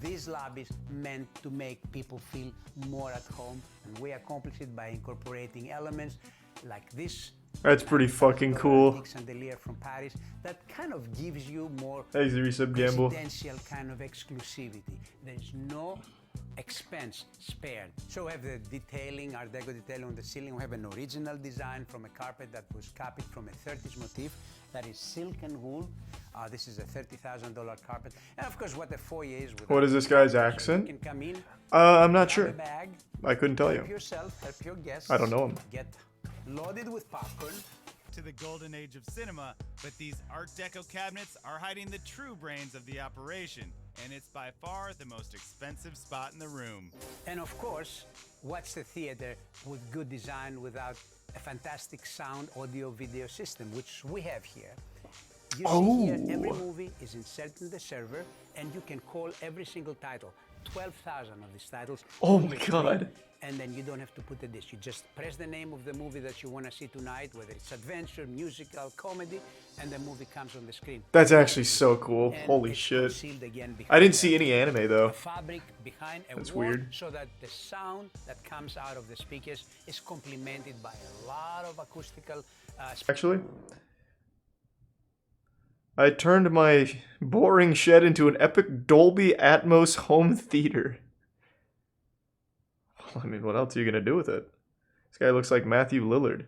This lab is meant to make people feel more at home, and we accomplish it by incorporating elements like this. That's pretty fucking cool. From Paris, that kind of gives you more Thanks, the resub gamble. residential kind of exclusivity. There's no expense spared. So we have the detailing, Art Deco detailing on the ceiling. We have an original design from a carpet that was copied from a 30s motif that is silk and wool. This is a $30,000 carpet. And of course, what the foyer is. What is this guy's accent? You can come in, I'm not sure. bag, I couldn't tell you. help yourself, help your guests. I don't know him. Get loaded with popcorn. To the golden age of cinema, but these Art Deco cabinets are hiding the true brains of the operation, and it's by far the most expensive spot in the room. And of course, what's the theater with good design without a fantastic sound, audio, video system, which we have here. You see here, every movie is inserted in the server, and you can call every single title. 12,000 of these titles. Oh my god. And then you don't have to put the disc. You just press the name of the movie that you want to see tonight, whether it's adventure, musical, comedy, and the movie comes on the screen. That's actually so cool. And Holy it's shit. concealed again I didn't behind see any anime though. fabric behind a That's wall, weird. so that the sound that comes out of the speakers is complemented by a lot of acoustical. Actually, I turned my boring shed into an epic Dolby Atmos home theater. I mean, what else are you gonna do with it? This guy looks like Matthew Lillard.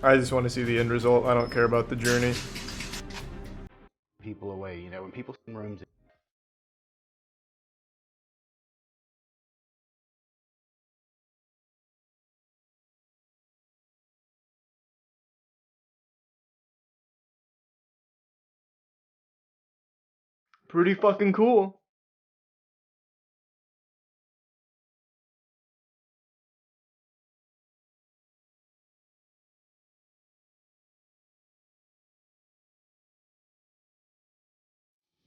I just want to see the end result. I don't care about the journey. People away, you know, when people in rooms. Pretty fucking cool.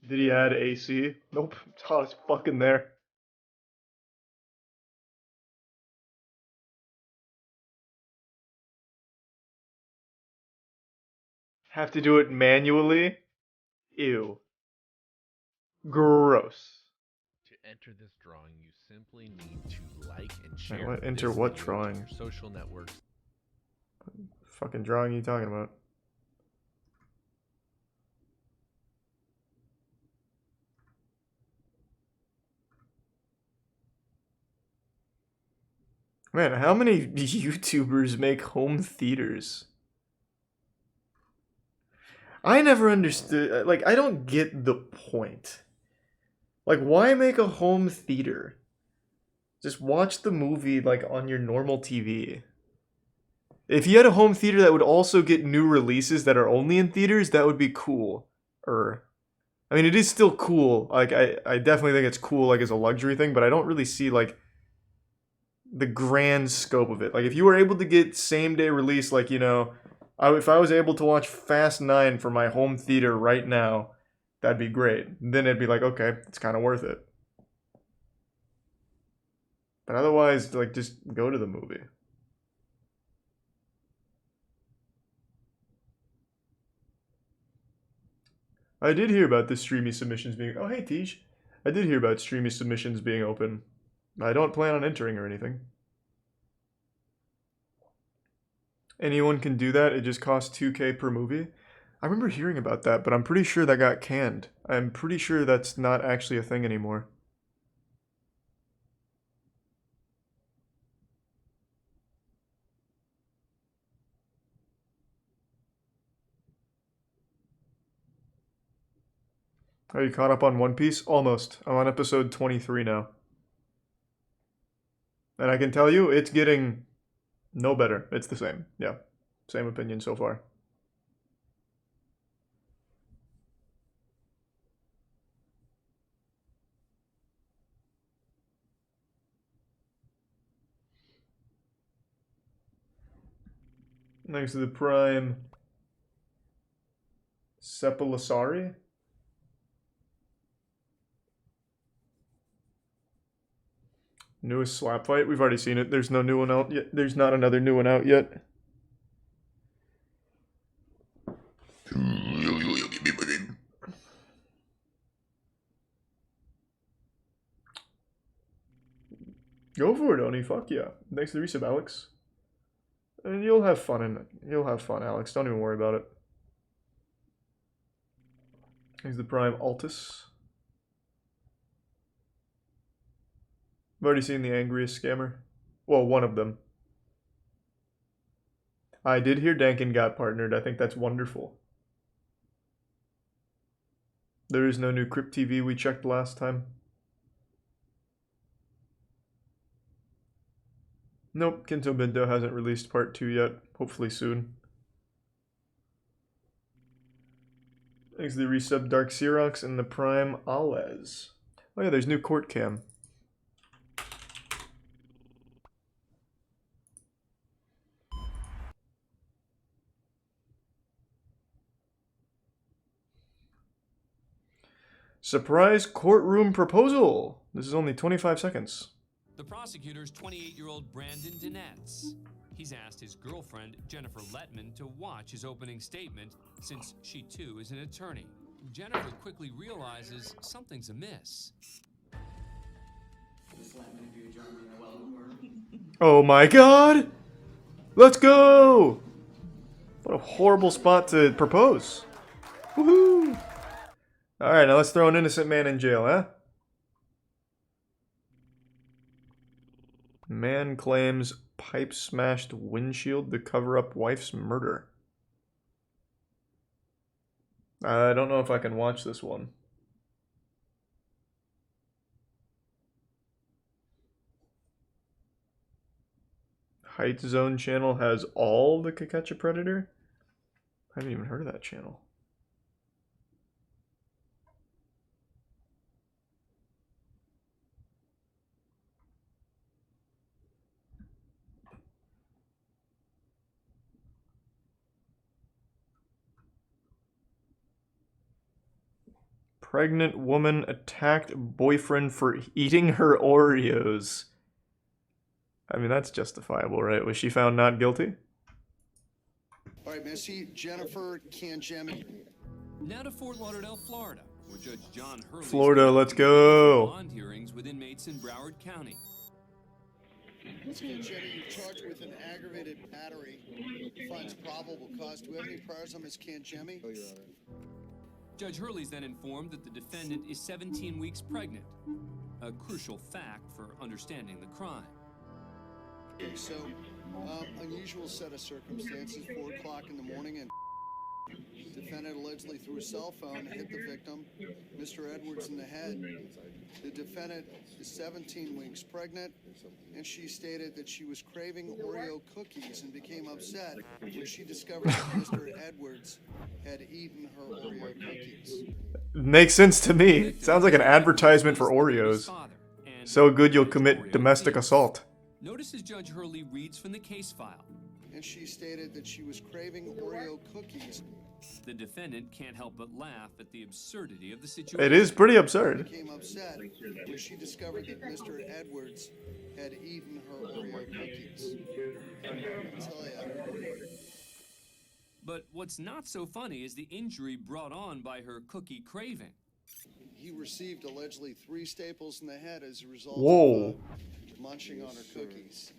Did he add AC? Nope. It's hot as fucking there. Have to do it manually? Ew. Gross. To enter this drawing, you simply need to like and share. What? Enter this what video to drawing? your social networks. Fucking drawing you talking about? Man, how many YouTubers make home theaters? I never understood, like, I don't get the point. Like, why make a home theater? Just watch the movie, like, on your normal TV. If you had a home theater that would also get new releases that are only in theaters, that would be cool. I mean, it is still cool. Like, I definitely think it's cool, like, as a luxury thing, but I don't really see, like, the grand scope of it. Like, if you were able to get same-day release, like, you know, if I was able to watch Fast 9 for my home theater right now, that'd be great. Then it'd be like, okay, it's kind of worth it. But otherwise, like, just go to the movie. I did hear about the streamy submissions being... Oh, hey, Tej. I did hear about streamy submissions being open. I don't plan on entering or anything. Anyone can do that. It just costs $2K per movie. I remember hearing about that, but I'm pretty sure that got canned. I'm pretty sure that's not actually a thing anymore. Are you caught up on One Piece? Almost. I'm on episode 23 now. And I can tell you, it's getting no better. It's the same. Yeah. Same opinion so far. Next to the prime Cephalosauri. Newest slap fight. We've already seen it. There's no new one out yet. There's not another new one out yet. Go for it, Oni. Fuck yeah. Thanks for the resub, Alex. And you'll have fun in it. You'll have fun, Alex. Don't even worry about it. Here's the prime Altus. I've already seen the angriest scammer. Well, one of them. I did hear Dankin got partnered. I think that's wonderful. There is no new Crypt TV we checked last time. Nope, Kinto Binto hasn't released part 2 yet. Hopefully soon. Thanks to the resub Dark Xerox and the prime Alez. Oh yeah, there's new court cam. Surprise courtroom proposal. This is only 25 seconds. The prosecutor's 28-year-old Brandon Dinetz. He's asked his girlfriend, Jennifer Letman, to watch his opening statement since she too is an attorney. Jennifer quickly realizes something's amiss. Oh my god! Let's go! What a horrible spot to propose. Woohoo! Alright, now let's throw an innocent man in jail, huh? Man claims pipe smashed windshield to cover up wife's murder. I don't know if I can watch this one. Height Zone channel has all the To Catch a Predator? I haven't even heard of that channel. Pregnant woman attacked boyfriend for eating her Oreos. I mean, that's justifiable, right? Was she found not guilty? All right, Missy, Jennifer Kangemi. Now to Fort Lauderdale, Florida, where Judge John Hurley Florida, let's go. bond hearings with inmates in Broward County. Ms. Kangemi, you're charged with an aggravated battery. Finds probable cause. Do we have any priors on Ms. Kangemi? Oh, Your Honor. Judge Hurley's then informed that the defendant is 17 weeks pregnant, a crucial fact for understanding the crime. So, unusual set of circumstances, 4 o'clock in the morning, and defendant allegedly threw a cell phone and hit the victim, Mr. Edwards, in the head. The defendant is 17 weeks pregnant, and she stated that she was craving Oreo cookies and became upset when she discovered that Mr. Edwards had eaten her Oreo cookies. Makes sense to me. Sounds like an advertisement for Oreos. So good you'll commit domestic assault. Notice as Judge Hurley reads from the case file. And she stated that she was craving Oreo cookies. The defendant can't help but laugh at the absurdity of the situation. It is pretty absurd. Became upset when she discovered that Mr. Edwards had eaten her Oreo cookies. I tell ya. But what's not so funny is the injury brought on by her cookie craving. He received allegedly 3 staples in the head as a result Whoa. of munching on her cookies.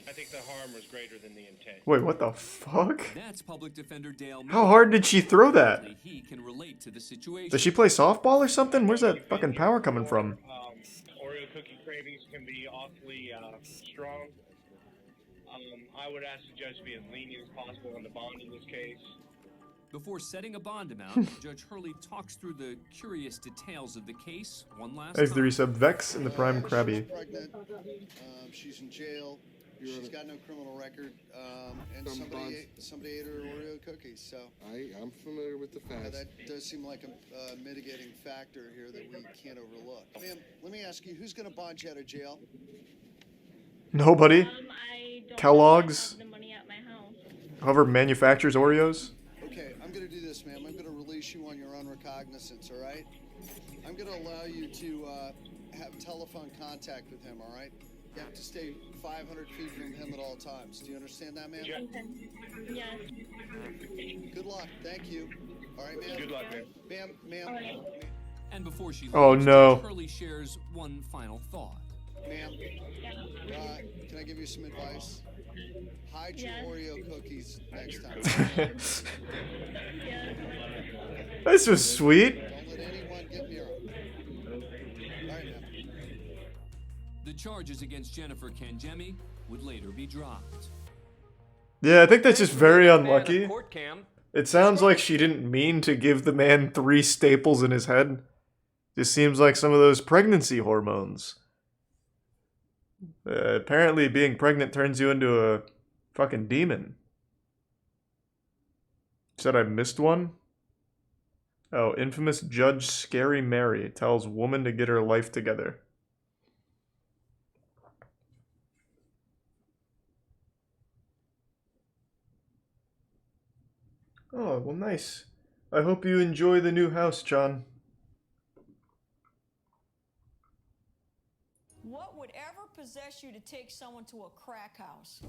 I think the harm was greater than the intent. Wait, what the fuck? That's Public Defender Dale. How hard did she throw that? He can relate to the situation. Does she play softball or something? Where's that fucking power coming from? Oreo cookie cravings can be awfully strong. I would ask the judge to be as lenient as possible on the bond in this case. Before setting a bond amount, Judge Hurley talks through the curious details of the case one last There's time. the resub Vex and the prime Krabby. She's pregnant. She's in jail. She's got no criminal record. And somebody ate her Oreo cookies. So I'm familiar with the facts. That does seem like a mitigating factor here that we can't overlook. Ma'am, let me ask you, who's going to bond you out of jail? Nobody? I don't Kellogg's? have the money at my house. Whoever manufactures Oreos? Okay, I'm gonna do this, ma'am. I'm gonna release you on your own recognizance, all right? I'm gonna allow you to have telephone contact with him, all right? You have to stay 500 feet from him at all times. Do you understand that, ma'am? Yes. Good luck. Thank you. All right, ma'am. Good luck, ma'am. Ma'am. And before she leaves, Oh, no. Judge Hurley shares one final thought. Ma'am, can I give you some advice? Hide your Oreo cookies next time. This was sweet. Don't let anyone get near them. All right, ma'am. The charges against Jennifer Kangemi would later be dropped. Yeah, I think that's just very unlucky. Court cam. It sounds like she didn't mean to give the man 3 staples in his head. Just seems like some of those pregnancy hormones. Apparently being pregnant turns you into a fucking demon. Said I missed one? Oh, infamous Judge Scary Mary tells woman to get her life together. Oh, well, nice. I hope you enjoy the new house, John. What would ever possess you to take someone to a crack house?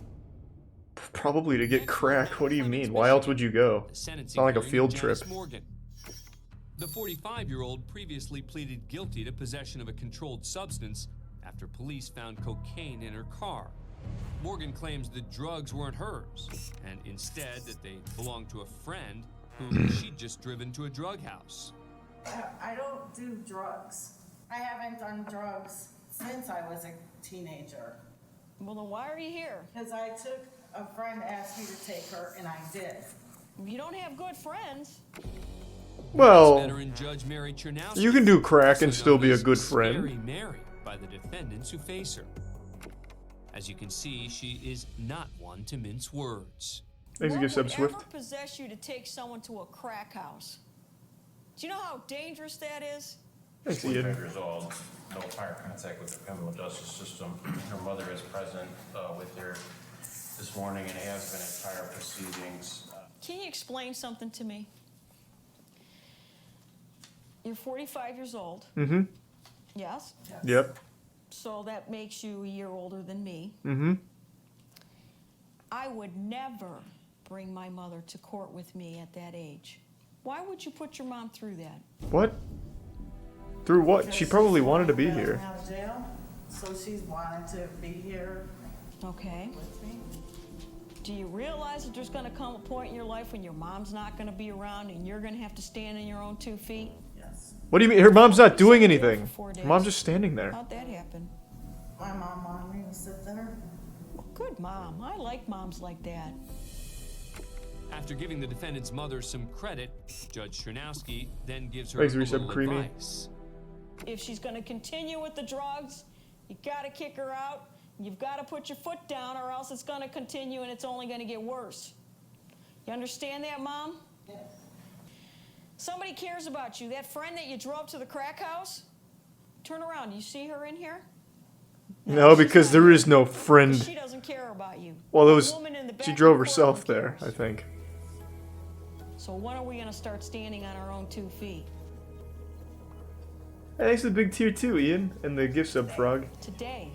Probably to get crack. What do you mean? Why else would you go? It's not like a field trip. Morgan. The 45-year-old previously pleaded guilty to possession of a controlled substance after police found cocaine in her car. Morgan claims the drugs weren't hers, and instead that they belonged to a friend whom she'd just driven to a drug house. I don't do drugs. I haven't done drugs since I was a teenager. Well, then why are you here? Because I took a friend asked me to take her, and I did. You don't have good friends. Well, Veteran Judge Mary Chernowski, you can do crack and also still be known a as good Scary friend. Mary by the defendants who face her. As you can see, she is not one to mince words. Thanks to What give Seb would Swift. ever possess you to take someone to a crack house? Do you know how dangerous that is? Thanks, 25 Ian. years old, no prior contact with the criminal justice system. Her mother is present with her this morning and has been at prior proceedings. Can you explain something to me? You're 45 years old. Mm-hmm. Yes? Yep. So that makes you a year older than me. Mm-hmm. I would never bring my mother to court with me at that age. Why would you put your mom through that? What? Through what? She probably wanted to be here. Out of jail, so she's wanted to be here. Okay. With me. Do you realize that there's going to come a point in your life when your mom's not going to be around and you're going to have to stand on your own 2 feet? Yes. What do you mean? Her mom's not doing anything. Her mom's just standing there. How'd that happen? My mom wanted me to sit there. Well, good mom. I like moms like that. After giving the defendant's mother some credit, Judge Chernowski then gives her Thanks, a Resub little Creamy. advice. If she's going to continue with the drugs, you got to kick her out. You've got to put your foot down or else it's going to continue and it's only going to get worse. You understand that, Mom? Yes. Somebody cares about you. That friend that you drove to the crack house, turn around. You see her in here? No, because there is no She friend. doesn't care about you. Well, it The was. woman in the She back drove of the herself courtroom there, cares. I think. So when are we going to start standing on our own 2 feet? Hey, thanks to the big tier 2, Ian, and the gift sub frog. Today.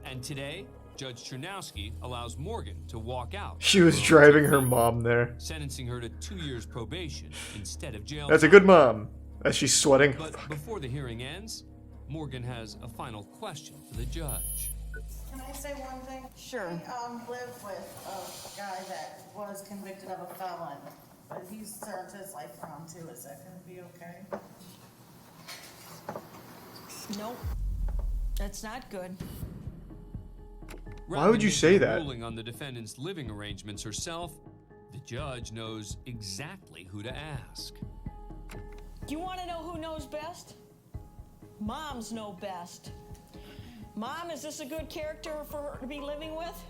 And today, Judge Chernowski allows Morgan to walk out. She was driving her mom there. Sentencing her to 2 years probation instead of jail. That's a time. good mom. As she's sweating. But before the hearing ends, Morgan has a final question for the judge. Can I say one thing? Sure. I live with a guy that was convicted of a felon, but he's turned his life around too. Is that going to be okay? Nope. That's not good. Why would you say that? Ruling on the defendant's living arrangements herself, the judge knows exactly who to ask. Do you want to know who knows best? Moms know best. Mom, is this a good character for her to be living with?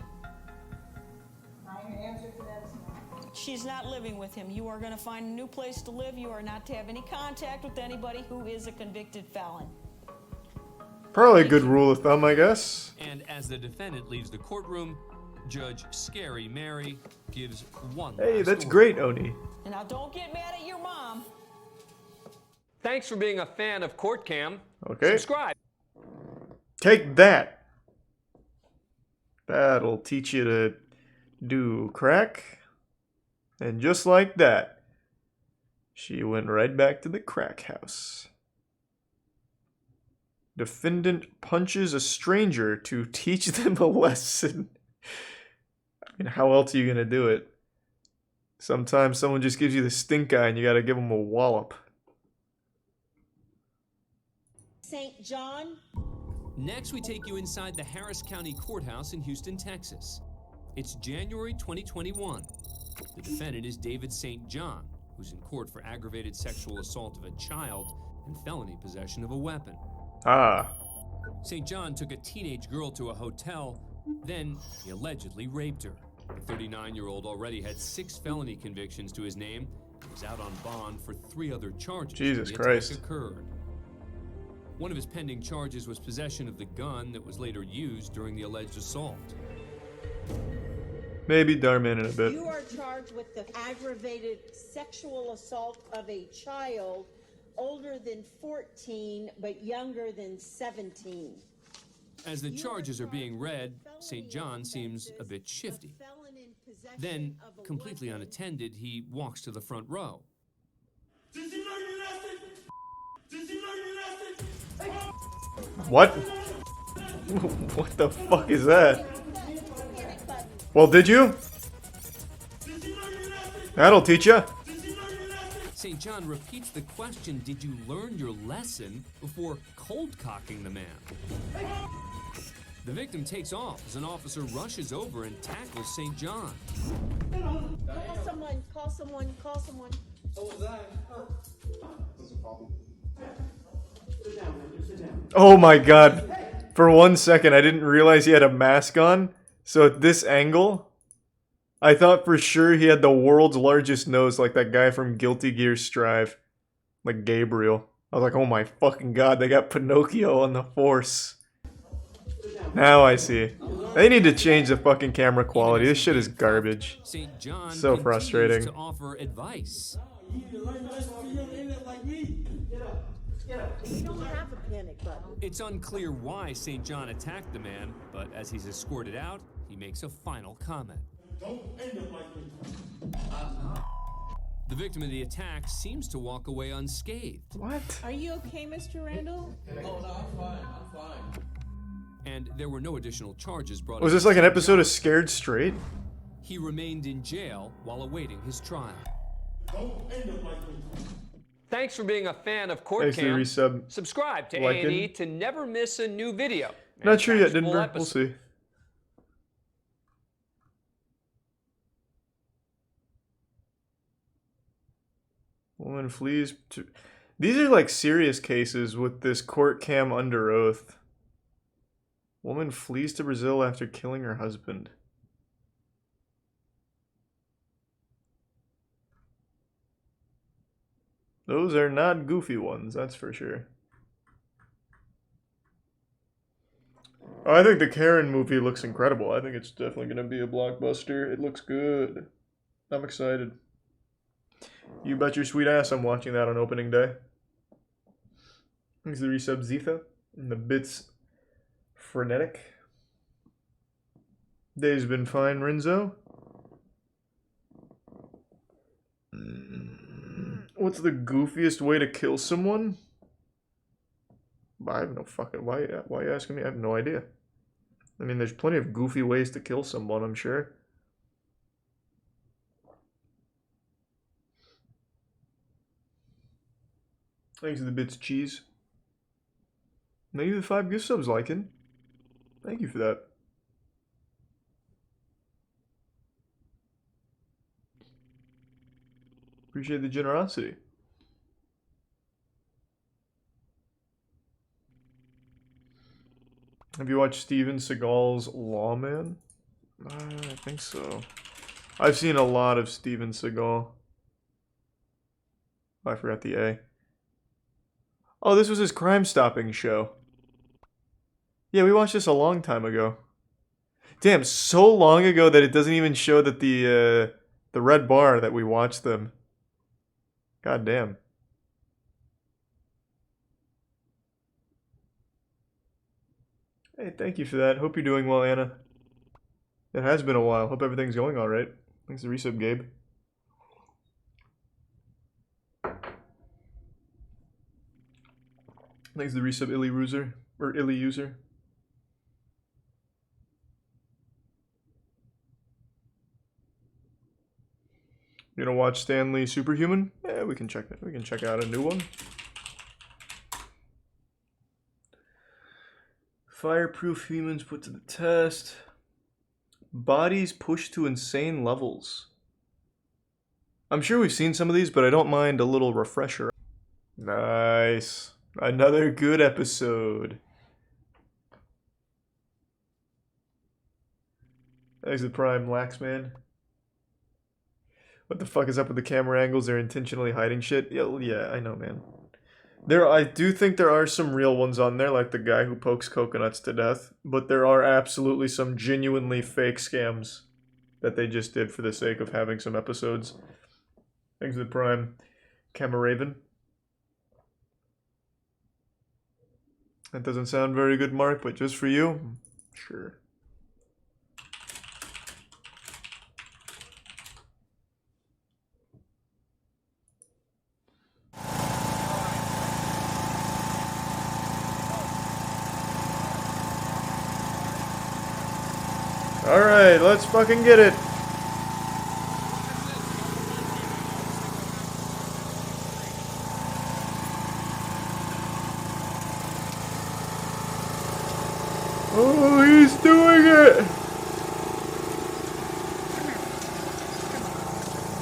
My answer to that is no. She's not living with him. You are going to find a new place to live. You are not to have any contact with anybody who is a convicted felon. Probably a good rule of thumb, I guess. And as the defendant leaves the courtroom, Judge Scary Mary gives one Hey, last that's order. great, Oni. And now don't get mad at your mom. Thanks for being a fan of Court Cam. Okay. Subscribe. Take that. That'll teach you to do crack. And just like that, she went right back to the crack house. Defendant punches a stranger to teach them a lesson. I mean, how else are you gonna do it? Sometimes someone just gives you the stink eye and you gotta give them a wallop. St. John. Next, we take you inside the Harris County Courthouse in Houston, Texas. It's January 2021. The defendant is David St. John, who's in court for aggravated sexual assault of a child and felony possession of a weapon. Ah. St. John took a teenage girl to a hotel, then he allegedly raped her. The 39-year-old already had 6 felony convictions to his name and was out on bond for 3 other charges. Jesus when the Christ. attack occurred. One of his pending charges was possession of the gun that was later used during the alleged assault. Maybe Darman in a bit. You are charged with the aggravated sexual assault of a child older than 14 but younger than 17. As the charges are being read, St. John seems a bit shifty. Then, completely unattended, he walks to the front row. What? What the fuck is that? Well, did you? That'll teach ya. St. John repeats the question, did you learn your lesson, before cold-cocking the man. The victim takes off as an officer rushes over and tackles St. John. Call someone, call someone, call someone. Oh my god. For 1 second, I didn't realize he had a mask on. So at this angle, I thought for sure he had the world's largest nose like that guy from Guilty Gear Strive. Like Gabriel. I was like, oh my fucking god, they got Pinocchio on the Force. Now I see. They need to change the fucking camera quality. This shit is garbage. St. John So continues frustrating. to offer advice. We don't have a panic button. It's unclear why St. John attacked the man, but as he's escorted out, he makes a final comment. Don't end up like me. The victim of the attack seems to walk away unscathed. What? Are you okay, Mr. Randall? Oh, no, I'm fine. I'm fine. And there were no additional charges brought Was this against like an St. episode John. of Scared Straight? He remained in jail while awaiting his trial. Don't end up like me. Thanks for being a fan of Court Thanks to Cam. resub. Subscribe to Liking. A&E to never miss a new video. Not sure yet, catch full Denver. We'll episodes. see. Woman flees to... These are like serious cases with this court cam under oath. Woman flees to Brazil after killing her husband. Those are not goofy ones, that's for sure. Oh, I think the Karen movie looks incredible. I think it's definitely going to be a blockbuster. It looks good. I'm excited. You bet your sweet ass I'm watching that on opening day. Thanks to the resub Zitha and the bits frenetic. Day's been fine, Renzo. What's the goofiest way to kill someone? I have no fucking... Why are you asking me? I have no idea. I mean, there's plenty of goofy ways to kill someone, I'm sure. Thanks to the bits cheese. Thank you for the 5 gift subs, Lycan. Thank you for that. Appreciate the generosity. Have you watched Steven Seagal's Lawman? I think so. I've seen a lot of Steven Seagal. I forgot the A. Oh, this was his Crime Stopping show. Yeah, we watched this a long time ago. Damn, so long ago that it doesn't even show that the red bar that we watched them. God damn. Hey, thank you for that. Hope you're doing well, Anna. It has been a while. Hope everything's going alright. Thanks for the resub, Gabe. Thanks for the resub, Illy User. Or Illy User. You gonna watch Stanley Superhuman? Yeah, we can check that. We can check out a new one. Fireproof humans put to the test. Bodies pushed to insane levels. I'm sure we've seen some of these, but I don't mind a little refresher. Nice. Another good episode. Thanks to the Prime Laxman. What the fuck is up with the camera angles? They're intentionally hiding shit. Yeah, I know, man. I do think there are some real ones on there, like the guy who pokes coconuts to death, but there are absolutely some genuinely fake scams that they just did for the sake of having some episodes. Thanks to the Prime Cameraven. That doesn't sound very good, Mark, but just for you, sure. Alright, let's fucking get it. Oh, he's doing it!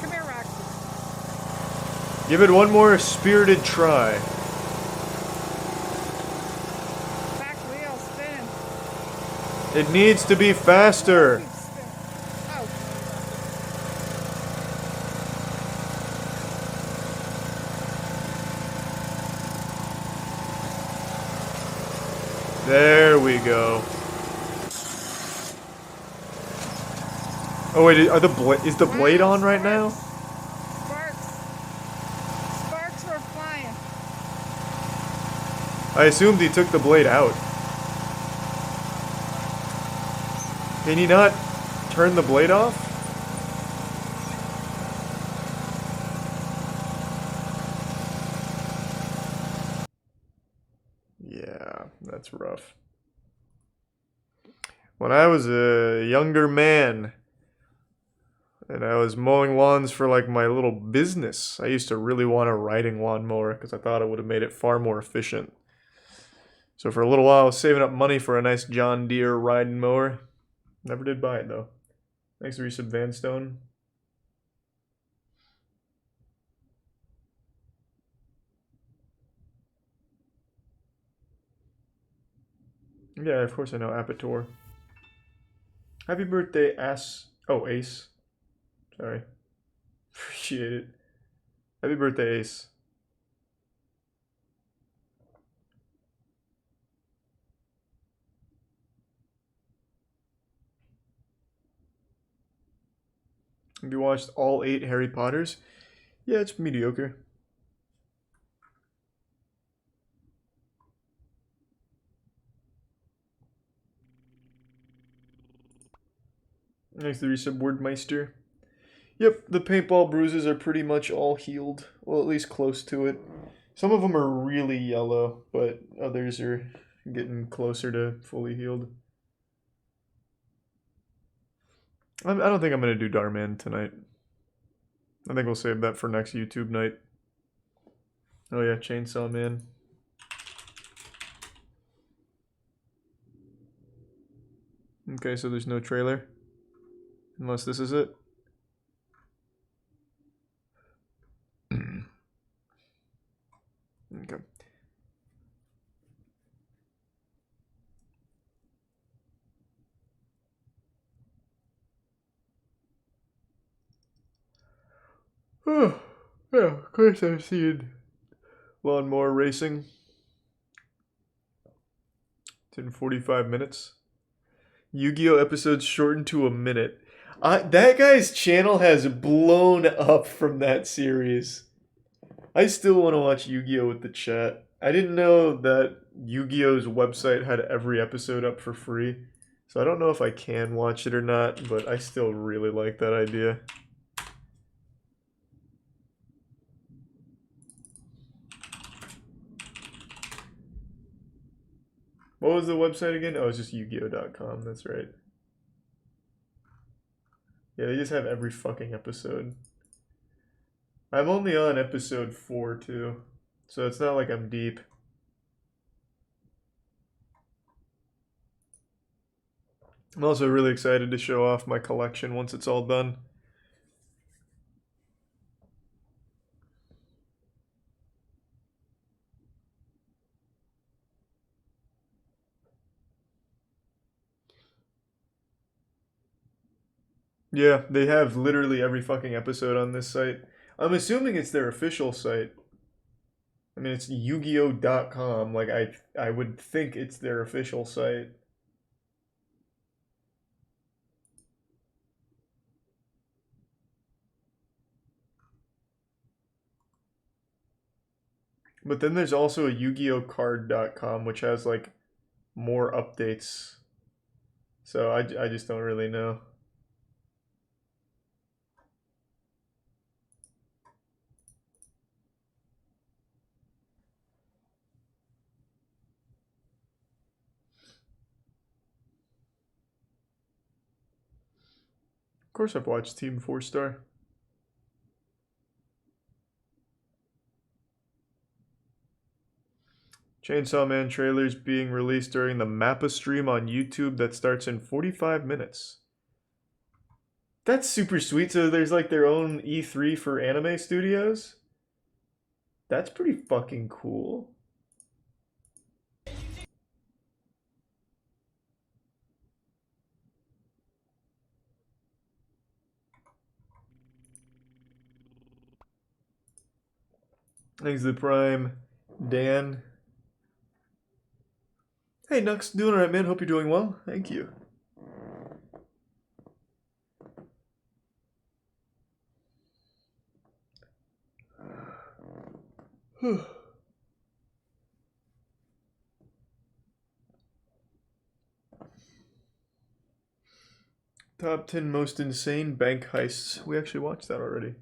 Come here, Roxy. Give it one more spirited try. Back wheel spin. It needs to be faster. There we go. Oh wait, is the blade on right now? Sparks were flying. I assumed he took the blade out. Can he not turn the blade off? Yeah, that's rough. When I was a younger man and I was mowing lawns for like my little business, I used to really want a riding lawnmower because I thought it would have made it far more efficient. So for a little while I was saving up money for a nice John Deere riding mower. Never did buy it though. Thanks for resub Vanstone. Yeah, of course I know Apator. Happy birthday, Ace. Sorry. Appreciate it. Happy birthday, Ace. Have you watched all 8 Harry Potters? Yeah, it's mediocre. Thanks to the resub Wordmeister. Yep, the paintball bruises are pretty much all healed. Well, at least close to it. Some of them are really yellow, but others are getting closer to fully healed. I don't think I'm going to do Darman tonight. I think we'll save that for next YouTube night. Oh yeah, Chainsaw Man. Okay, so there's no trailer. Unless this is it. Okay. Oh, yeah, of course I've seen Lawnmower Racing. It's in 45 minutes. Yu-Gi-Oh episodes shortened to a minute. That guy's channel has blown up from that series. I still want to watch Yu-Gi-Oh with the chat. I didn't know that Yu-Gi-Oh's website had every episode up for free. So I don't know if I can watch it or not, but I still really like that idea. What was the website again? Oh, it's just Yu-Gi-Oh.com, that's right. Yeah, they just have every fucking episode. I'm only on episode 4 too, so it's not like I'm deep. I'm also really excited to show off my collection once it's all done. Yeah, they have literally every fucking episode on this site. I'm assuming it's their official site. I mean, it's Yu-Gi-Oh.com. Like, I would think it's their official site. But then there's also a Yu-Gi-Oh.card.com, which has, like, more updates. So I just don't really know. Of course I've watched Team 4 Star. Chainsaw Man trailers being released during the Mappa stream on YouTube that starts in 45 minutes. That's super sweet. So there's like their own E3 for anime studios? That's pretty fucking cool. Thanks to the Prime. Dan. Hey, Nux. Doing alright, man. Hope you're doing well. Thank you. Top 10 most insane bank heists. We actually watched that already.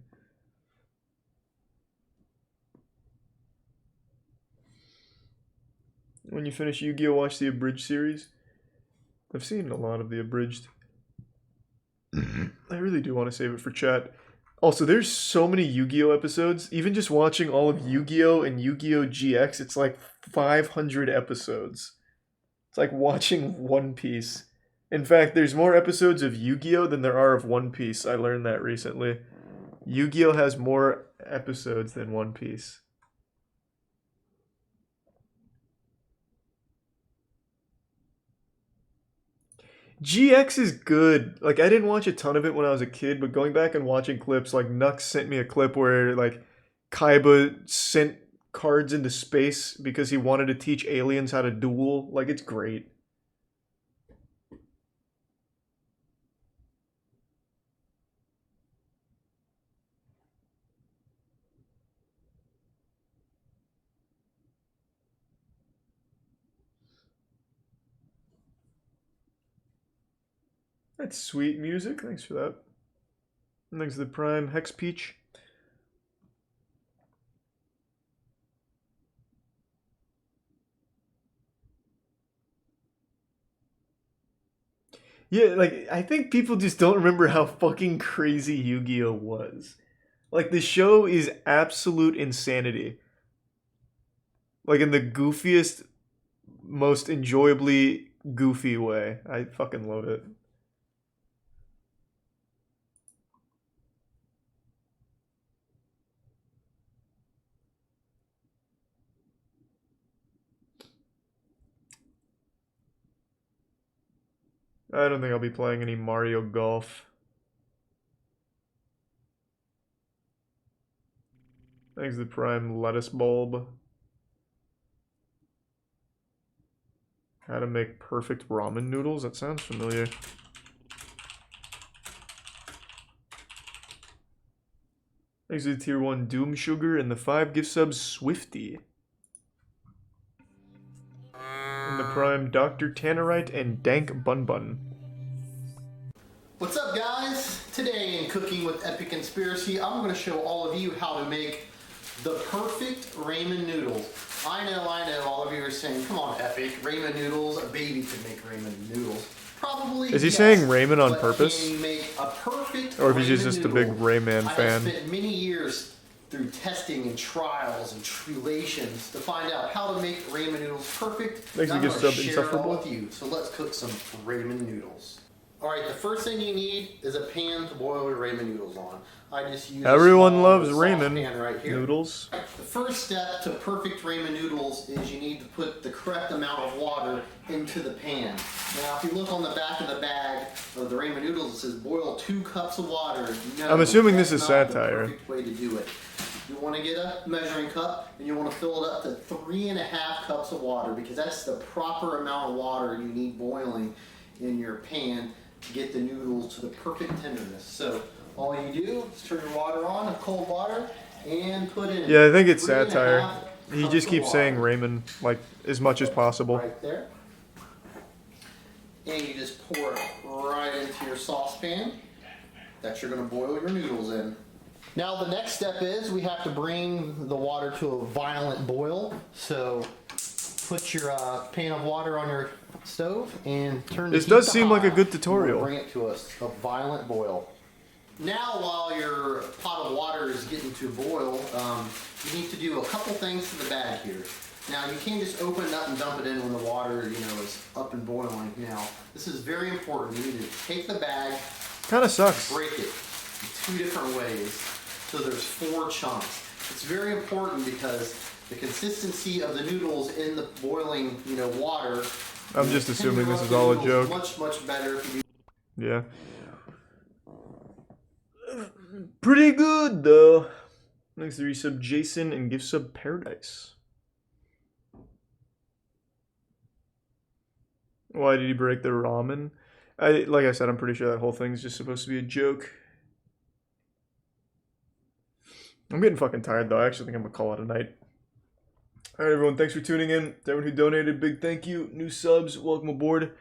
When you finish Yu-Gi-Oh! Watch the abridged series. I've seen a lot of the abridged. I really do want to save it for chat. Also, there's so many Yu-Gi-Oh! Episodes. Even just watching all of Yu-Gi-Oh! And Yu-Gi-Oh! GX, it's like 500 episodes. It's like watching One Piece. In fact, there's more episodes of Yu-Gi-Oh! Than there are of One Piece. I learned that recently. Yu-Gi-Oh! Has more episodes than One Piece. GX is good. Like, I didn't watch a ton of it when I was a kid, but going back and watching clips, like, Nux sent me a clip where, like, Kaiba sent cards into space because he wanted to teach aliens how to duel. Like, it's great. That's sweet music. Thanks for that. Thanks to the Prime. Hex Peach. Yeah, like, I think people just don't remember how fucking crazy Yu-Gi-Oh! Was. Like, the show is absolute insanity. Like, in the goofiest, most enjoyably goofy way. I fucking love it. I don't think I'll be playing any Mario Golf. Thanks to the Prime Lettuce Bulb. How to make perfect ramen noodles? That sounds familiar. Thanks to the tier 1 Doom Sugar and the 5 gift subs Swifty. And the prime Dr. Tannerite and Dank Bun Bun. What's up, guys? Today in Cooking with Epic Conspiracy, I'm going to show all of you how to make the perfect ramen noodles. I know, all of you are saying, come on, Epic, ramen noodles, a baby could make ramen noodles. Probably, Is he yes, saying ramen on but purpose? Can you make a perfect Or if he's ramen just a noodle? big Rayman I fan? have spent many years through testing and trials and tribulations to find out how to make ramen noodles perfect. Makes and me I'm get going sub to share it all insufferable. with you. So let's cook some ramen noodles. Alright, the first thing you need is a pan to boil your ramen noodles on. I just use Everyone a loves small ramen saucepan right here. noodles. The first step to perfect ramen noodles is you need to put the correct amount of water into the pan. Now, if you look on the back of the bag of the ramen noodles, it says boil 2 cups of water. No, I'm assuming this that's is not satire. the perfect way to do it. You want to get a measuring cup and you want to fill it up to 3.5 cups of water because that's the proper amount of water you need boiling in your pan to get the noodles to the perfect tenderness. So all you do is turn your water on, cold water, and put in. Yeah, I think it's 3.5 satire. He cups just of keeps water. saying ramen like as much as possible. Right there. And you just pour it right into your saucepan that you're going to boil your noodles in. Now the next step is we have to bring the water to a violent boil. So put your pan of water on your stove and turn the This heat does to seem like a high. good You tutorial. wanna bring it to a violent boil. Now while your pot of water is getting to boil, you need to do a couple things to the bag here. Now you can't just open it up and dump it in when the water, is up and boiling. Now this is very important. You need to take the bag, Kinda sucks. break it in 2 different ways. So there's 4 chunks. It's very important because the consistency of the noodles in the boiling, water. I'm just assuming this is all a joke. Much better if you do. Yeah. Pretty good though. Thanks to resub Jason and gift sub Paradise. Why did he break the ramen? Like I said, I'm pretty sure that whole thing's just supposed to be a joke. I'm getting fucking tired though. I actually think I'm gonna call it a night. Alright everyone, thanks for tuning in. To everyone who donated, big thank you. New subs, welcome aboard.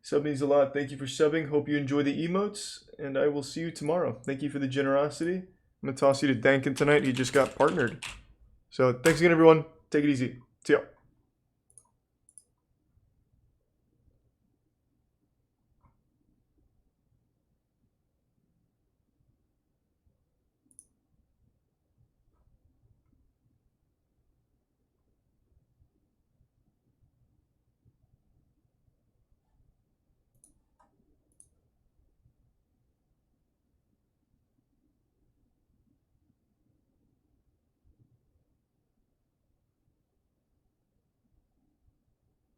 Sub means a lot. Thank you for subbing. Hope you enjoy the emotes. And I will see you tomorrow. Thank you for the generosity. I'm gonna toss you to Dankin tonight. He just got partnered. So thanks again everyone. Take it easy. See ya.